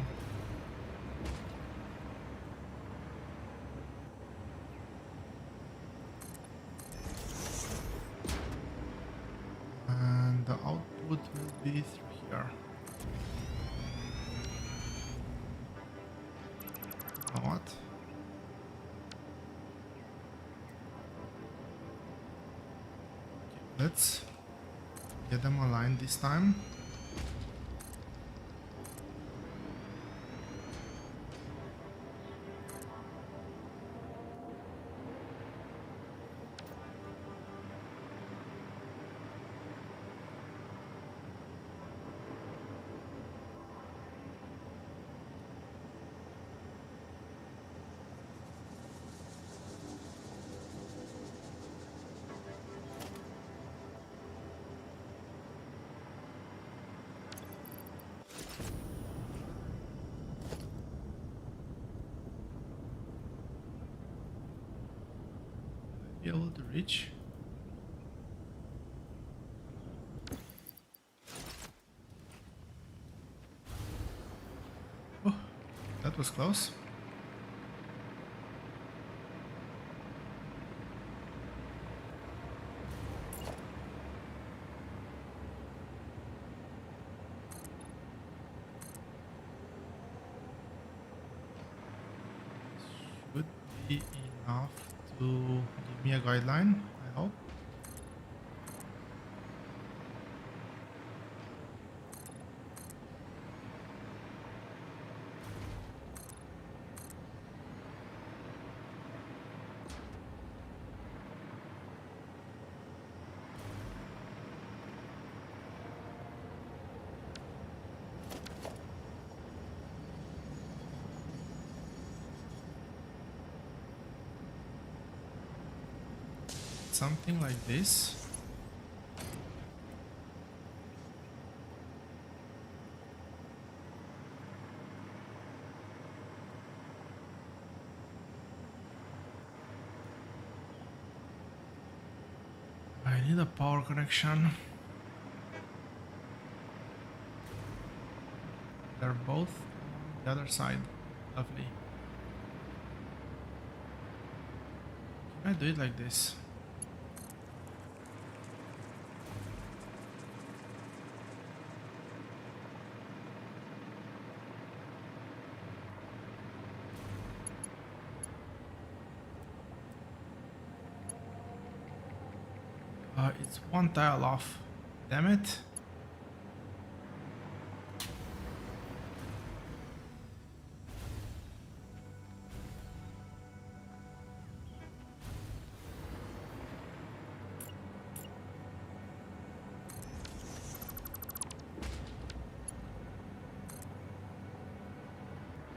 And the output will be through here. You know what? Okay, let's get them aligned this time. Be able to reach. Oh, that was close. Should be enough to give me a guideline, I hope. Something like this. I need a power connection. They're both on the other side. Lovely. Can I do it like this? It's one tile off. Damn it.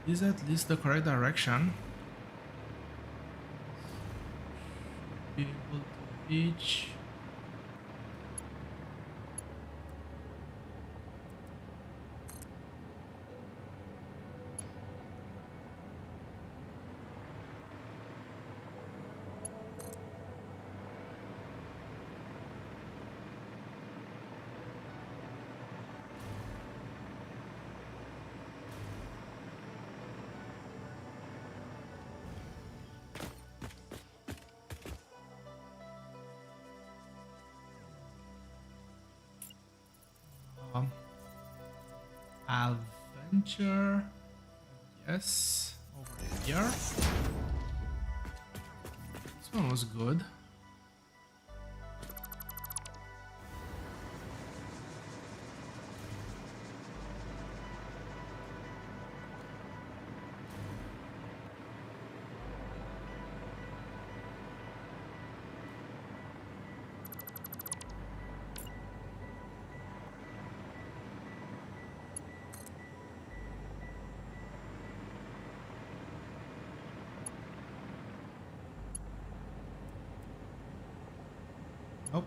Is at least the correct direction. Be able to reach. Adventure, yes, over here. This one was good. Nope.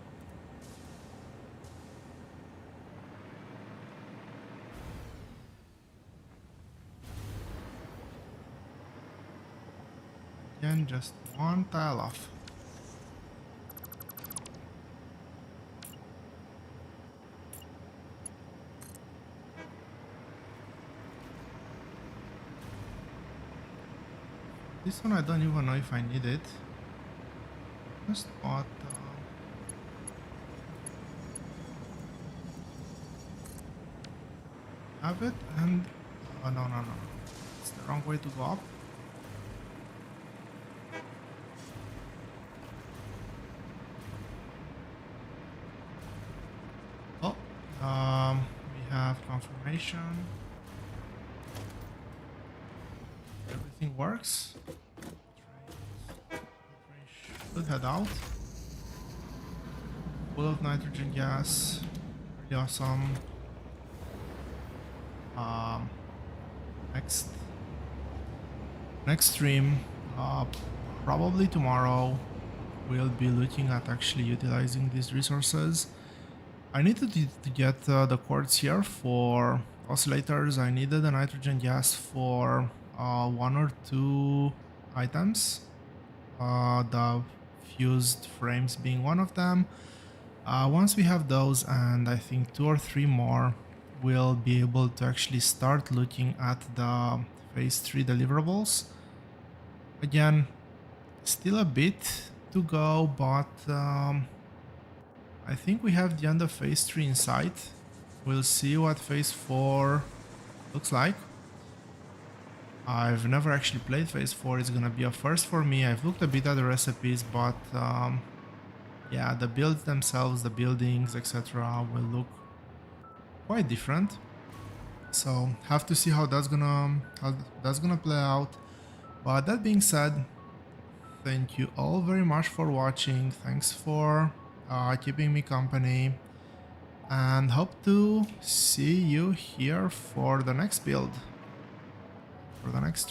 Again, just one tile off. This one I don't even know if I need it. Just bought have it and oh no, it's the wrong way to go up. Oh, we have confirmation. Everything works. Should head out. Full of nitrogen gas. Really awesome. Next stream, probably tomorrow, we'll be looking at actually utilizing these resources. I needed to get the quartz here for oscillators. I needed the nitrogen gas for one or two items, the fused frames being one of them. Once we have those, and I think 2 or 3 more, we'll be able to actually start looking at the phase 3 deliverables. Again, still a bit to go, but I think we have the end of phase 3 in sight. We'll see what phase 4 looks like. I've never actually played phase 4. It's gonna be a first for me. I've looked a bit at the recipes, but yeah, the builds themselves, the buildings, etc. will look quite different. So have to see how that's gonna play out. But that being said, thank you all very much for watching. Thanks for keeping me company, and hope to see you here for the next build, for the next